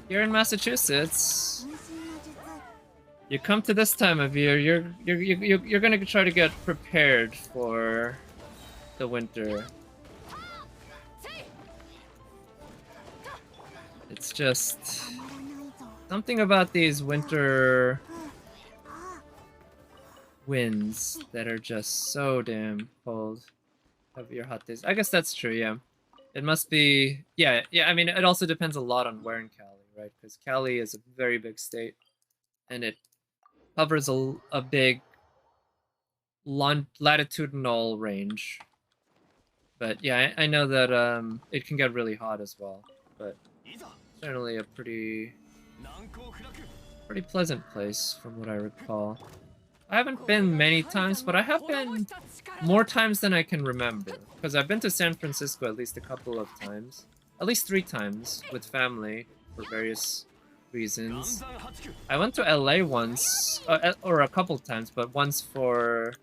Here in Massachusetts, you come to this time of year, you're gonna try to get prepared for the winter. It's just something about these winter winds that are just so damn cold. Have your hot days. I guess that's true, yeah. It must be, yeah, I mean, it also depends a lot on where in Cali, right? Because Cali is a very big state, and it covers a big latitudinal range. But yeah, I know that it can get really hot as well, but generally a pretty pleasant place from what I recall. I haven't been many times, but I have been more times than I can remember. Because I've been to San Francisco at least a couple of times. At least 3 times with family for various reasons. I went to LA once, or a couple times, but once for...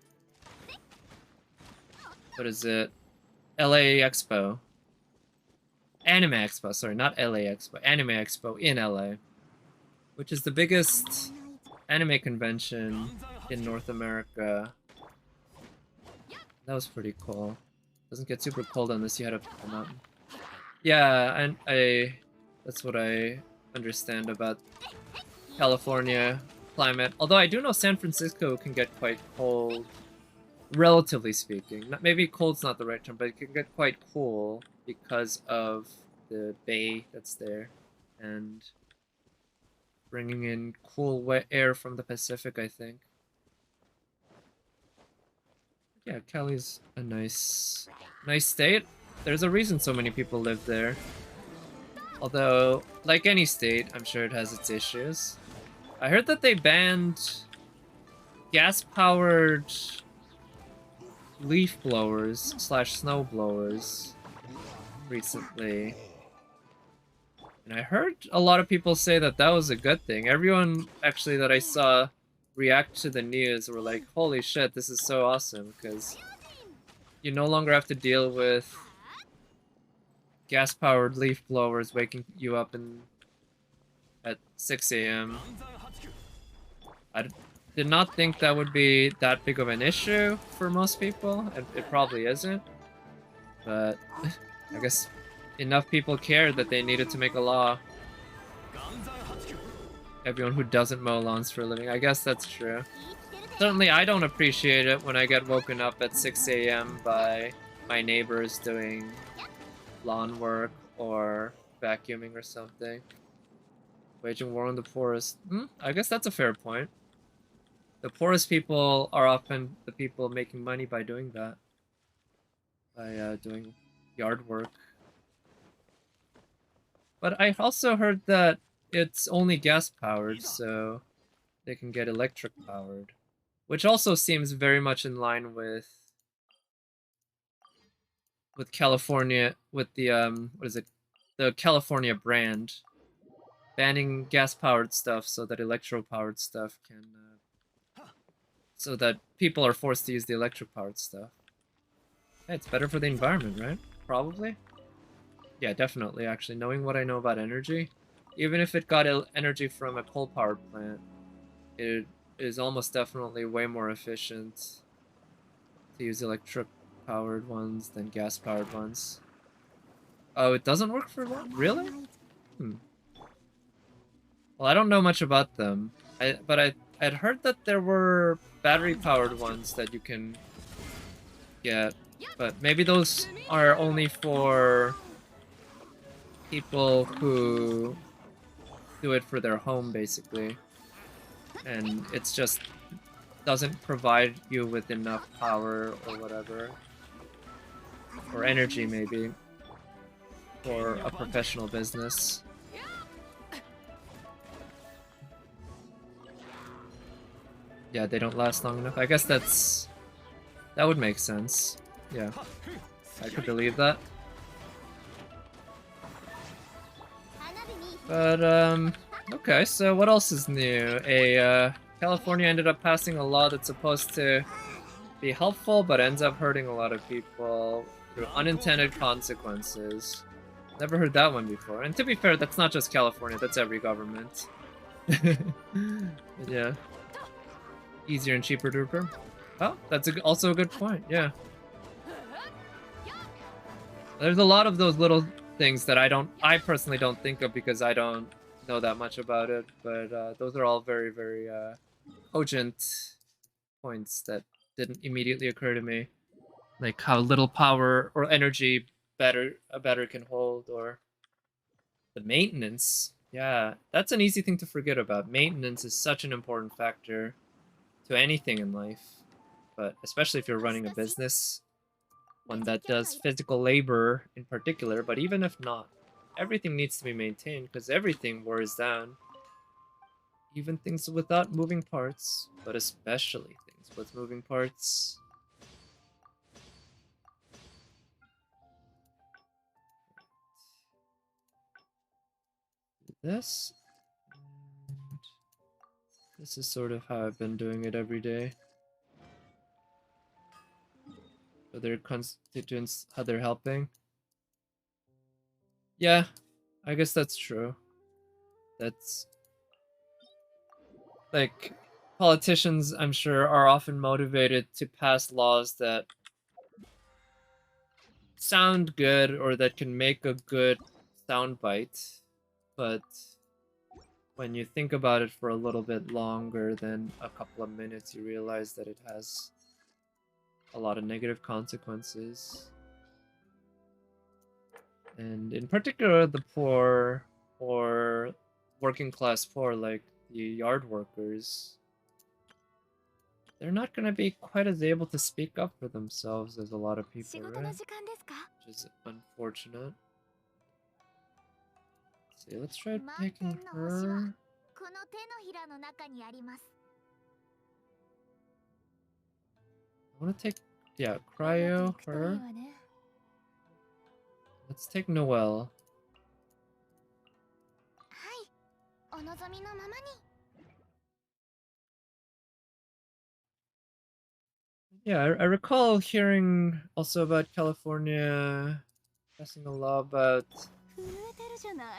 What is it? LA Expo. Anime Expo, sorry, not LA Expo. Anime Expo in LA. Which is the biggest anime convention in North America. That was pretty cool. Doesn't get super cold unless you head up the mountain. Yeah, and that's what I understand about California climate. Although I do know San Francisco can get quite cold, relatively speaking. Maybe cold's not the right term, but it can get quite cool because of the bay that's there and bringing in cool wet air from the Pacific, I think. Yeah, Cali's a nice state. There's a reason so many people live there. Although, like any state, I'm sure it has its issues. I heard that they banned gas-powered leaf blowers / snow blowers recently. And I heard a lot of people say that that was a good thing. Everyone, actually, that I saw react to the news were like, holy shit, this is so awesome, because you no longer have to deal with gas-powered leaf blowers waking you up at 6 a.m. I did not think that would be that big of an issue for most people. It probably isn't. But I guess enough people cared that they needed to make a law. Everyone who doesn't mow lawns for a living. I guess that's true. Certainly I don't appreciate it when I get woken up at 6 a.m. by my neighbors doing lawn work or vacuuming or something. Waging war on the poorest. I guess that's a fair point. The poorest people are often the people making money by doing that. By doing yard work. But I also heard that it's only gas-powered, so they can get electric-powered. Which also seems very much in line with California, with the, what is it? The California brand. Banning gas-powered stuff so that electro-powered stuff can, so that people are forced to use the electric-powered stuff. Hey, it's better for the environment, right? Probably? Yeah, definitely, actually. Knowing what I know about energy, even if it got energy from a coal-powered plant, it is almost definitely way more efficient to use electric-powered ones than gas-powered ones. Oh, it doesn't work for long? Really? Well, I don't know much about them, but I'd heard that there were battery-powered ones that you can get, but maybe those are only for people who do it for their home, basically. And it's just doesn't provide you with enough power or whatever. Or energy, maybe. For a professional business. Yeah, they don't last long enough. I guess that would make sense. Yeah. I could believe that. But, okay, so what else is new? California ended up passing a law that's supposed to be helpful, but ends up hurting a lot of people through unintended consequences. Never heard that one before. And to be fair, that's not just California, that's every government. Yeah. Easier and cheaper to repair. Oh, that's also a good point, yeah. There's a lot of those little things that I personally don't think of because I don't know that much about it, but those are all very, very cogent points that didn't immediately occur to me. Like how little power or energy a battery can hold, or the maintenance. Yeah, that's an easy thing to forget about. Maintenance is such an important factor to anything in life, but especially if you're running a business, one that does physical labor in particular, but even if not, everything needs to be maintained because everything wears down. even things without moving parts, but especially things with moving parts. Do this. And this is sort of how I've been doing it every day. So their constituents, how they're helping. Yeah, I guess that's true. That's like politicians, I'm sure, are often motivated to pass laws that sound good or that can make a good soundbite, but when you think about it for a little bit longer than a couple of minutes, you realize that it has a lot of negative consequences. And in particular, the poor or working class poor, like the yard workers, they're not going to be quite as able to speak up for themselves as a lot of people, right? Which is unfortunate. Let's see, let's try taking her. I want to take, yeah, Cryo, her. Let's take Noelle. Yeah, I recall hearing also about California passing a law about...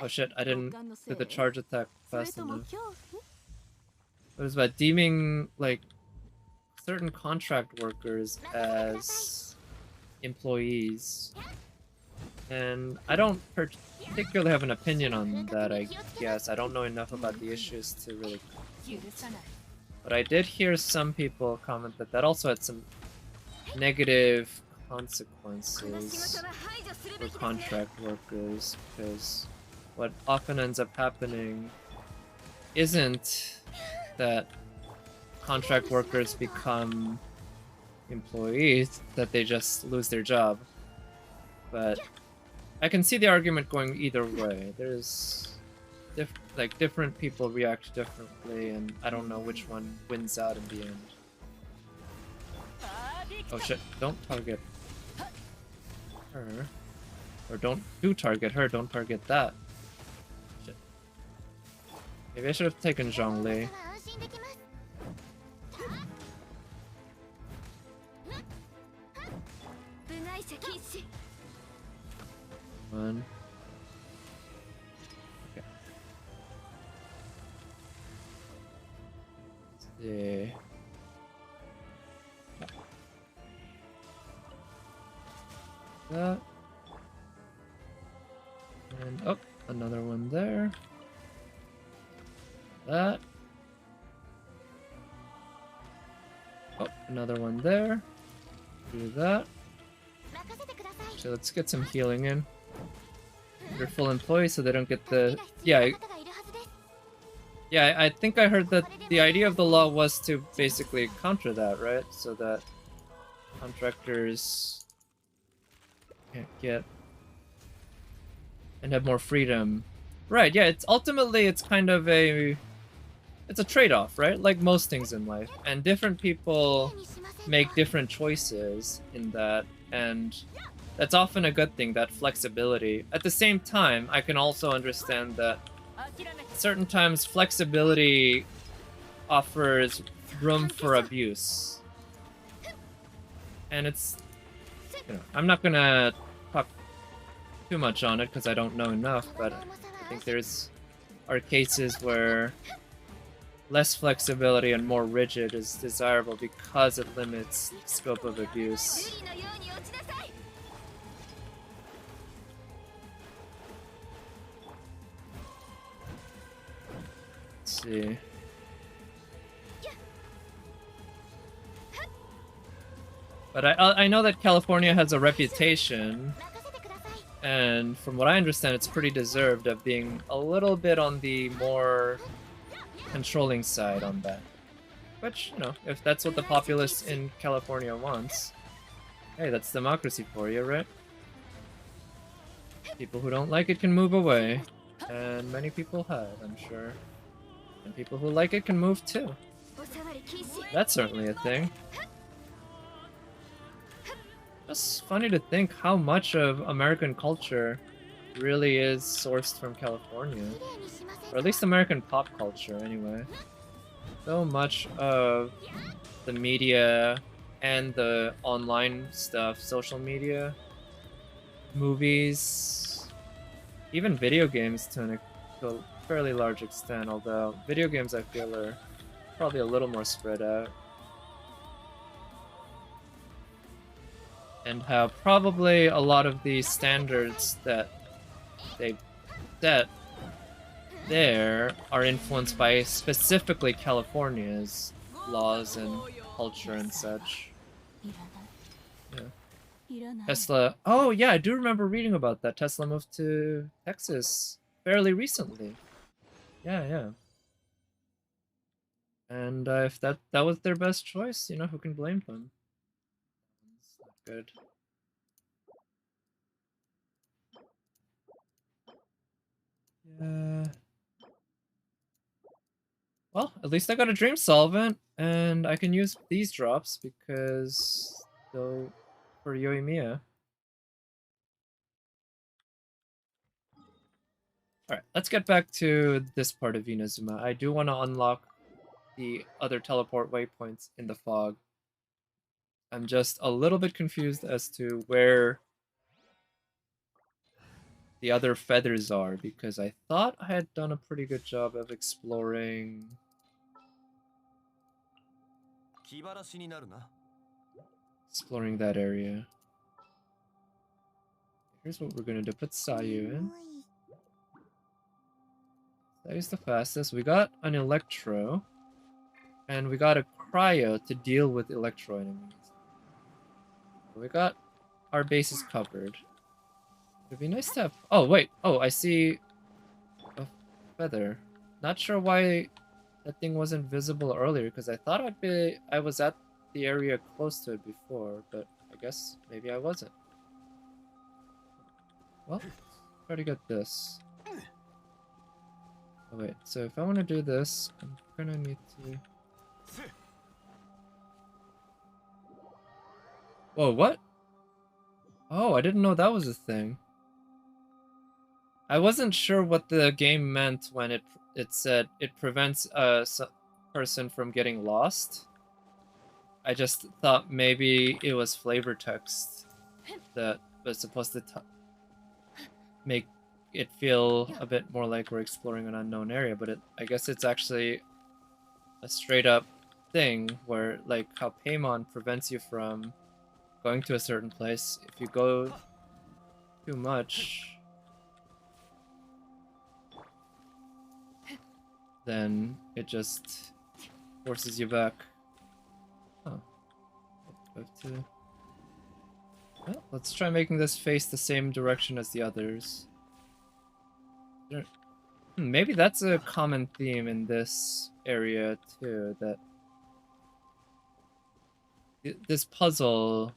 Oh shit, I didn't do the charge attack fast enough. It was about deeming, like, certain contract workers as employees. And I don't particularly have an opinion on that, I guess. I don't know enough about the issues to really... But I did hear some people comment that that also had some negative consequences for contract workers, because what often ends up happening isn't that contract workers become employees, that they just lose their job. But I can see the argument going either way. There's different people react differently, and I don't know which one wins out in the end. Oh shit, don't target her. Or do target her, don't target that. Shit. Maybe I should have taken Zhongli. One. Okay. Let's see. That. And oh, another one there. That. Oh, another one there. Do that. So let's get some healing in. They're full employees, so they don't get the... Yeah, I think I heard that the idea of the law was to basically counter that, right? So that contractors can't get and have more freedom. Right, yeah, it's ultimately it's kind of a trade-off, right? Like most things in life. And different people make different choices in that, and that's often a good thing, that flexibility. At the same time, I can also understand that certain times flexibility offers room for abuse. And it's, you know, I'm not gonna talk too much on it because I don't know enough, but I think are cases where less flexibility and more rigid is desirable because it limits the scope of abuse. Let's see. But I know that California has a reputation, and from what I understand, it's pretty deserved of being a little bit on the more controlling side on that. Which, you know, if that's what the populace in California wants, hey, that's democracy for you, right? People who don't like it can move away, and many people have, I'm sure. And people who like it can move too. That's certainly a thing. It's funny to think how much of American culture really is sourced from California. Or at least American pop culture, anyway. So much of the media and the online stuff, social media, movies, even video games to a fairly large extent, although video games I feel are probably a little more spread out. And how probably a lot of the standards that they set there are influenced by specifically California's laws and culture and such. Yeah. Tesla. Oh yeah, I do remember reading about that. Tesla moved to Texas fairly recently. Yeah. And if that was their best choice, you know, who can blame them? It's not good. Yeah. Well, at least I got a dream solvent, and I can use these drops because they'll for Yoimiya. Alright, let's get back to this part of Inazuma. I do want to unlock the other teleport waypoints in the fog. I'm just a little bit confused as to where the other feathers are, because I thought I had done a pretty good job of exploring that area. Here's what we're gonna do. Put Sayu in. Sayu's the fastest. We got an Electro. And we got a Cryo to deal with Electro enemies. We got our bases covered. It'd be nice to have... Oh, wait. Oh, I see a feather. Not sure why that thing wasn't visible earlier, because I thought I was at the area close to it before, but I guess maybe I wasn't. Well, let's try to get this. Oh, wait. So if I want to do this, I'm gonna need to... Whoa, what? Oh, I didn't know that was a thing. I wasn't sure what the game meant when it said it prevents a person from getting lost. I just thought maybe it was flavor text that was supposed to make it feel a bit more like we're exploring an unknown area, but I guess it's actually a straight up thing where, like how Paimon prevents you from going to a certain place. If you go too much, then it just forces you back. Oh. Well, let's try making this face the same direction as the others. Maybe that's a common theme in this area too, that this puzzle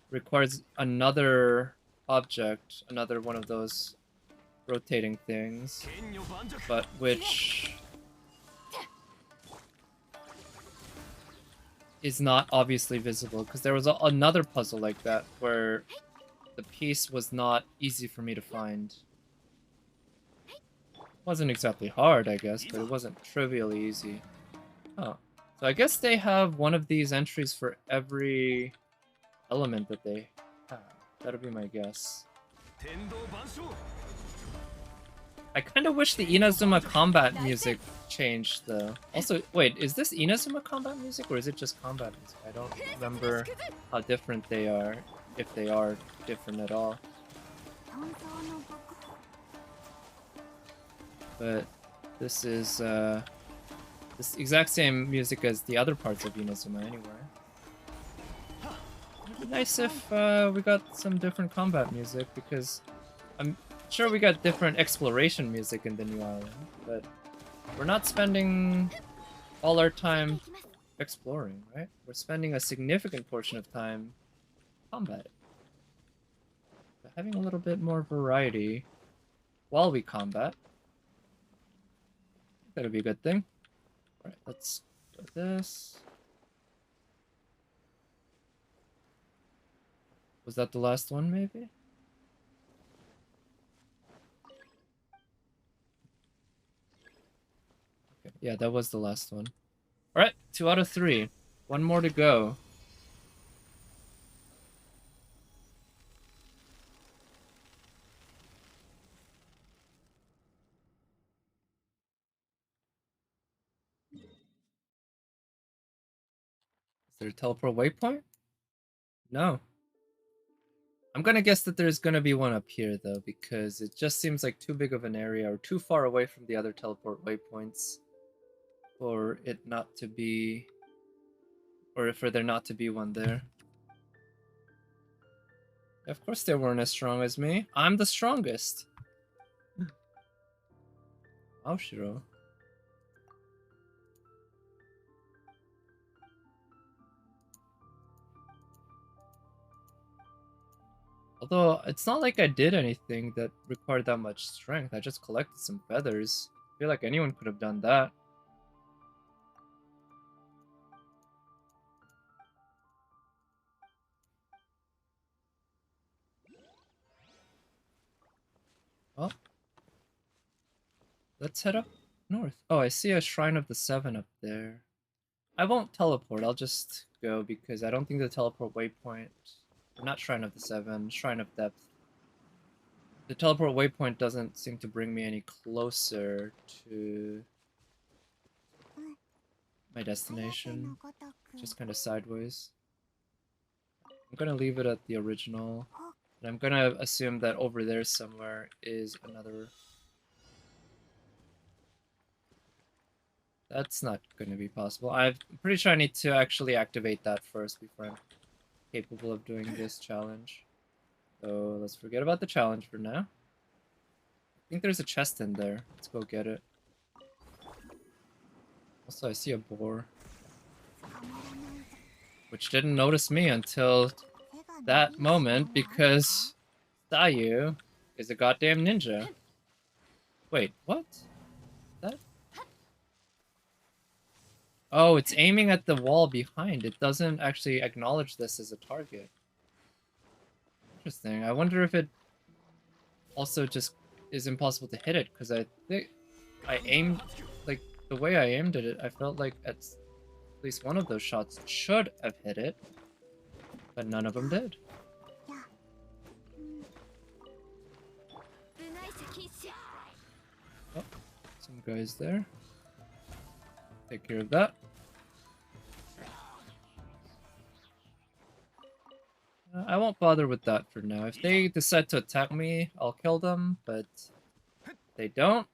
requires another object, another one of those rotating things, but which is not obviously visible, because there was another puzzle like that where the piece was not easy for me to find. Wasn't exactly hard, I guess, but it wasn't trivially easy. Oh, so I guess they have one of these entries for every element that they have. That'll be my guess. I kind of wish the Inazuma combat music changed, though. Also, wait, is this Inazuma combat music, or is it just combat music? I don't remember how different they are, if they are different at all. But this is this exact same music as the other parts of Inazuma anyway. It'd be nice if we got some different combat music, because I'm sure we got different exploration music in the new island, but we're not spending all our time exploring, right? We're spending a significant portion of time combating. But having a little bit more variety while we combat, That'll be a good thing. Alright, let's do this. Was that the last one, maybe? Okay, yeah, that was the last one. Alright, 2 out of 3. One more to go. Is there a teleport waypoint? No. I'm gonna guess that there's gonna be one up here, though, because it just seems like too big of an area or too far away from the other teleport waypoints for it not to be... or for there not to be one there. Of course they weren't as strong as me. I'm the strongest. Aoshiro. Although, it's not like I did anything that required that much strength. I just collected some feathers. I feel like anyone could have done that. Well, let's head up north. Oh, I see a Shrine of the Seven up there. I won't teleport, I'll just go because I don't think the teleport waypoint... Not Shrine of the Seven, Shrine of Depth. The teleport waypoint doesn't seem to bring me any closer to my destination. Just kind of sideways. I'm gonna leave it at the original. And I'm gonna assume that over there somewhere is another... That's not gonna be possible. I'm pretty sure I need to actually activate that first before I'm capable of doing this challenge. So let's forget about the challenge for now. I think there's a chest in there. Let's go get it. Also, I see a boar. Which didn't notice me until that moment because Dayu is a goddamn ninja. Wait, what? That? Oh, it's aiming at the wall behind. It doesn't actually acknowledge this as a target. Interesting. I wonder if it also just is impossible to hit it, because I think I aimed, like, the way I aimed at it, I felt like at least one of those shots should have hit it, but none of them did. Oh, some guys there. Take care of that. I won't bother with that for now. If they decide to attack me, I'll kill them, but if they don't,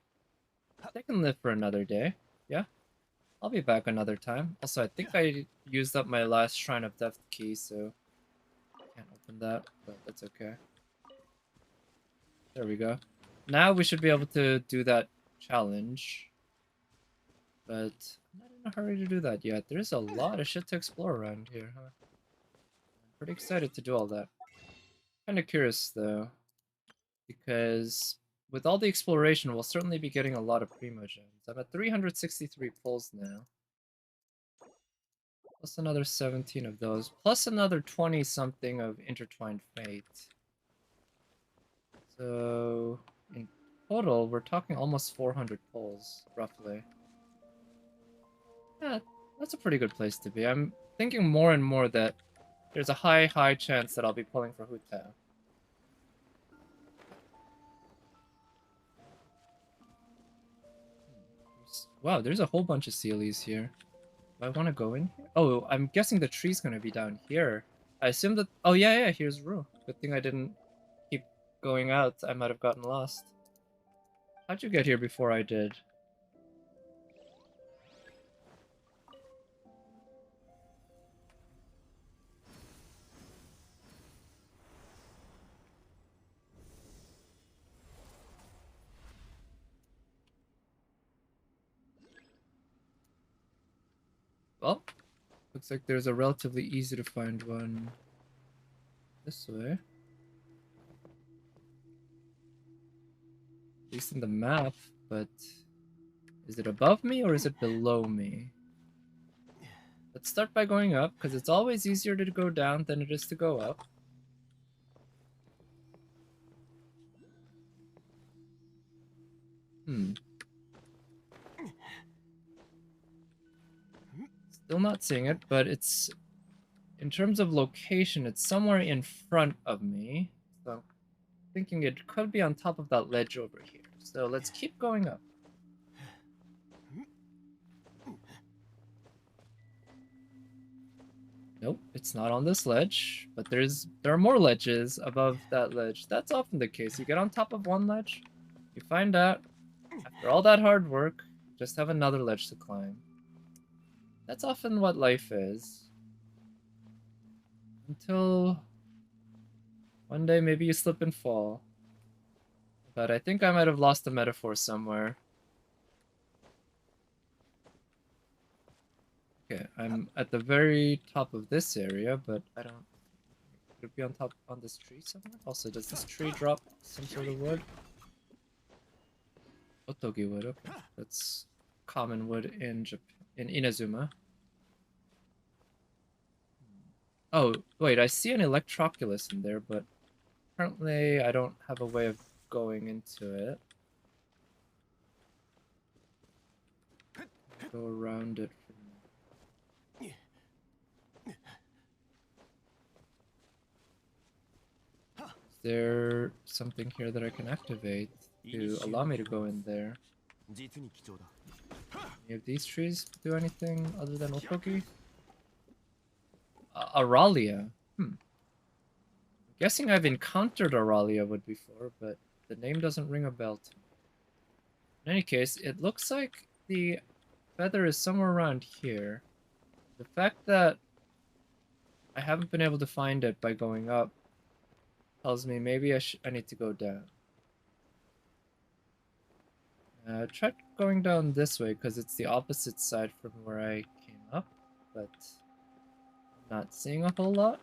they can live for another day. Yeah? I'll be back another time. Also, I think I used up my last Shrine of Death key, so I can't open that, but that's okay. There we go. Now we should be able to do that challenge. But I'm not in a hurry to do that yet. There's a lot of shit to explore around here, huh? I'm pretty excited to do all that. Kind of curious, though, because with all the exploration, we'll certainly be getting a lot of Primogems. I'm at 363 pulls now. Plus another 17 of those. Plus another 20-something of Intertwined Fate. So, in total, we're talking almost 400 pulls, roughly. Yeah, that's a pretty good place to be. I'm thinking more and more that there's a high chance that I'll be pulling for Hu Tao. Wow, there's a whole bunch of Sealies here. Do I want to go in here? Oh, I'm guessing the tree's going to be down here. I assume that... Oh, yeah, here's Rue. Good thing I didn't keep going out. I might have gotten lost. How'd you get here before I did? Well, looks like there's a relatively easy to find one this way. At least in the map, but Is it above me or is it below me? Let's start by going up, because it's always easier to go down than it is to go up. Still not seeing it, but it's... In terms of location, it's somewhere in front of me. So I'm thinking it could be on top of that ledge over here. So let's keep going up. Nope, it's not on this ledge, but there are more ledges above that ledge. That's often the case. You get on top of one ledge, you find out, after all that hard work, just have another ledge to climb. That's often what life is. Until one day maybe you slip and fall. But I think I might have lost the metaphor somewhere. Okay, I'm at the very top of this area, but I don't... Could it be on top on this tree somewhere? Also, does this tree drop some sort of wood? Otogi wood, okay. That's common wood in Japan, in Inazuma. Oh, wait, I see an Electroculus in there, but apparently I don't have a way of going into it. Go around it. Is there something here that I can activate to allow me to go in there? Any of these trees do anything other than Otogi? Aralia. I'm guessing I've encountered Aralia wood before, but the name doesn't ring a bell to me. In any case, it looks like the feather is somewhere around here. The fact that I haven't been able to find it by going up tells me maybe I need to go down. Try going down this way because it's the opposite side from where I came up, but I'm not seeing a whole lot.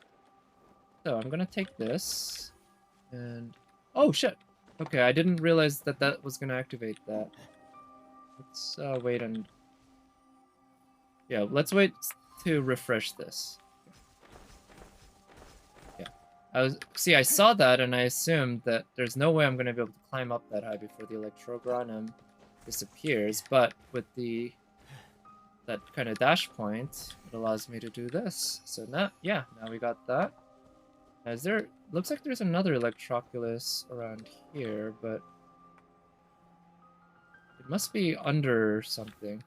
So I'm gonna take this and... Oh shit! Okay, I didn't realize that that was gonna activate that. Let's wait and... Yeah, let's wait to refresh this. Yeah. I saw that and I assumed that there's no way I'm gonna be able to climb up that high before the Electrogranum disappears, but with that kind of dash point, it allows me to do this. So now we got that. Looks like there's another Electroculus around here, but it must be under something.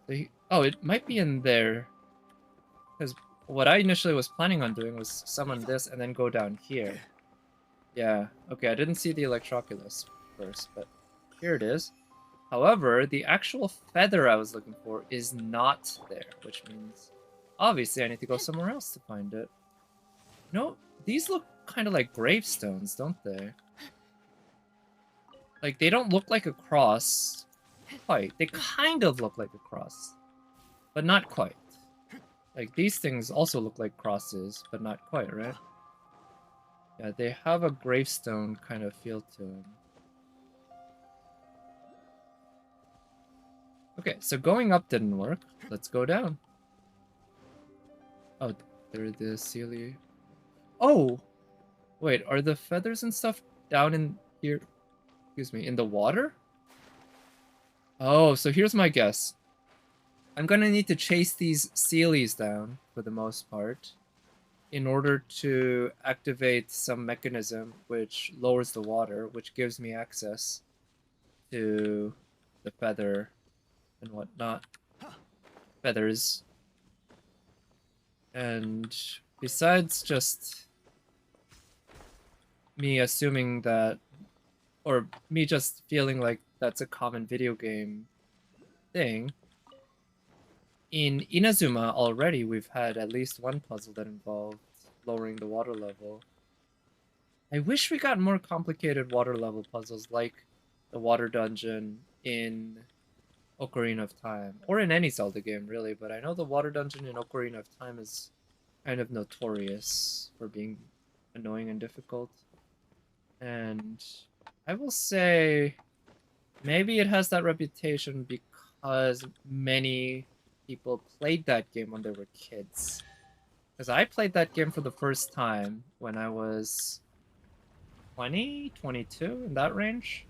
It might be in there, because what I initially was planning on doing was summon this and then go down here. Yeah, okay, I didn't see the Electroculus first, but here it is. However, the actual feather I was looking for is not there, which means obviously I need to go somewhere else to find it. No, these look kind of like gravestones, don't they? Like, they don't look like a cross quite. They kind of look like a cross, but not quite. Like, these things also look like crosses, but not quite, right? Yeah, they have a gravestone kind of feel to them. Okay, so going up didn't work. Let's go down. Oh, they're the Sealy. Oh! Wait, are the feathers and stuff down in here? Excuse me, in the water? Oh, so here's my guess. I'm gonna need to chase these Sealies down, for the most part, in order to activate some mechanism which lowers the water, which gives me access to the feather and whatnot. Feathers. And besides just me assuming that, or me just feeling like that's a common video game thing, in Inazuma already we've had at least one puzzle that involved lowering the water level. I wish we got more complicated water level puzzles like the water dungeon in Ocarina of Time, or in any Zelda game really, but I know the water dungeon in Ocarina of Time is kind of notorious for being annoying and difficult. And I will say maybe it has that reputation because many people played that game when they were kids. Because I played that game for the first time when I was 20, 22, in that range.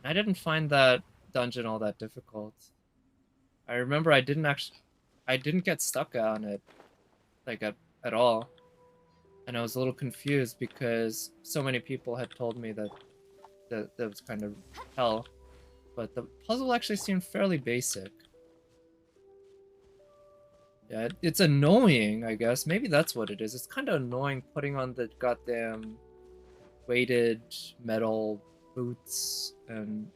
I didn't find that dungeon all that difficult. I remember I didn't get stuck on it, like at all. And I was a little confused because so many people had told me that was kind of hell. But the puzzle actually seemed fairly basic. Yeah, it's annoying, I guess. Maybe that's what it is. It's kind of annoying putting on the goddamn weighted metal boots and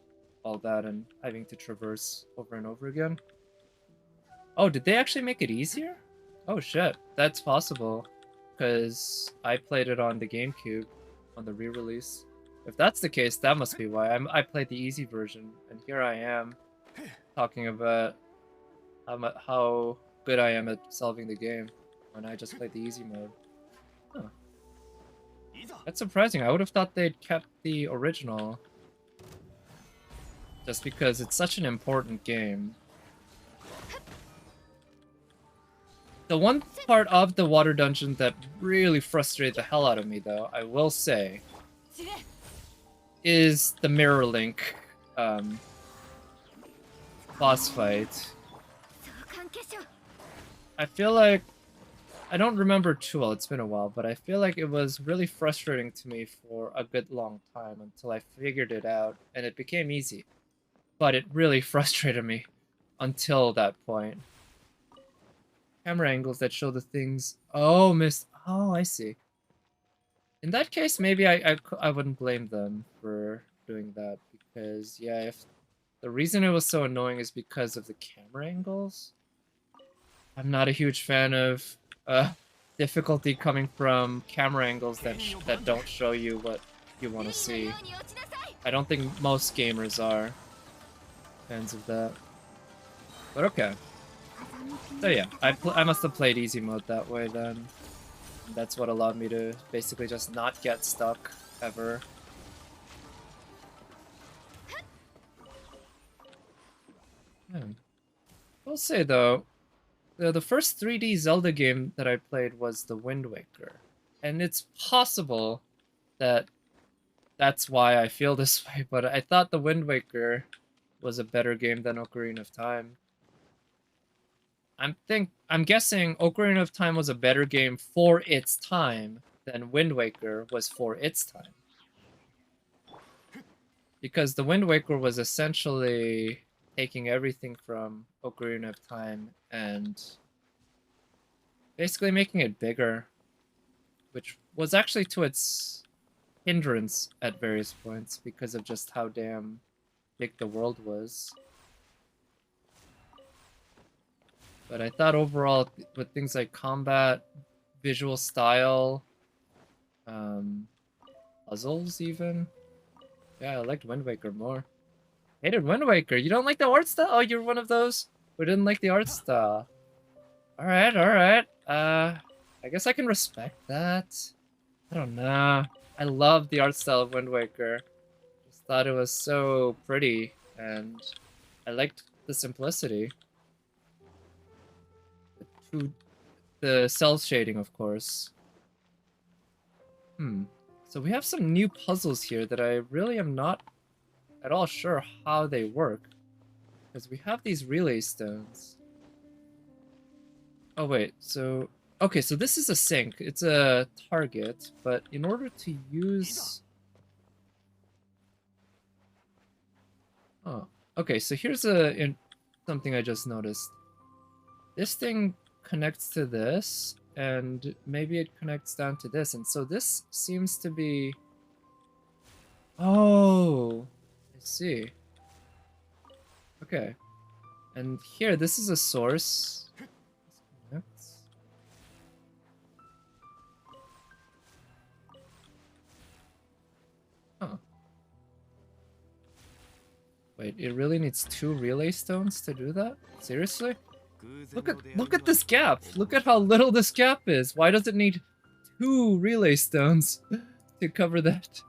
all that and having to traverse over and over again. Oh, did they actually make it easier? Oh shit, that's possible. Because I played it on the GameCube, on the re-release. If that's the case, that must be why. I played the easy version, and here I am talking about how good I am at solving the game when I just played the easy mode. Huh. That's surprising. I would have thought they'd kept the original. Just because it's such an important game. The one part of the water dungeon that really frustrated the hell out of me, though, I will say, is the Mirror Link boss fight. I feel like, I don't remember too well, it's been a while, but I feel like it was really frustrating to me for a good long time until I figured it out, and it became easy. But it really frustrated me until that point. Camera angles that show the things. Oh, oh, I see. In that case, maybe I wouldn't blame them for doing that, because yeah, if the reason it was so annoying is because of the camera angles. I'm not a huge fan of difficulty coming from camera angles that don't show you what you want to see. I don't think most gamers are fans of that. But okay. So yeah, I must have played easy mode that way then. That's what allowed me to basically just not get stuck ever. I'll say though, the first 3D Zelda game that I played was the Wind Waker. And it's possible that that's why I feel this way, but I thought the Wind Waker was a better game than Ocarina of Time. I'm guessing Ocarina of Time was a better game for its time than Wind Waker was for its time. Because the Wind Waker was essentially taking everything from Ocarina of Time and basically making it bigger, which was actually to its hindrance at various points because of just how damn big the world was. But I thought overall, with things like combat, visual style, puzzles even, yeah, I liked Wind Waker more. Hated Wind Waker. You don't like the art style? Oh, you're one of those who didn't like the art style. Alright, alright. I guess I can respect that. I don't know. I love the art style of Wind Waker. Just thought it was so pretty, and I liked the simplicity. The cell shading, of course. So we have some new puzzles here that I really am not at all sure how they work. Because we have these relay stones. Oh wait, so... Okay, so this is a sink. It's a target, but in order to use... Oh, okay, so here's something I just noticed. This thing connects to this, and maybe it connects down to this, and so this seems to be... Oh, I see. Okay. And here, this is a source. Huh. Wait, it really needs 2 relay stones to do that? Seriously? Look at this gap! Look at how little this gap is! Why does it need 2 relay stones to cover that?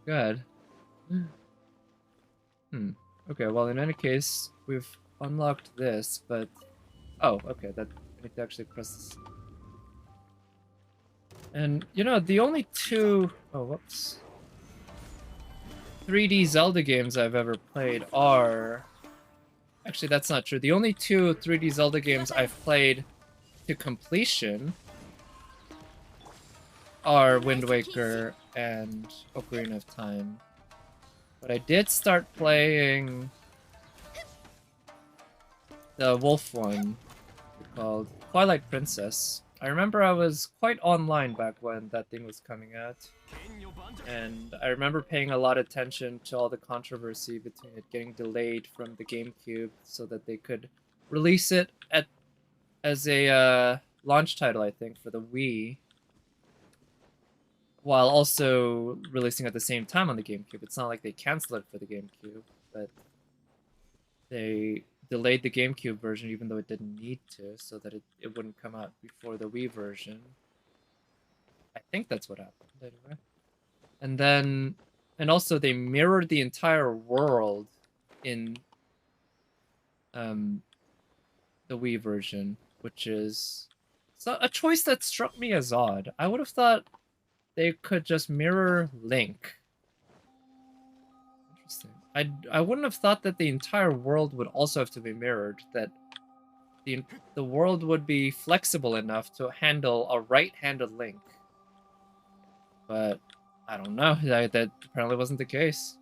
God. Okay, well, in any case, we've unlocked this, but... Oh, okay, I need to actually press this. And, you know, the only two... Oh, whoops. 3D Zelda games I've ever played are... Actually, that's not true. The only two 3D Zelda games I've played to completion are Wind Waker and Ocarina of Time. But I did start playing the wolf one called Twilight Princess. I remember I was quite online back when that thing was coming out. And I remember paying a lot of attention to all the controversy between it getting delayed from the GameCube so that they could release it as a launch title, I think, for the Wii, while also releasing at the same time on the GameCube. It's not like they canceled it for the GameCube, but they delayed the GameCube version even though it didn't need to, so that it wouldn't come out before the Wii version. I think that's what happened, anyway. And then, and also they mirrored the entire world in the Wii version, which is a choice that struck me as odd. I would have thought they could just mirror Link. Interesting. I wouldn't have thought that the entire world would also have to be mirrored, that the world would be flexible enough to handle a right-handed Link. But I don't know, that apparently wasn't the case.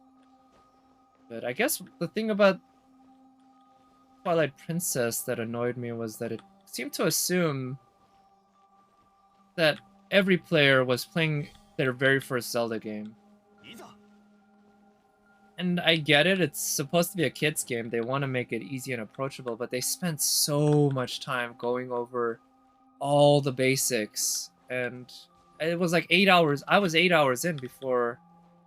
But I guess the thing about Twilight Princess that annoyed me was that it seemed to assume that every player was playing their very first Zelda game. And I get it, it's supposed to be a kid's game, they want to make it easy and approachable, but they spent so much time going over all the basics, and it was like 8 hours. I was 8 hours in before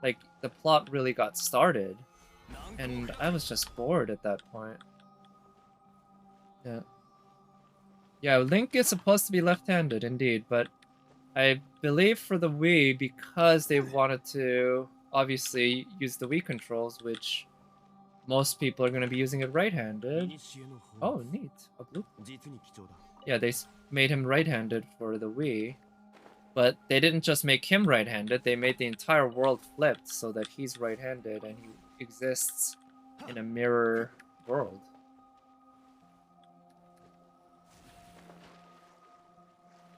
like the plot really got started, and I was just bored at that point. Yeah, Link is supposed to be left-handed indeed, but I believe for the Wii, because they wanted to obviously use the Wii controls, which most people are going to be using it right-handed. Oh, neat. A blue. Yeah, they made him right-handed for the Wii, but they didn't just make him right-handed, they made the entire world flipped so that he's right-handed and he exists in a mirror world.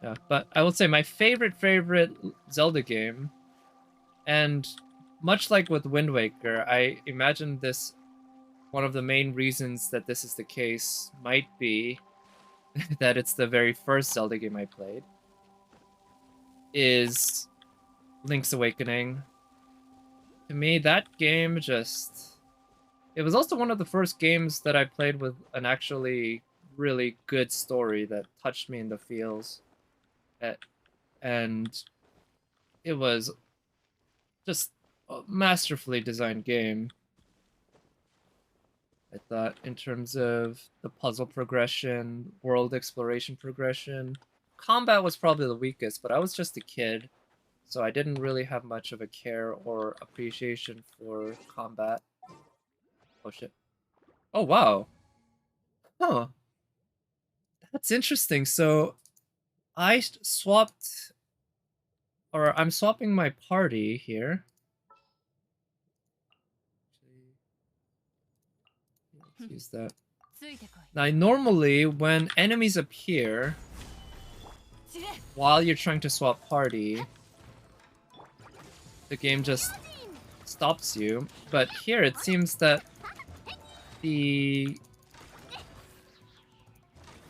Yeah, but I would say my favorite Zelda game, and much like with Wind Waker, I imagine this, one of the main reasons that this is the case might be that it's the very first Zelda game I played, is Link's Awakening. To me, that game just... It was also one of the first games that I played with an actually really good story that touched me in the feels. And it was just a masterfully designed game. I thought in terms of the puzzle progression, world exploration progression. Combat was probably the weakest, but I was just a kid, so I didn't really have much of a care or appreciation for combat. Oh shit. Oh wow. Huh. That's interesting. So I swapped, or I'm swapping my party here. Let's use that. Now, normally, when enemies appear while you're trying to swap party, the game just stops you. But here, it seems that the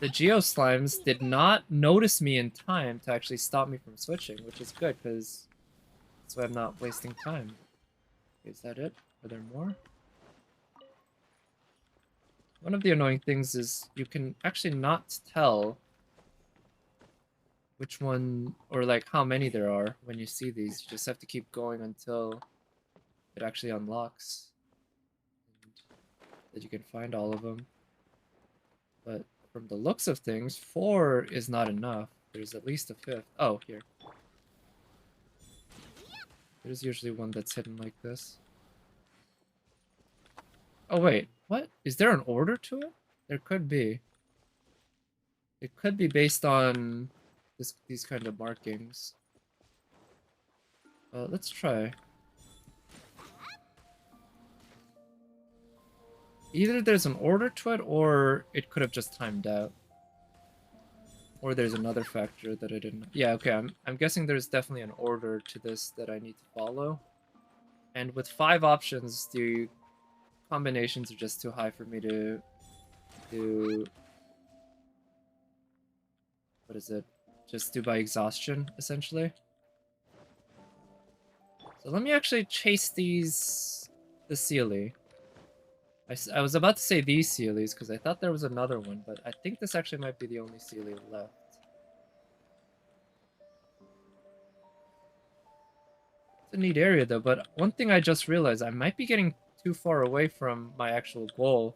Geoslimes did not notice me in time to actually stop me from switching, which is good, because that's why I'm not wasting time. Is that it? Are there more? One of the annoying things is you can actually not tell which one, or like how many there are when you see these. You just have to keep going until it actually unlocks, and that you can find all of them. But from the looks of things, 4 is not enough. There's at least a 5th. Oh, here. There's usually one that's hidden like this. Oh wait, what? Is there an order to it? There could be. It could be based on these kind of markings. Let's try. Either there's an order to it, or it could have just timed out. Or there's another factor that I didn't... Yeah, okay, I'm guessing there's definitely an order to this that I need to follow. And with 5 options, the combinations are just too high for me to do... What is it? Just do by exhaustion, essentially. So let me actually chase the Sealy. I was about to say these Sealies, because I thought there was another one, but I think this actually might be the only Sealy left. It's a neat area, though, but one thing I just realized, I might be getting too far away from my actual goal.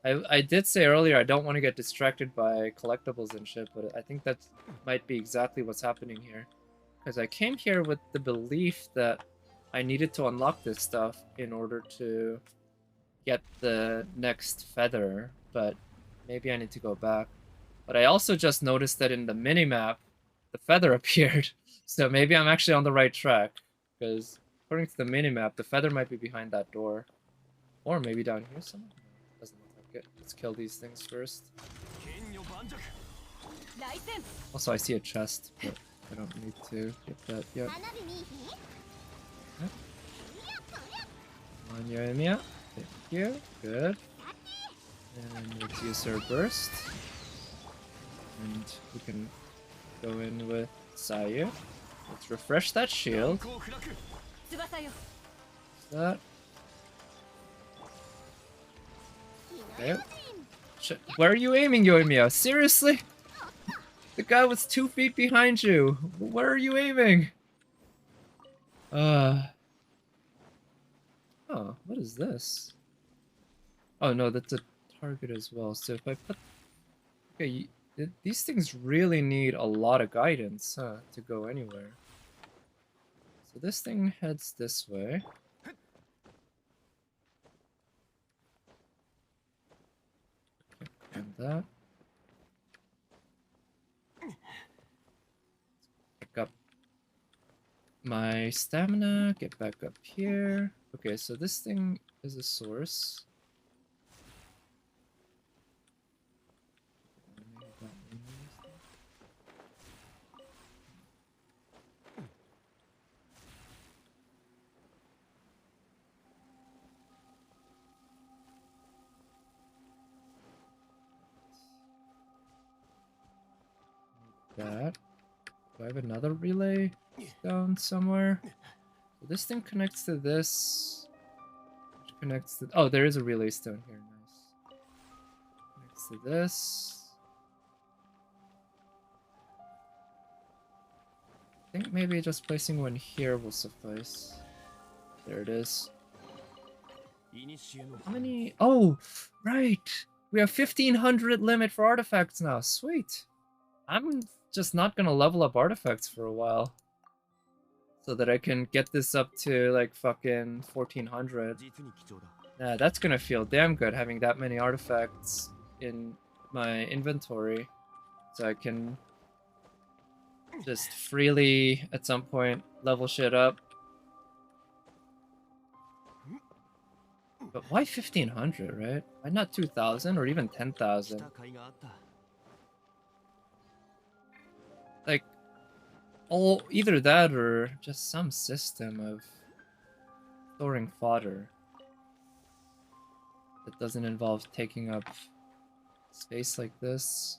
I did say earlier I don't want to get distracted by collectibles and shit, but I think that might be exactly what's happening here. Because I came here with the belief that I needed to unlock this stuff in order to get the next feather, but maybe I need to go back. But I also just noticed that in the minimap, the feather appeared, so maybe I'm actually on the right track, because according to the minimap, the feather might be behind that door. Or maybe down here somewhere? No, doesn't look like it. Let's kill these things first. Also, I see a chest, but I don't need to get that yet. Come on, Yoimiya. Thank you. Good. And let's use our burst. And we can go in with Sayu. Let's refresh that shield. That. Okay. Where are you aiming, Yoimiya? Seriously? The guy was 2 feet behind you. Where are you aiming? Oh, what is this? Oh no, that's a target as well. So if I put... Okay, these things really need a lot of guidance, huh, to go anywhere. So this thing heads this way. And that. Pick up my stamina, get back up here. Okay, so this thing is a source. That. Do I have another relay down somewhere? So this thing connects to this. Which connects to... Oh, there is a relay stone here. Nice. Connects to this. I think maybe just placing one here will suffice. There it is. How many? Oh, right! We have 1500 limit for artifacts now. Sweet. I'm just not gonna level up artifacts for a while. So that I can get this up to like fucking 1400. Yeah, that's gonna feel damn good having that many artifacts in my inventory. So I can just freely, at some point, level shit up. But why 1500, right? Why not 2000 or even 10,000? Like, either that or just some system of storing fodder that doesn't involve taking up space like this.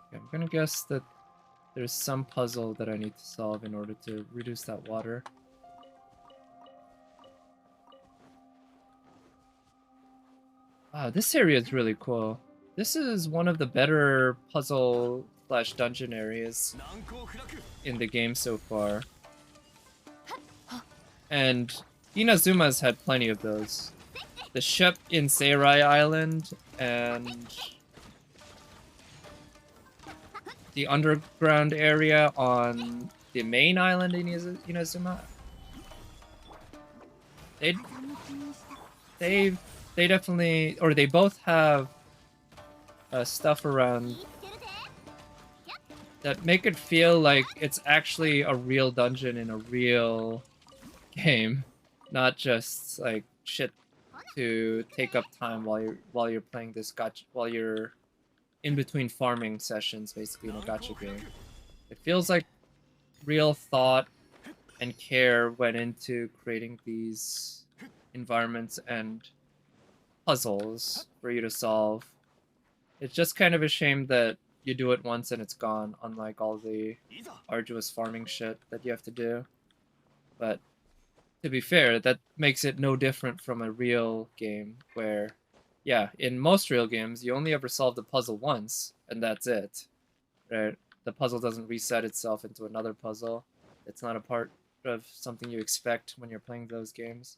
Okay, I'm gonna guess that there's some puzzle that I need to solve in order to reduce that water. Wow, this area is really cool. This is one of the better puzzle / dungeon areas in the game so far. And Inazuma's had plenty of those. The ship in Seirai Island and the underground area on the main island in Inazuma. They they definitely, or they both have stuff around that make it feel like it's actually a real dungeon in a real game, not just like shit to take up time while you're playing this gacha, while you're in between farming sessions, basically in a gacha game. It feels like real thought and care went into creating these environments and puzzles for you to solve. It's just kind of a shame that you do it once and it's gone, unlike all the arduous farming shit that you have to do. But to be fair, that makes it no different from a real game where, yeah, in most real games, you only ever solve the puzzle once, and that's it. Right? The puzzle doesn't reset itself into another puzzle. It's not a part of something you expect when you're playing those games.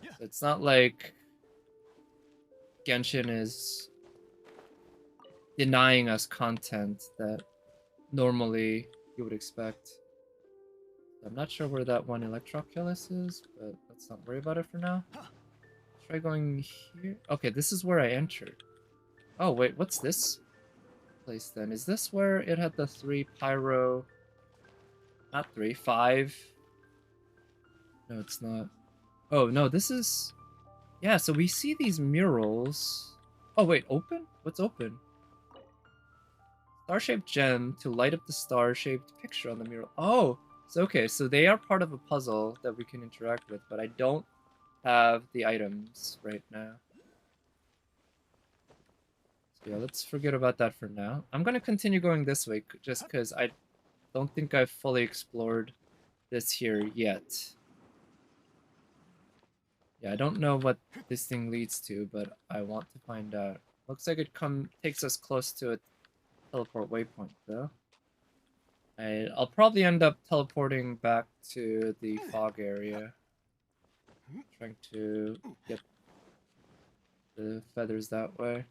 So it's not like Genshin is denying us content that normally you would expect. I'm not sure where that one Electroculus is, but let's not worry about it for now. Try going here. Okay, this is where I entered. Oh, wait, what's this place then? Is this where it had the 3 pyro... Not 3, 5? No, it's not. Oh, no, this is... Yeah, so we see these murals. Oh, wait, open? What's open? Star-shaped gem to light up the star-shaped picture on the mural. Oh, so okay, so they are part of a puzzle that we can interact with, but I don't have the items right now. So yeah, let's forget about that for now. I'm gonna continue going this way, just because I don't think I've fully explored this here yet. Yeah, I don't know what this thing leads to, but I want to find out. Looks like it takes us close to a teleport waypoint, though. I'll probably end up teleporting back to the fog area. Trying to get the feathers that way.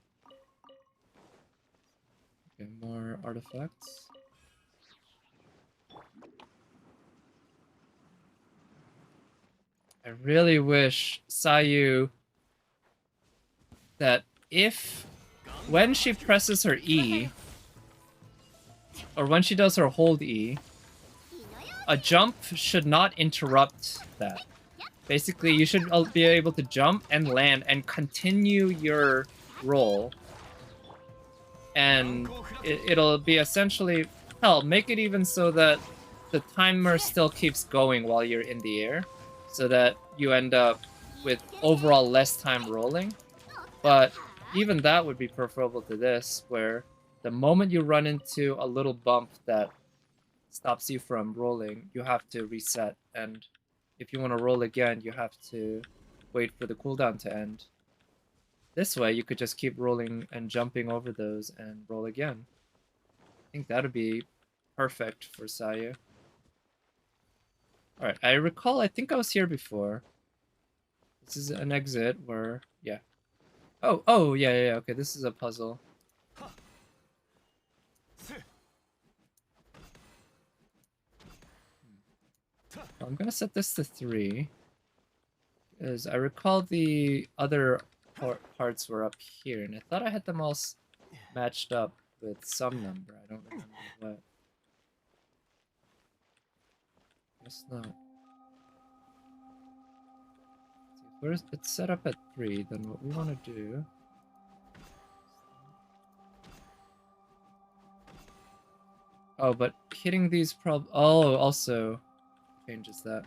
Okay, more artifacts. I really wish Sayu that when she presses her E, or when she does her hold E, a jump should not interrupt that. Basically, you should be able to jump and land and continue your roll. And it'll be essentially... Hell, make it even so that the timer still keeps going while you're in the air, so that you end up with overall less time rolling. But even that would be preferable to this, where the moment you run into a little bump that stops you from rolling, you have to reset, and if you want to roll again, you have to wait for the cooldown to end. This way, you could just keep rolling and jumping over those and roll again. I think that would be perfect for Sayu. Alright, I recall, I think I was here before. This is an exit where, yeah. Oh, yeah, okay, this is a puzzle. I'm gonna set this to 3. Because I recall the other parts were up here, and I thought I had them all matched up with some number. I don't remember what. Guess not. If it's set up at 3, then what we want to do... Oh, but hitting these Oh, also changes that.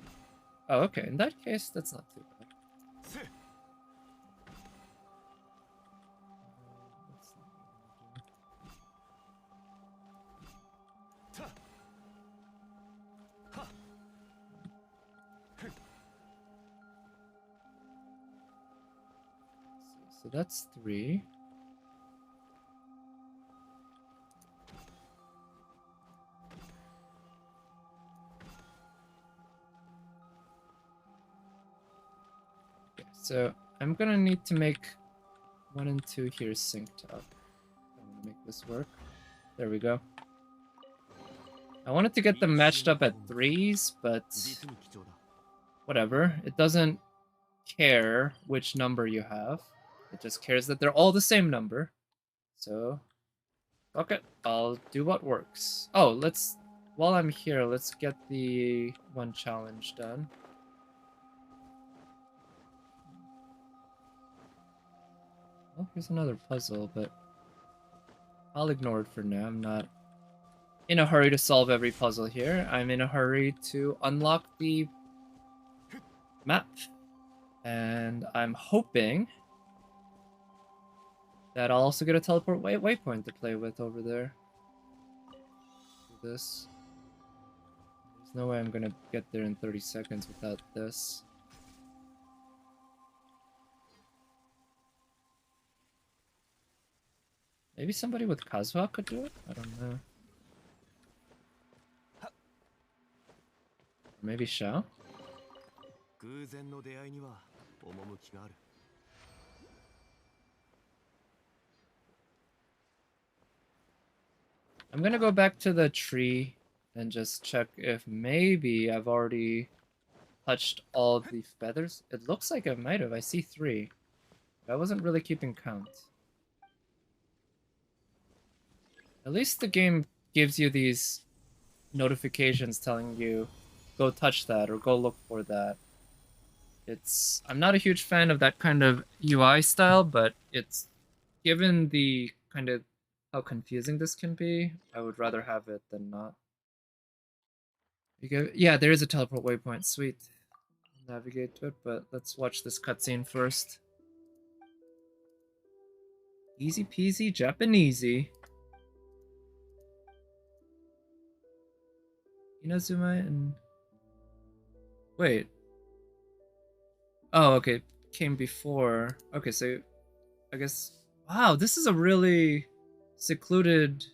Oh, okay. In that case, that's not too bad. So that's 3. Okay, so I'm gonna need to make 1 and 2 here synced up. I'm gonna make this work. There we go. I wanted to get them matched up at 3s, but whatever. It doesn't care which number you have. It just cares that they're all the same number. So, fuck it. I'll do what works. Oh, while I'm here, let's get the one challenge done. Oh, here's another puzzle, but I'll ignore it for now. I'm not in a hurry to solve every puzzle here. I'm in a hurry to unlock the map. And I'm hoping that I'll also get a teleport waypoint to play with over there. Do this. There's no way I'm gonna get there in 30 seconds without this. Maybe somebody with Kazuha could do it? I don't know. Maybe Shao? I'm gonna go back to the tree and just check if maybe I've already touched all the feathers. It looks like I might have. I see 3. I wasn't really keeping count. At least the game gives you these notifications telling you, go touch that or go look for that. I'm not a huge fan of that kind of UI style, but it's given the kind of how confusing this can be, I would rather have it than not. Yeah, there is a teleport waypoint. Sweet. I'll navigate to it, but let's watch this cutscene first. Easy peasy Japanesey. Inazuma and... Wait. Oh, okay. Came before. Okay, so I guess... Wow, this is a really secluded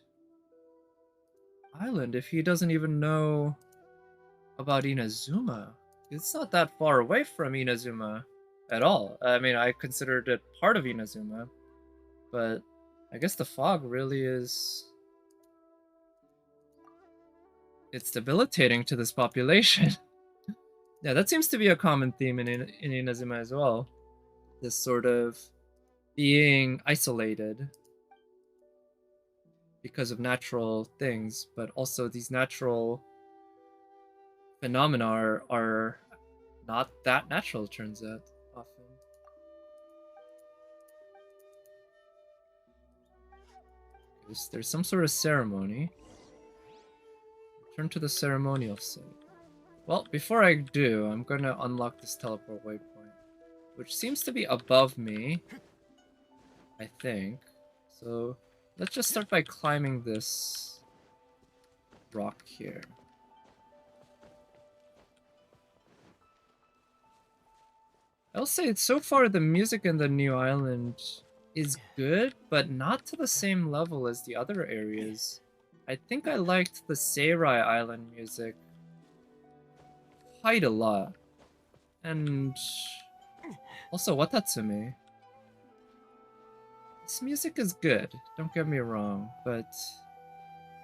island if he doesn't even know about Inazuma. It's not that far away from Inazuma at all. I mean, I considered it part of Inazuma, but I guess the fog really is... It's debilitating to this population. Yeah, that seems to be a common theme in Inazuma as well. This sort of being isolated because of natural things, but also these natural phenomena are not that natural, it turns out, often. There's some sort of ceremony. Return to the ceremonial site. Well, before I do, I'm going to unlock this teleport waypoint, which seems to be above me, I think. So let's just start by climbing this rock here. I'll say so far the music in the new island is good, but not to the same level as the other areas. I think I liked the Seirai Island music quite a lot. And also Watatsumi. This music is good, don't get me wrong, but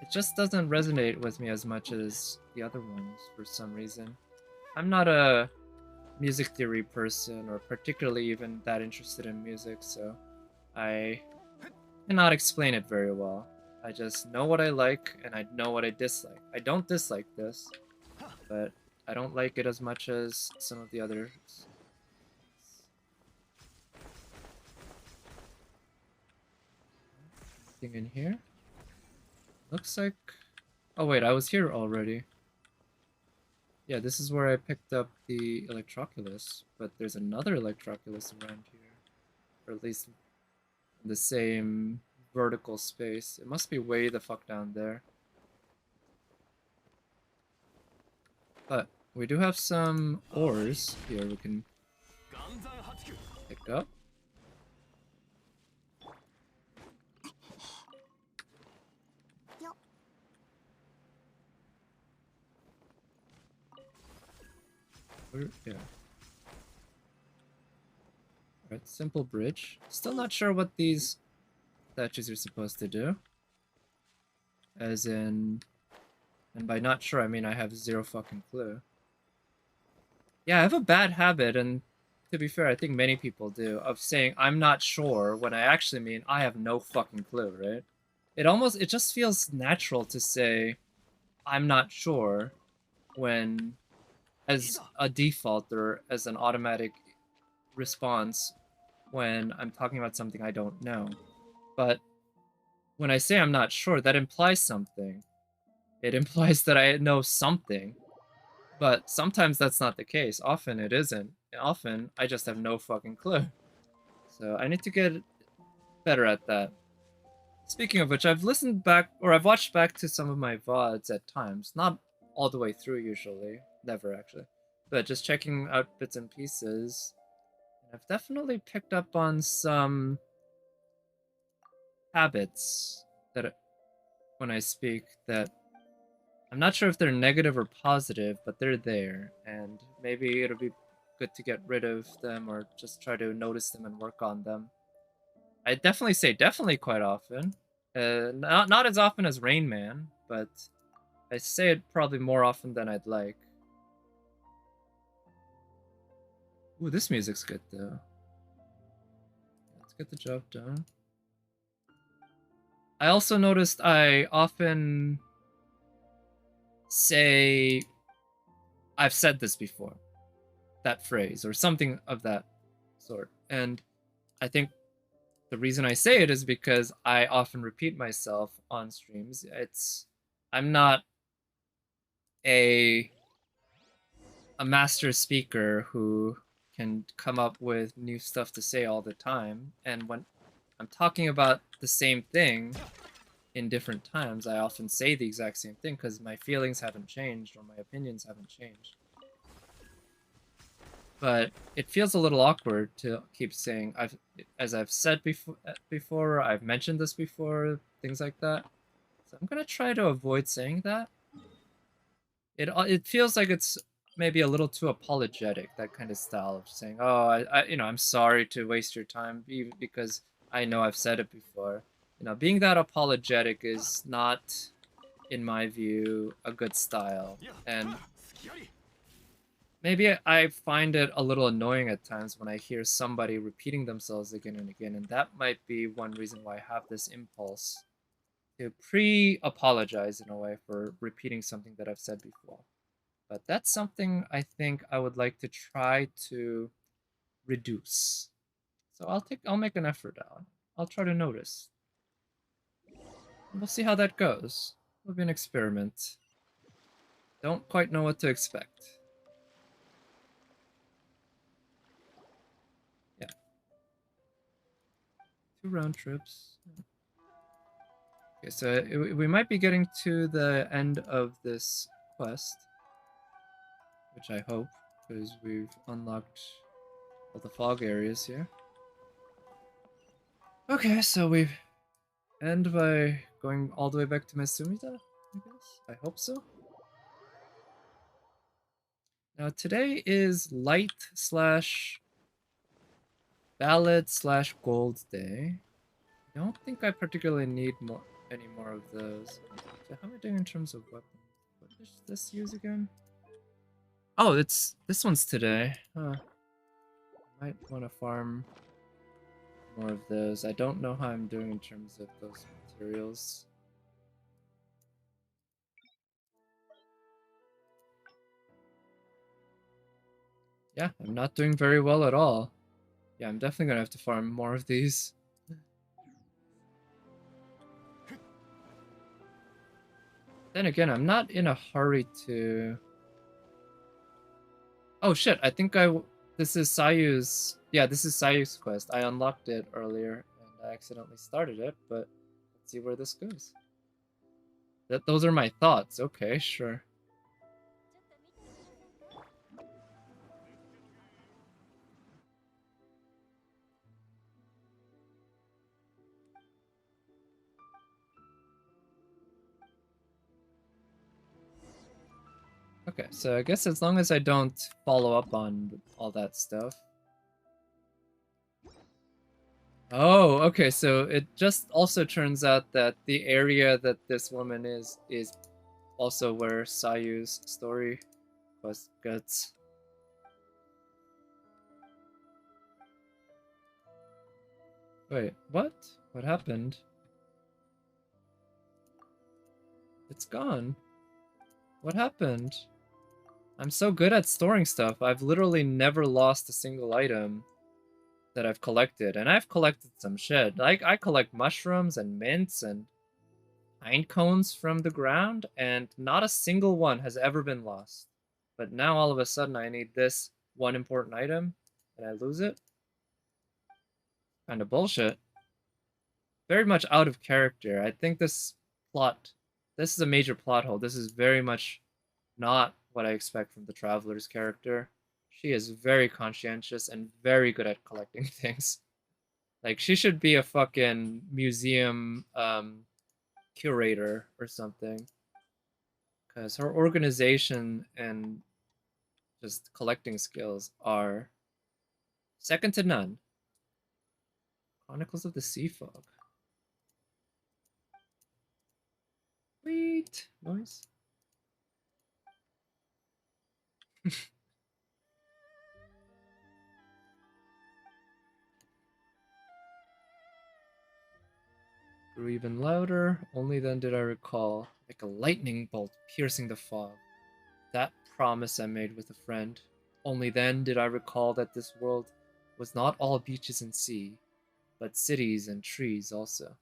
it just doesn't resonate with me as much as the other ones for some reason. I'm not a music theory person or particularly even that interested in music, so I cannot explain it very well. I just know what I like and I know what I dislike. I don't dislike this, but I don't like it as much as some of the others. Anything in here? Looks like... Oh wait, I was here already. Yeah, this is where I picked up the Electroculus, but there's another Electroculus around here. Or at least in the same vertical space. It must be way the fuck down there. But we do have some ores here we can pick up. Yeah. Alright, simple bridge. Still not sure what these statues are supposed to do. As in... And by not sure, I mean I have zero fucking clue. Yeah, I have a bad habit, and to be fair, I think many people do, of saying I'm not sure when I actually mean I have no fucking clue, right? It just feels natural to say I'm not sure when as a default or as an automatic response when I'm talking about something I don't know. But when I say I'm not sure, that implies something. It implies that I know something. But sometimes that's not the case. Often it isn't. Often I just have no fucking clue. So I need to get better at that. Speaking of which, I've listened back, or I've watched back to some of my VODs at times. Not all the way through, usually. Never, actually. But just checking out bits and pieces. And I've definitely picked up on some habits that when I speak that I'm not sure if they're negative or positive, but they're there. And maybe it'll be good to get rid of them or just try to notice them and work on them. I definitely say definitely quite often. Not as often as Rain Man, but I say it probably more often than I'd like. Ooh, this music's good though. Let's get the job done. I also noticed I often say I've said this before, that phrase or something of that sort. And I think the reason I say it is because I often repeat myself on streams. I'm not a master speaker who can come up with new stuff to say all the time. And when I'm talking about the same thing in different times, I often say the exact same thing because my feelings haven't changed or my opinions haven't changed. But it feels a little awkward to keep saying as I've said before, I've mentioned this before, things like that. So I'm gonna try to avoid saying that. It feels like it's maybe a little too apologetic, that kind of style of saying, "Oh, I'm sorry to waste your time because I know I've said it before." Being that apologetic is not, in my view, a good style, and maybe I find it a little annoying at times when I hear somebody repeating themselves again and again, and that might be one reason why I have this impulse to pre-apologize in a way for repeating something that I've said before. But that's something I think I would like to try to reduce. So I'll make an effort out. I'll try to notice. And we'll see how that goes. It'll be an experiment. Don't quite know what to expect. Yeah. 2 round trips. Okay, so we might be getting to the end of this quest, which I hope, because we've unlocked all the fog areas here. Okay, so we end by going all the way back to Mesumita, I guess? I hope so. Now today is light slash ballad slash gold day. I don't think I particularly need any more of those. So how am I doing in terms of weapons? What does this use again? Oh, this one's today. Huh. I might want to farm more of those. I don't know how I'm doing in terms of those materials. Yeah, I'm not doing very well at all. Yeah, I'm definitely gonna have to farm more of these. Then again, I'm not in a hurry to... Oh shit, I think this is Sayu's... Yeah, this is Sayu's quest. I unlocked it earlier, and I accidentally started it, but let's see where this goes. Those are my thoughts. Okay, sure. Okay, so I guess as long as I don't follow up on all that stuff. Oh, okay, so it just also turns out that the area that this woman is also where Sayu's story was guts. Wait, what? What happened? It's gone. What happened? I'm so good at storing stuff. I've literally never lost a single item that I've collected. And I've collected some shit. Like, I collect mushrooms and mints and pine cones from the ground, and not a single one has ever been lost. But now all of a sudden I need this one important item, and I lose it? Kind of bullshit. Very much out of character. I think this is a major plot hole. This is very much not what I expect from the Traveler's character. She is very conscientious and very good at collecting things. Like, she should be a fucking museum curator or something. Because her organization and just collecting skills are second to none. Chronicles of the Sea Fog. Sweet noise. Grew even louder. Only then did I recall, like a lightning bolt piercing the fog, that promise I made with a friend. Only then did I recall that this world was not all beaches and sea, but cities and trees also.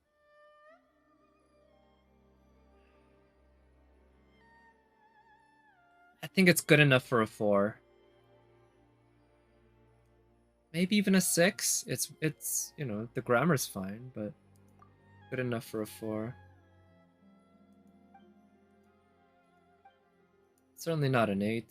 I think it's good enough for a 4. Maybe even a 6. It's you know, the grammar's fine, but good enough for a 4. Certainly not an 8.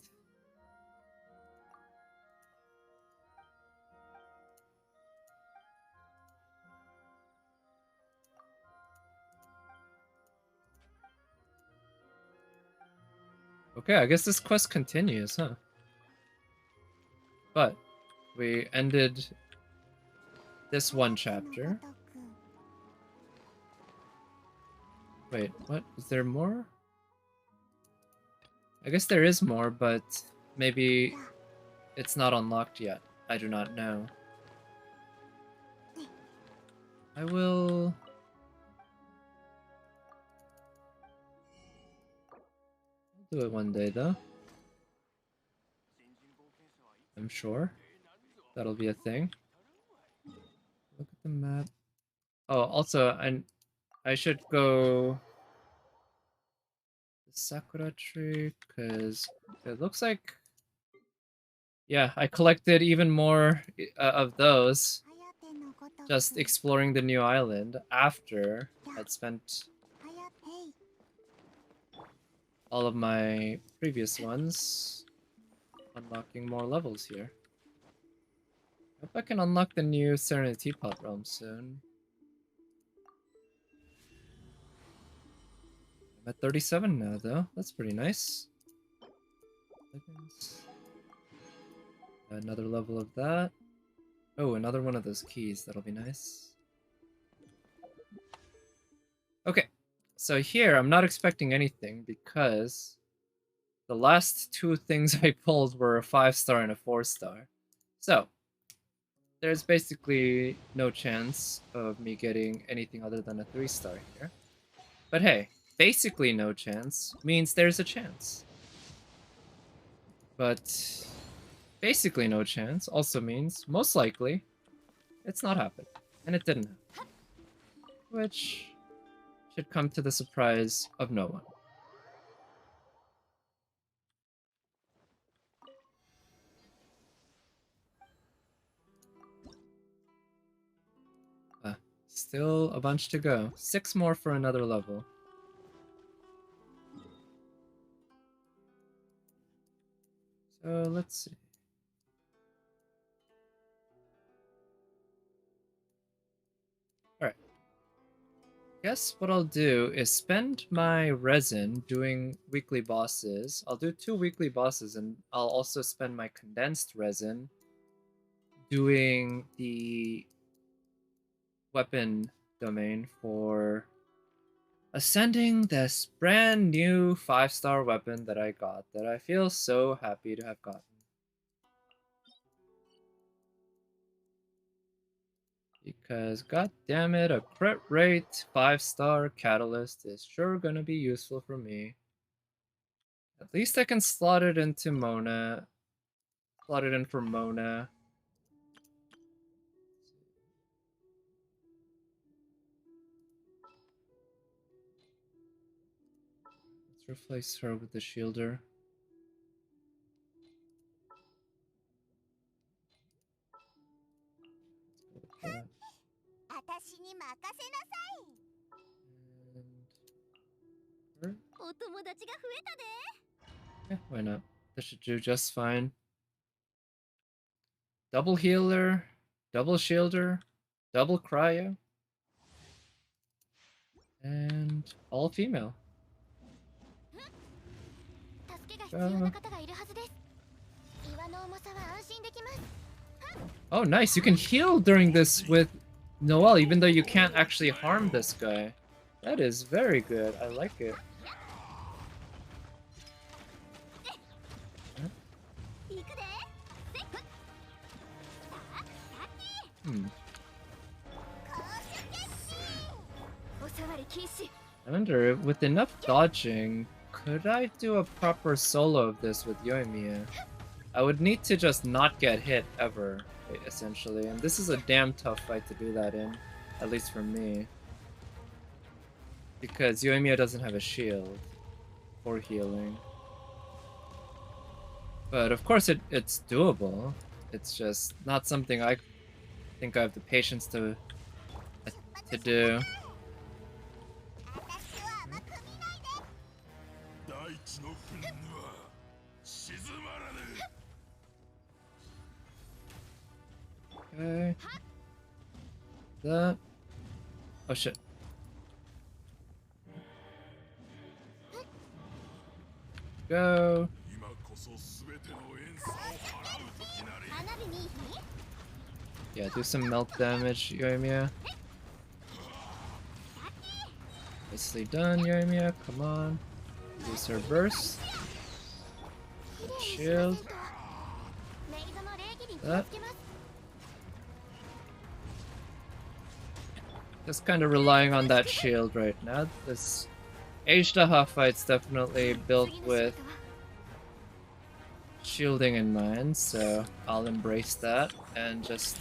Okay, I guess this quest continues, huh? But we ended this one chapter. Wait, what? Is there more? I guess there is more, but maybe it's not unlocked yet. I do not know. I will... I'll do it one day, though. I'm sure. That'll be a thing. Look at the map. Oh, also, I should go... the Sakura tree, because it looks like... Yeah, I collected even more of those just exploring the new island after I'd spent all of my previous ones unlocking more levels here. Hope I can unlock the new Serenity Teapot realm soon. I'm at 37 now, though. That's pretty nice. Another level of that. Oh, another one of those keys. That'll be nice. Okay, so here I'm not expecting anything because the last 2 things I pulled were a 5-star and a 4-star. So, there's basically no chance of me getting anything other than a 3-star here. But hey, basically no chance means there's a chance. But basically no chance also means most likely it's not happening. And it didn't happen. Which should come to the surprise of no one. Still a bunch to go. 6 more for another level. So let's see. Alright. Guess what I'll do is spend my resin doing weekly bosses. I'll do 2 weekly bosses, and I'll also spend my condensed resin doing the weapon domain for ascending this brand new 5-star weapon that I got that I feel so happy to have gotten. Because, god damn it, a crit rate 5-star catalyst is sure gonna be useful for me. At least I can slot it into Mona. Slot it in for Mona. Let's replace her with the shielder. And her? Yeah, why not? This should do just fine. Double healer, double shielder, double cryo, and all female. Oh, nice. You can heal during this with Noelle, even though you can't actually harm this guy. That is very good. I like it. I wonder, with enough dodging, could I do a proper solo of this with Yoimiya? I would need to just not get hit ever, essentially, and this is a damn tough fight to do that in, at least for me. Because Yoimiya doesn't have a shield or healing. But of course it's doable. It's just not something I think I have the patience to do. Okay. That. Oh shit. Go. Yeah, do some melt damage, Yoimiya. Nicely done, Yoimiya. Come on. Use her burst. Shield. That. Just kind of relying on that shield right now. This H-Daha fight's definitely built with shielding in mind, so I'll embrace that and just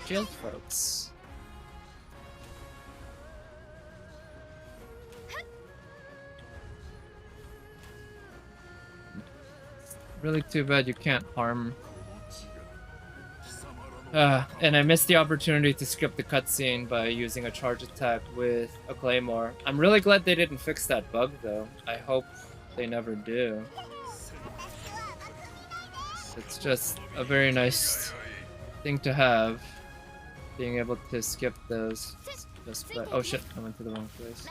shield folks. Really too bad you can't harm. And I missed the opportunity to skip the cutscene by using a charge attack with a claymore. I'm really glad they didn't fix that bug though. I hope they never do. It's just a very nice thing to have, being able to skip those. Just by, oh shit, I went to the wrong place.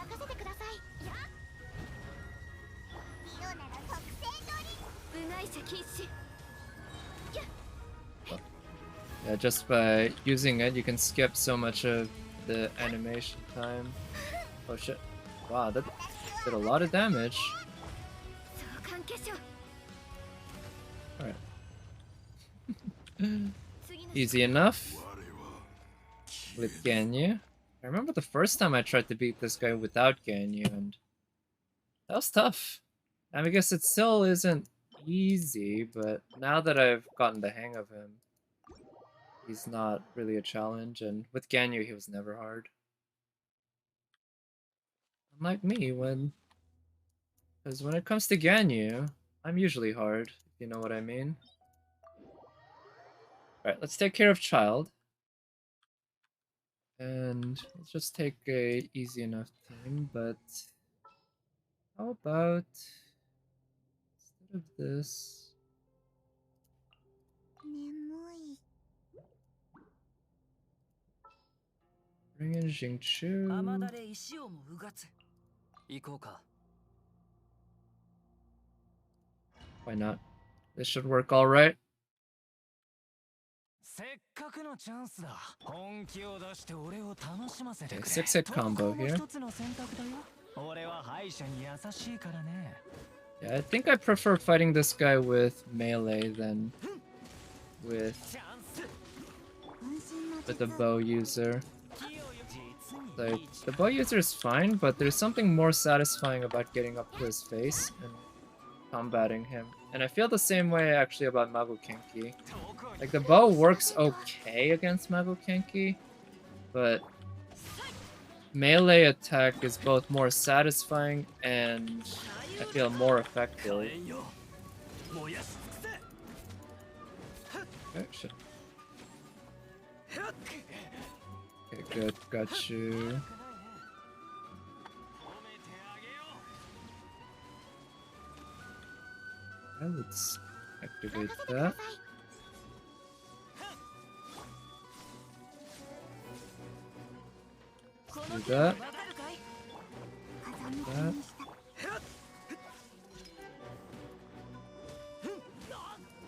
Yeah, just by using it, you can skip so much of the animation time. Oh shit. Wow, that did a lot of damage. Alright. Easy enough with Ganyu. I remember the first time I tried to beat this guy without Ganyu, and that was tough. I guess it still isn't easy, but now that I've gotten the hang of him, he's not really a challenge, and with Ganyu he was never hard. Unlike me, because when it comes to Ganyu, I'm usually hard, if you know what I mean. Alright, let's take care of Child. And let's just take a easy enough team, but how about instead of this? Bring in Jingchu. Why not? This should work all right. Okay, 6-hit combo here. Yeah, I think I prefer fighting this guy with melee than with with the bow user. Like, the bow user is fine, but there's something more satisfying about getting up to his face and combating him. And I feel the same way actually about Magokenki. Like, the bow works okay against Magokenki, but melee attack is both more satisfying and I feel more effective. Okay, shit. Okay, good, got you. Okay, let's activate that. Let's do that. That.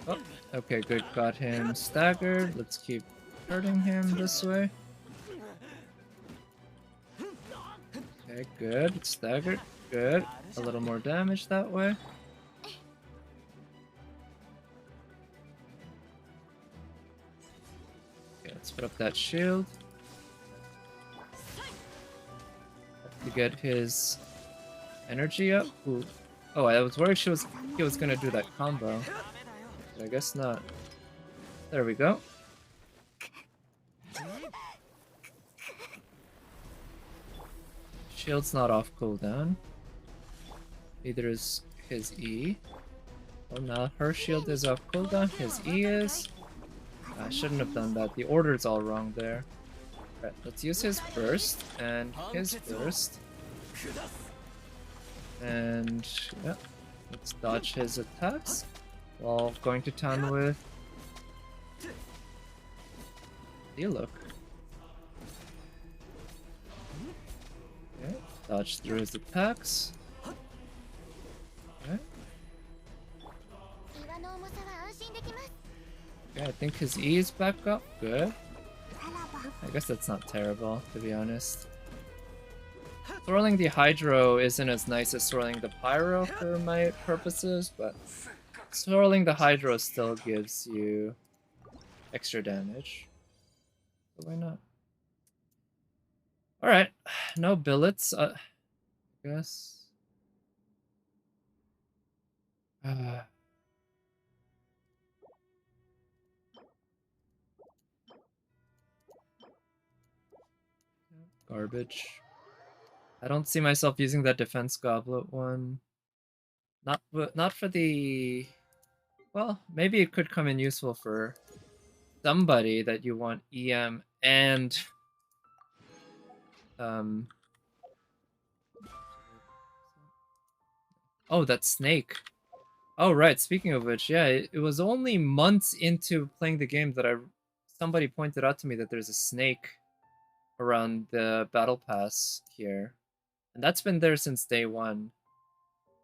Oh, okay, good, got him staggered. Let's keep hurting him this way. Okay, good, staggered, good. A little more damage that way. Okay, let's put up that shield. To get his energy up. Ooh. Oh, I was worried he was gonna do that combo. But I guess not. There we go. Shield's not off cooldown. Neither is his E. Oh, now her shield is off cooldown. His E is. I shouldn't have done that. The order's all wrong there. Right, let's use his burst and his burst. And yeah, let's dodge his attacks while going to town with Diluc. Okay, dodge through his attacks. Okay. Okay, I think his E is back up. Good. I guess that's not terrible, to be honest. Swirling the Hydro isn't as nice as swirling the Pyro for my purposes, but swirling the Hydro still gives you extra damage. So why not? Alright, no billets, I guess. Garbage. I don't see myself using that defense goblet one. Not for the... Well, maybe it could come in useful for somebody that you want EM and... Oh, that snake. Oh, right, speaking of which, yeah, it was only months into playing the game that somebody pointed out to me that there's a snake around the battle pass here. And that's been there since day one.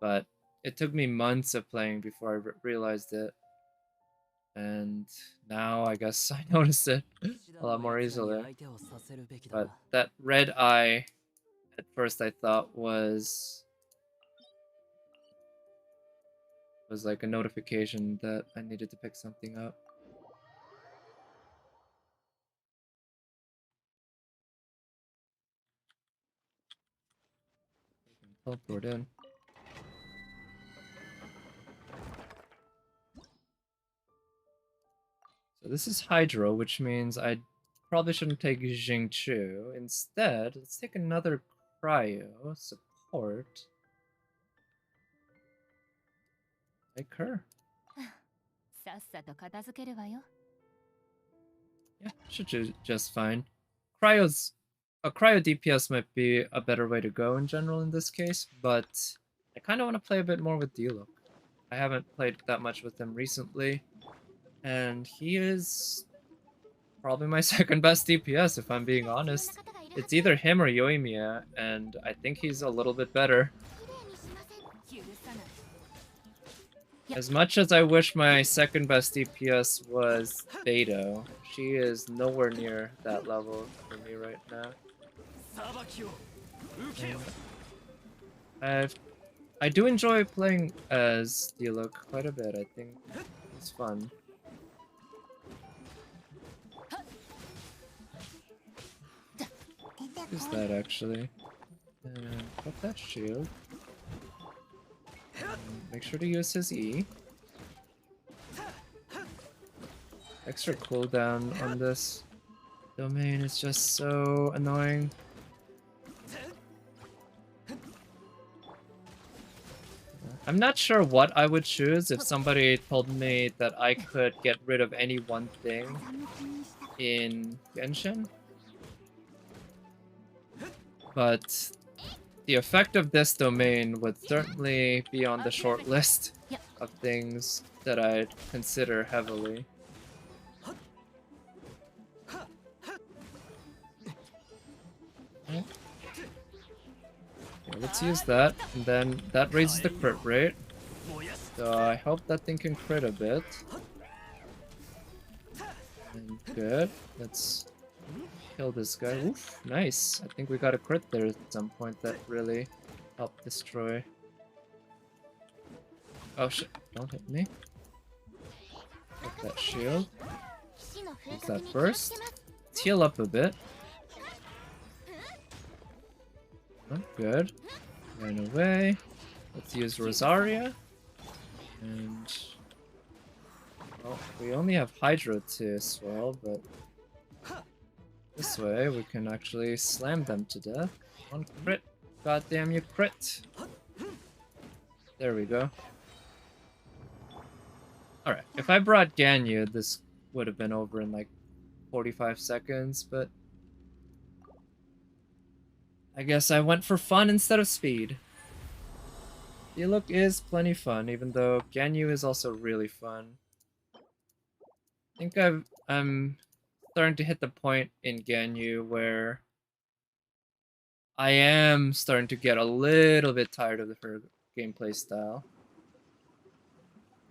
But it took me months of playing before I realized it. And now I guess I noticed it a lot more easily. But that red eye, at first I thought was like a notification that I needed to pick something up. Teleport in. So this is Hydro, which means I probably shouldn't take Jingchu. Instead, let's take another Cryo support. Like her. Yeah, should do just fine. A cryo DPS might be a better way to go in general in this case, but I kind of want to play a bit more with Diluc. I haven't played that much with him recently, and he is probably my second best DPS if I'm being honest. It's either him or Yoimiya, and I think he's a little bit better. As much as I wish my second best DPS was Beto, she is nowhere near that level for me right now. I do enjoy playing as Diluc quite a bit. I think it's fun. use that actually. And put that shield. And make sure to use his E. Extra cooldown on this domain is just so annoying. I'm not sure what I would choose if somebody told me that I could get rid of any one thing in Genshin. But the effect of this domain would certainly be on the short list of things that I'd consider heavily. Okay. Yeah, let's use that, and then that raises the crit rate. So I hope that thing can crit a bit. And good. Let's kill this guy. Oof, nice. I think we got a crit there at some point that really helped destroy. Oh shit, don't hit me. Get that shield. Use that burst. Let's heal up a bit. Oh, good. Ran away. Let's use Rosaria. And... well, we only have Hydro to swell, but... this way we can actually slam them to death. On crit. God damn you, crit! There we go. Alright, if I brought Ganyu, this would have been over in like 45 seconds, but... I guess I went for fun instead of speed. The look is plenty fun, even though Ganyu is also really fun. I think I'm starting to hit the point in Ganyu where I am starting to get a little bit tired of her gameplay style.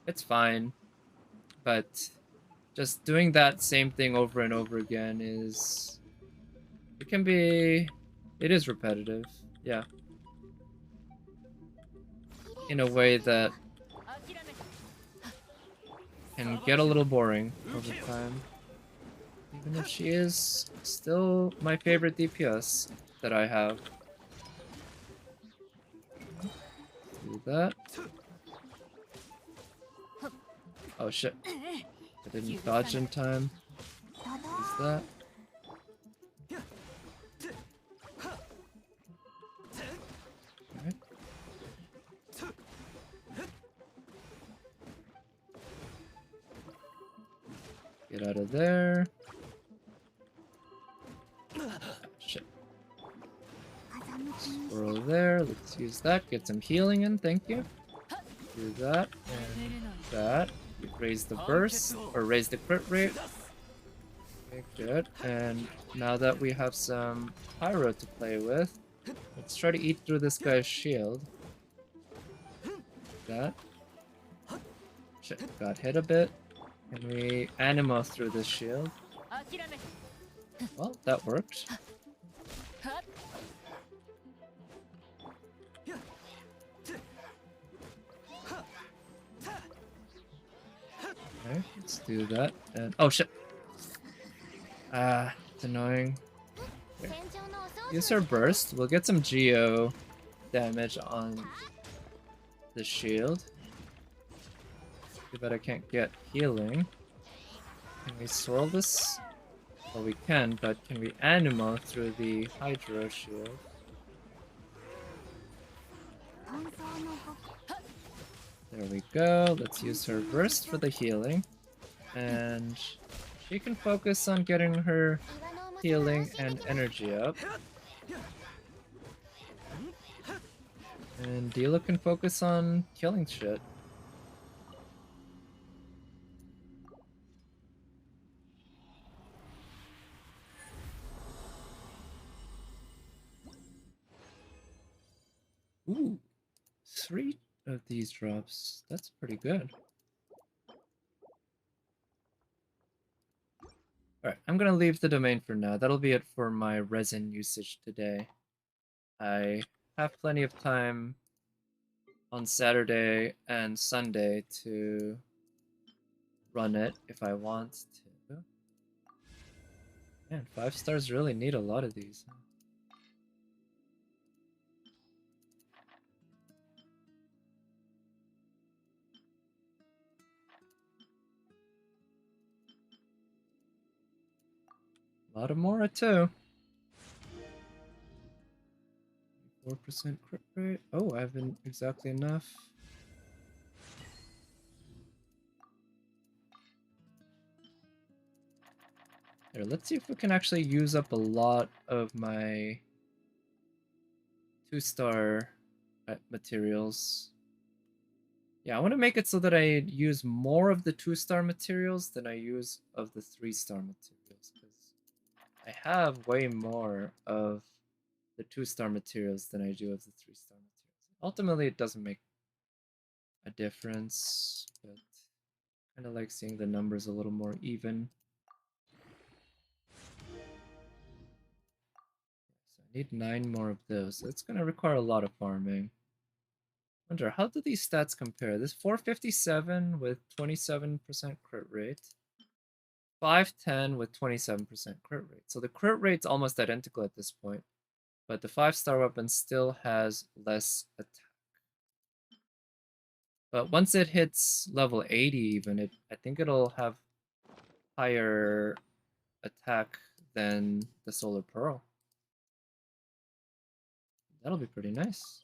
It's fine, but just doing that same thing over and over again is... it is repetitive, yeah. In a way that can get a little boring over time. Even if she is still my favorite DPS that I have. Do that. Oh shit. I didn't dodge in time. Use that. Alright. Get out of there. Shit. Swirl there. Let's use that. Get some healing in. Thank you. Do that and that. Raise the burst or raise the crit rate. Okay, good. And now that we have some pyro to play with, let's try to eat through this guy's shield. That. Shit, got hit a bit. Can we anima through this shield? Well, that worked. Okay, let's do that. And oh shit! It's annoying. Here. Use her burst. We'll get some geo damage on the shield. Too bad I can't get healing. Can we swirl this? Well, we can, but can we anima through the Hydro shield? There we go. Let's use her burst for the healing. And she can focus on getting her healing and energy up. And Dila can focus on killing shit. Ooh, 3 of these drops. That's pretty good. Alright, I'm gonna leave the domain for now. That'll be it for my resin usage today. I have plenty of time on Saturday and Sunday to run it if I want to. Man, 5 stars really need a lot of these. A lot of Mora too. 4% crit rate. Oh, I haven't exactly enough. Here, let's see if we can actually use up a lot of my 2-star materials. Yeah, I want to make it so that I use more of the 2-star materials than I use of the 3-star materials, because I have way more of the 2-star materials than I do of the 3-star materials. Ultimately, it doesn't make a difference, but kind of like seeing the numbers a little more even. So I need 9 more of those. So it's going to require a lot of farming. Wonder, how do these stats compare? This 457 with 27% crit rate. 510 with 27% crit rate. So the crit rate's almost identical at this point, but the 5-star weapon still has less attack. But once it hits level 80 even, I think it'll have higher attack than the Solar Pearl. That'll be pretty nice.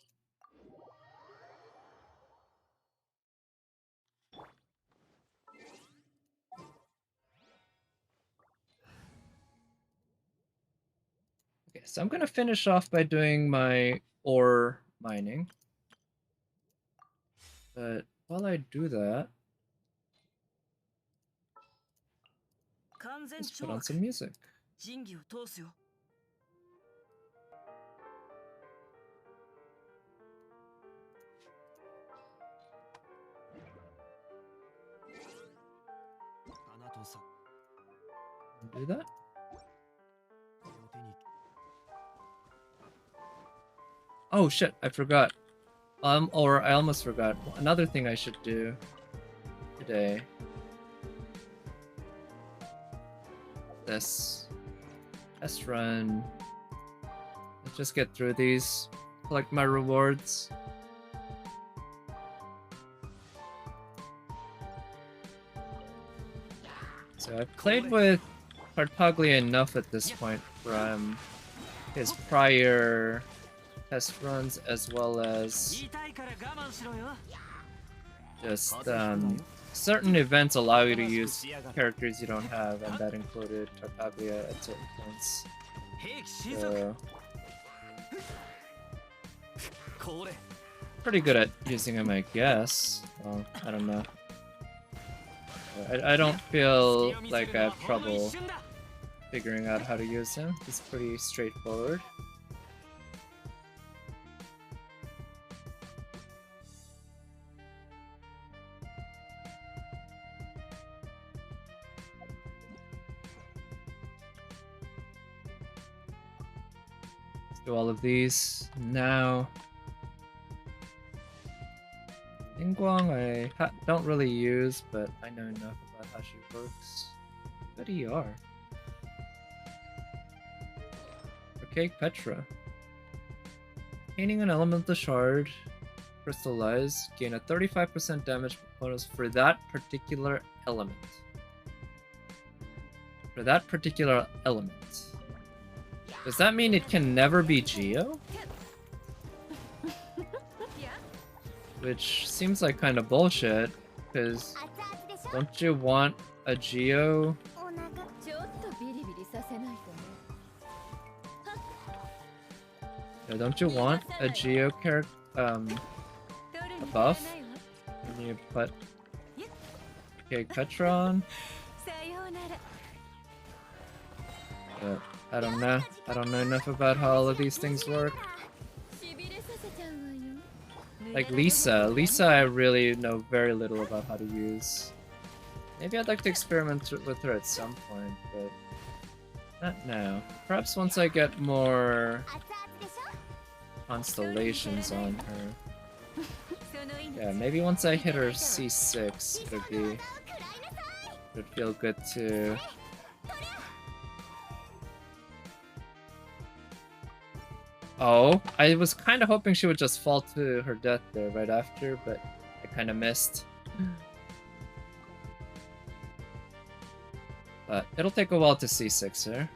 Okay, so I'm gonna finish off by doing my ore mining. But while I do that, let's put on some music. Do that. Oh shit, I forgot. Or I almost forgot. Another thing I should do today. This test run. Let's just get through these. Collect my rewards. So I've played with Tartaglia enough at this point from his prior test runs, as well as just certain events allow you to use characters you don't have, and that included Tartaglia at certain points. So, pretty good at using him, I guess. Well, I don't know. I don't feel like I have trouble figuring out how to use him. He's pretty straightforward. Let's do all of these now. Ingguang I don't really use, but I know enough about how she works. Good ER. Archaic Petra. Gaining an elemental shard, crystallize, gain a 35% damage bonus for that particular element. For that particular element. Does that mean it can never be Geo? Which seems like kind of bullshit, because don't you want a Geo? Yeah, don't you want a Geo character, a buff? When you put Petra on? But I don't know. I don't know enough about how all of these things work. Like Lisa. Lisa I really know very little about how to use. Maybe I'd like to experiment with her at some point, but not now. Perhaps once I get more constellations on her. Yeah, maybe once I hit her C6, it would feel good too. Oh, I was kind of hoping she would just fall to her death there right after, but I kind of missed. But it'll take a while to C6 her.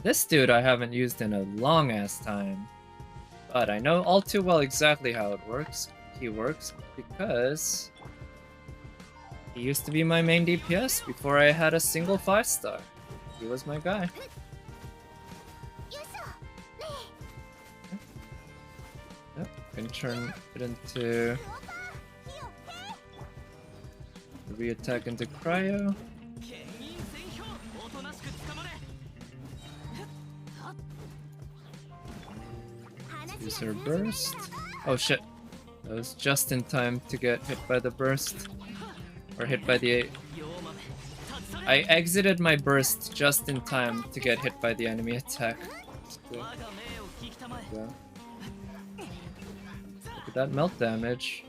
This dude I haven't used in a long-ass time. But I know all too well exactly how it works. He works because he used to be my main DPS before I had a single 5-star. He was my guy. Yep, can turn it into re-attack into cryo. Use her burst. Oh shit. That was just in time to get hit by the burst. Or hit by the... I exited my burst just in time to get hit by the enemy attack. Yeah. Look at that melt damage.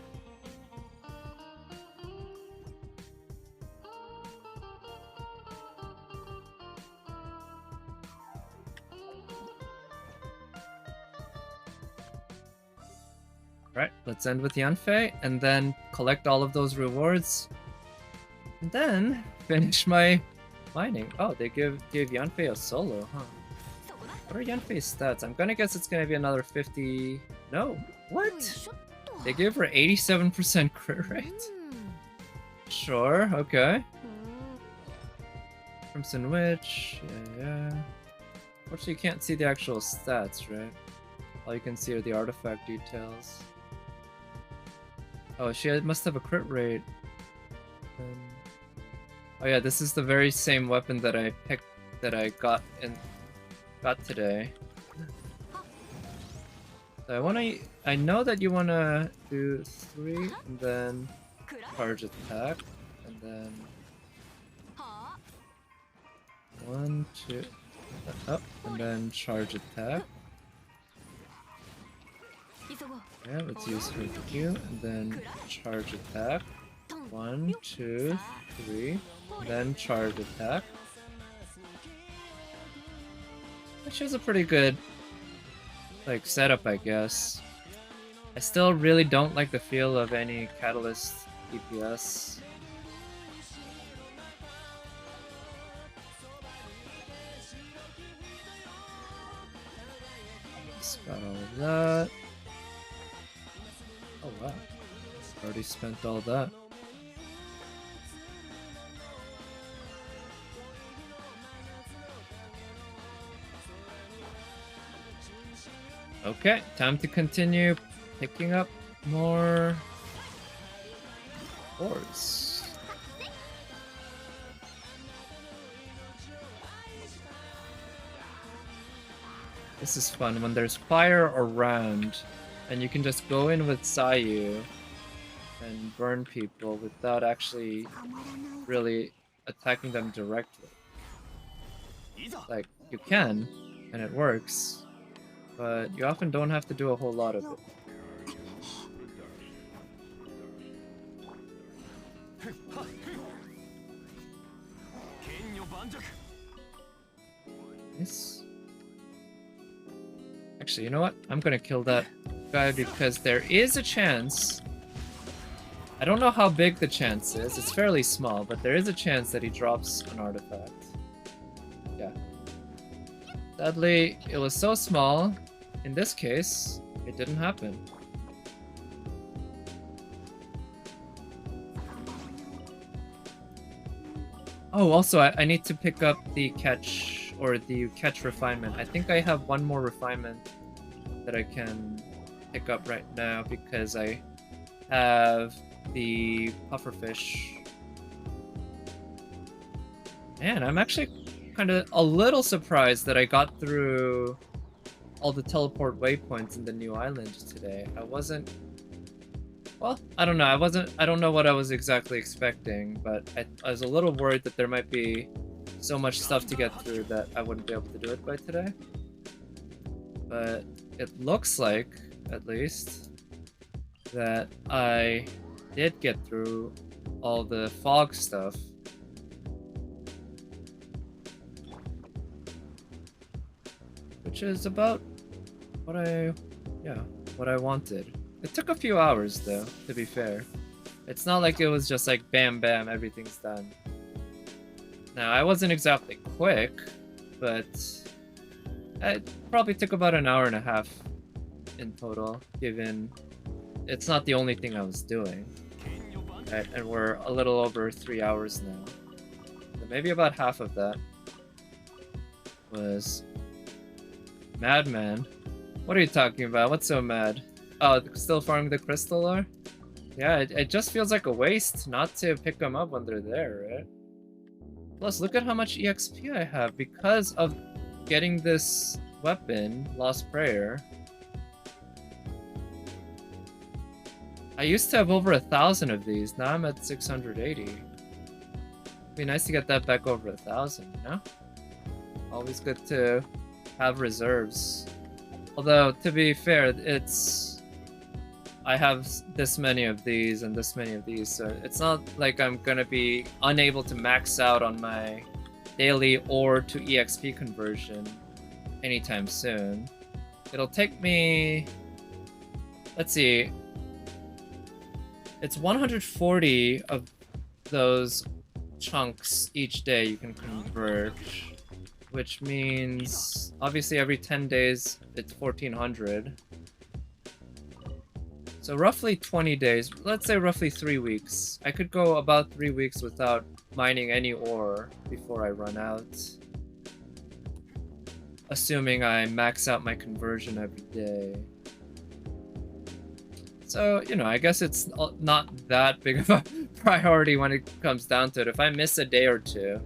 Right, let's end with Yanfei, and then collect all of those rewards. And then finish my mining. Oh, they gave Yanfei a solo, huh? What are Yanfei's stats? I'm gonna guess it's gonna be another 50... No, what? They gave her 87% crit rate? Sure, okay. Crimson Witch, yeah. Unfortunately, you can't see the actual stats, right? All you can see are the artifact details. Oh, she must have a crit rate. Oh yeah, this is the very same weapon that I picked, that I got today. So I know that you wanna do 3 and then charge attack, and then 1, 2, up, and then charge attack. Yeah, let's use her Q, and then charge attack. 1, 2, 3, and then charge attack. Which is a pretty good, like, setup, I guess. I still really don't like the feel of any Catalyst DPS. Just got all of that. Oh wow, already spent all that. Okay, time to continue picking up more ores. This is fun when there's fire around and you can just go in with Sayu and burn people without actually really attacking them directly. Like, you can, and it works, but you often don't have to do a whole lot of it. Nice. Actually, you know what? I'm gonna kill that guy because there is a chance. I don't know how big the chance is. It's fairly small, but there is a chance that he drops an artifact. Yeah. Sadly, it was so small. In this case, it didn't happen. Oh, also, I need to pick up the catch, or the catch refinement. I think I have one more refinement that I can pick up right now because I have the pufferfish. Man, I'm actually kind of a little surprised that I got through all the teleport waypoints in the new island today. I wasn't... Well, I don't know. I don't know what I was exactly expecting, but I was a little worried that there might be so much stuff to get through that I wouldn't be able to do it by today. But it looks like, at least, that I did get through all the fog stuff. Which is about what I wanted. It took a few hours though, to be fair. It's not like it was just like bam bam, everything's done. Now, I wasn't exactly quick, but It probably took about an hour and a half in total, given it's not the only thing I was doing. Right, and we're a little over 3 hours now. So maybe about half of that was Madman. What are you talking about? What's so mad? Oh, still farming the crystal ore? Yeah, it just feels like a waste not to pick them up when they're there, right? Plus, look at how much EXP I have because of getting this weapon, Lost Prayer. I used to have over 1,000 of these, now I'm at 680. It'd be nice to get that back over 1,000, you know? Always good to have reserves. Although, to be fair, I have this many of these and this many of these, so it's not like I'm gonna be unable to max out on my daily ore to EXP conversion anytime soon. It'll take me... Let's see. It's 140 of those chunks each day you can convert, which means obviously every 10 days it's 1,400. So roughly 20 days, let's say roughly 3 weeks. I could go about 3 weeks without mining any ore before I run out. Assuming I max out my conversion every day. So, you know, I guess it's not that big of a priority when it comes down to it. If I miss a day or two,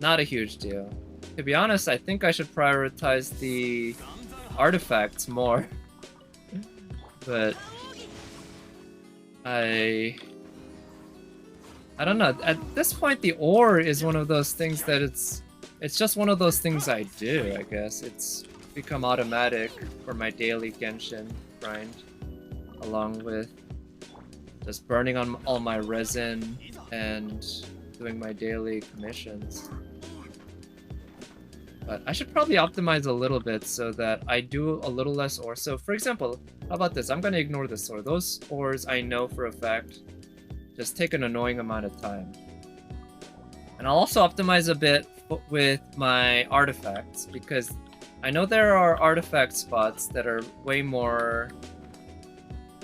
not a huge deal. To be honest, I think I should prioritize the artifacts more. But I don't know. At this point, the ore is one of those things that it's just one of those things I do, I guess. It's become automatic for my daily Genshin grind, along with just burning on all my resin and doing my daily commissions. But I should probably optimize a little bit so that I do a little less ore. So for example, how about this? I'm gonna ignore this ore. Those ores I know for a fact just take an annoying amount of time. And I'll also optimize a bit with my artifacts, because I know there are artifact spots that are way more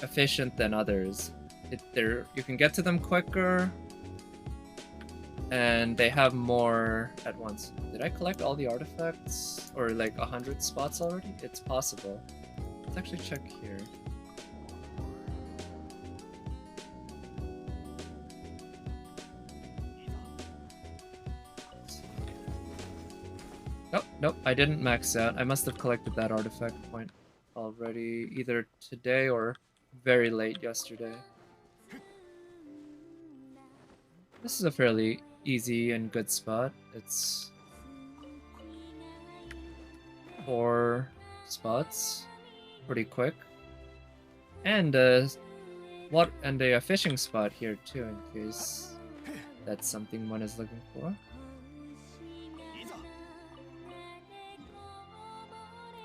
efficient than others. You can get to them quicker, and they have more at once. Did I collect all the artifacts? Or like 100 spots already? It's possible. Let's actually check here. Nope, I didn't max out. I must have collected that artifact point already, either today or very late yesterday. This is a fairly easy and good spot. It's 4 spots, pretty quick, and a fishing spot here too, in case that's something one is looking for.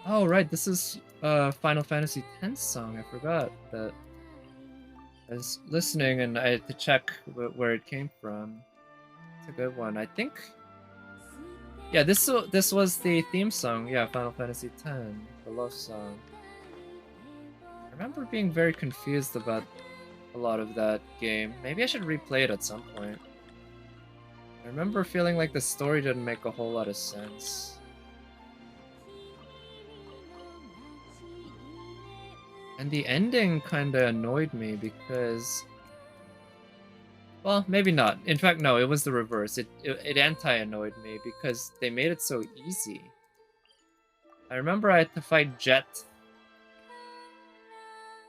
Oh right, this is Final Fantasy X song. I forgot that. I was listening and I had to check where it came from. It's a good one. I think... Yeah, this was the theme song. Yeah, Final Fantasy X, the love song. I remember being very confused about a lot of that game. Maybe I should replay it at some point. I remember feeling like the story didn't make a whole lot of sense. And the ending kinda annoyed me because... Well, maybe not. In fact, no, it was the reverse. It anti-annoyed me because they made it so easy. I remember I had to fight Jet,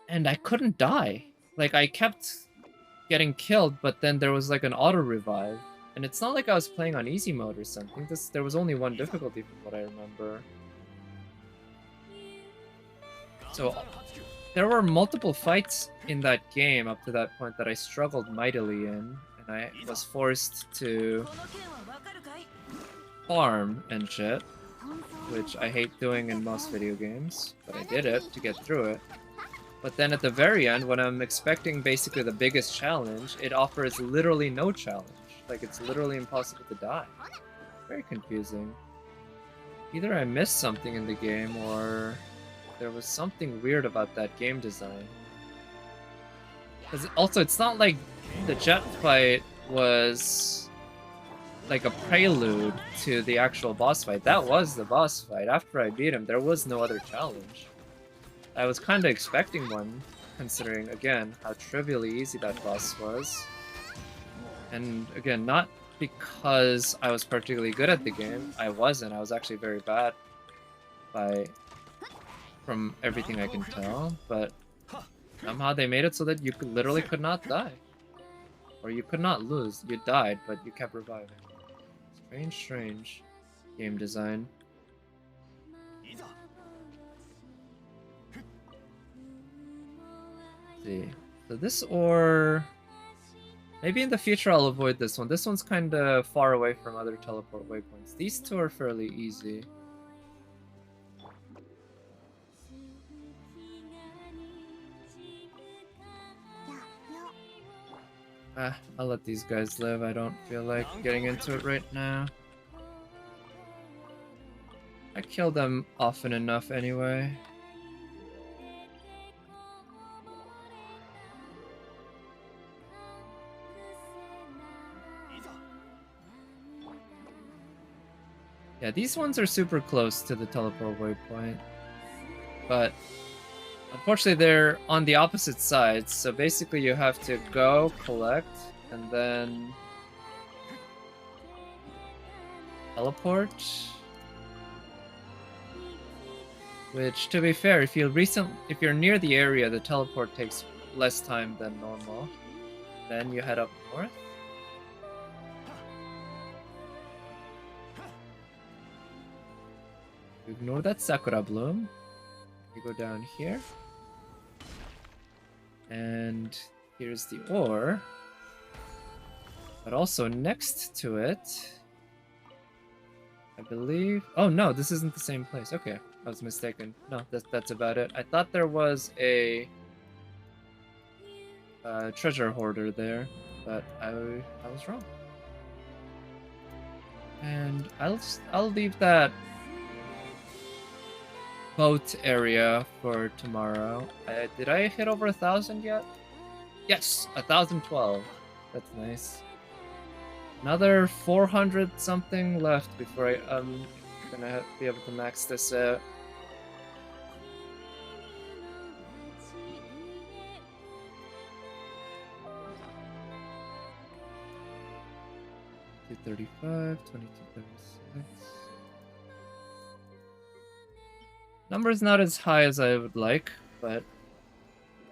and I couldn't die. Like, I kept getting killed, but then there was like an auto-revive. And it's not like I was playing on easy mode or something. There was only one difficulty from what I remember. So... there were multiple fights in that game up to that point that I struggled mightily in, and I was forced to farm and shit, which I hate doing in most video games, but I did it to get through it. But then at the very end, when I'm expecting basically the biggest challenge, it offers literally no challenge. Like, it's literally impossible to die. Very confusing. Either I missed something in the game or there was something weird about that game design. Because also, it's not like the jet fight was like a prelude to the actual boss fight. That was the boss fight. After I beat him, there was no other challenge. I was kind of expecting one, considering, again, how trivially easy that boss was. And again, not because I was particularly good at the game. I wasn't. I was actually very bad from everything I can tell, but somehow they made it so that you literally could not die. Or you could not lose. You died, but you kept reviving. Strange game design. Let's see. So this ore... Maybe in the future I'll avoid this one. This one's kind of far away from other teleport waypoints. These two are fairly easy. I'll let these guys live. I don't feel like getting into it right now. I kill them often enough anyway. Yeah, these ones are super close to the teleport waypoint. But unfortunately, they're on the opposite sides, so basically you have to go, collect, and then teleport. Which, to be fair, if you're near the area, the teleport takes less time than normal. Then you head up north. Ignore that Sakura bloom. You go down here. And here's the ore. But also next to it, I believe... Oh no, this isn't the same place. Okay, I was mistaken. No, that's about it. I thought there was a treasure hoarder there, but I was wrong. And I'll leave that boat area for tomorrow. Did I hit over 1,000 yet? Yes, 1,012. That's nice. Another 400 something left before I'm gonna be able to max this out. $235, $22.36. Number's not as high as I would like, but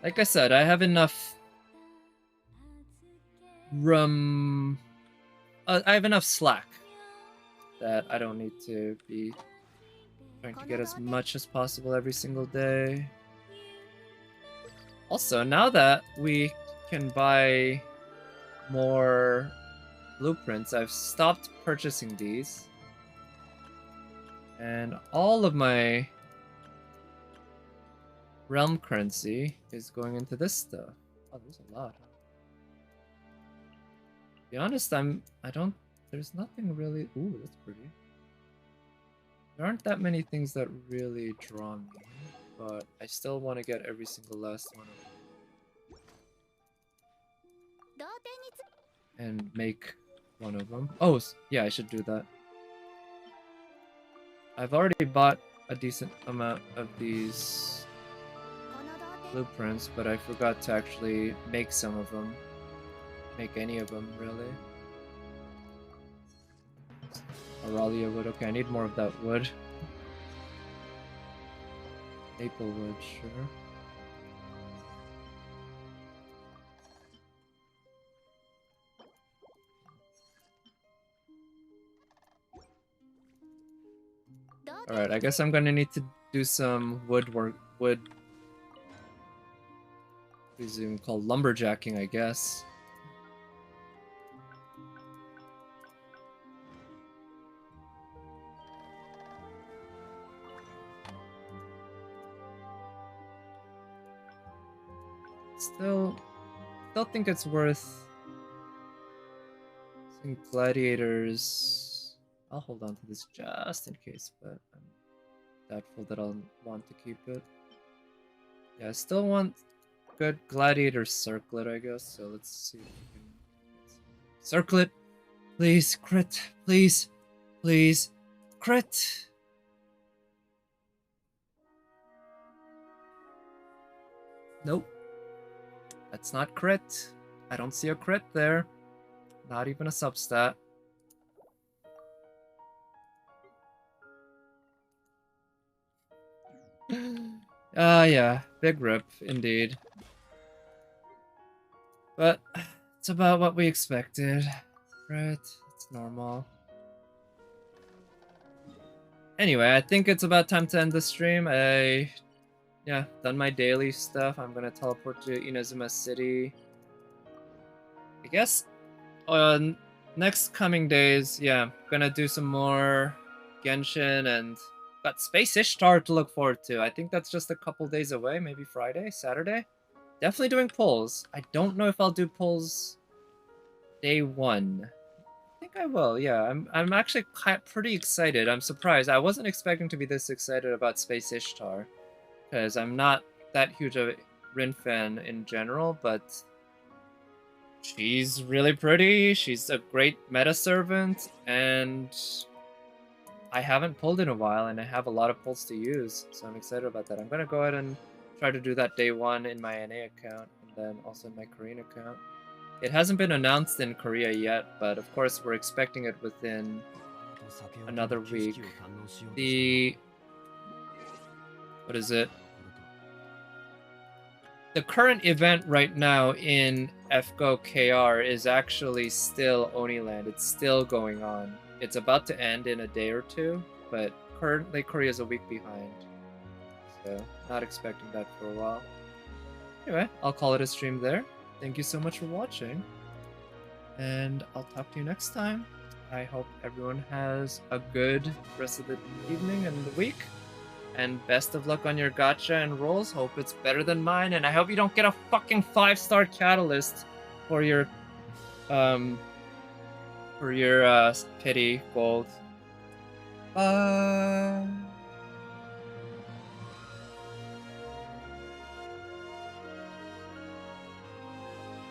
like I said, I have enough room. I have enough slack that I don't need to be trying to get as much as possible every single day. Also, now that we can buy more blueprints, I've stopped purchasing these. And all of my realm currency is going into this stuff. Oh, there's a lot. To be honest, there's nothing really... Ooh, that's pretty. There aren't that many things that really draw me, but I still want to get every single last one of them. And make one of them. Oh, yeah, I should do that. I've already bought a decent amount of these blueprints, but I forgot to actually make some of them. Make any of them, really. Aurelia wood. Okay, I need more of that wood. Maple wood, sure. Alright, I guess I'm gonna need to do some wood resume called lumberjacking, I guess. Still think it's worth seeing gladiators. I'll hold on to this just in case, but I'm doubtful that I'll want to keep it. Yeah, I still want good gladiator circlet, I guess. So let's see if we can get some circlet. Please, crit. Please, please, crit. Nope. That's not crit. I don't see a crit there. Not even a substat. Yeah. Big rip, indeed. But it's about what we expected. Right? It's normal. Anyway, I think it's about time to end the stream. Yeah, done my daily stuff. I'm gonna teleport to Inazuma City. I guess next coming days, yeah, gonna do some more Genshin and got Space Ishtar to look forward to. I think that's just a couple days away, maybe Friday, Saturday. Definitely doing polls. I don't know if I'll do polls day one. I think I will. Yeah, I'm actually pretty excited. I'm surprised. I wasn't expecting to be this excited about Space Ishtar because I'm not that huge of a Rin fan in general, but she's really pretty. She's a great meta servant, and I haven't pulled in a while, and I have a lot of pulls to use, so I'm excited about that. I'm gonna go ahead and try to do that day one in my NA account, and then also in my Korean account. It hasn't been announced in Korea yet, but of course we're expecting it within another week. What is it? The current event right now in FGO KR is actually still Oniland. It's still going on. It's about to end in a day or two, but currently Korea's a week behind. So, not expecting that for a while. Anyway, I'll call it a stream there. Thank you so much for watching, and I'll talk to you next time. I hope everyone has a good rest of the evening and the week, and best of luck on your gacha and rolls. Hope it's better than mine, and I hope you don't get a fucking 5-star catalyst for your pity gold. Bye.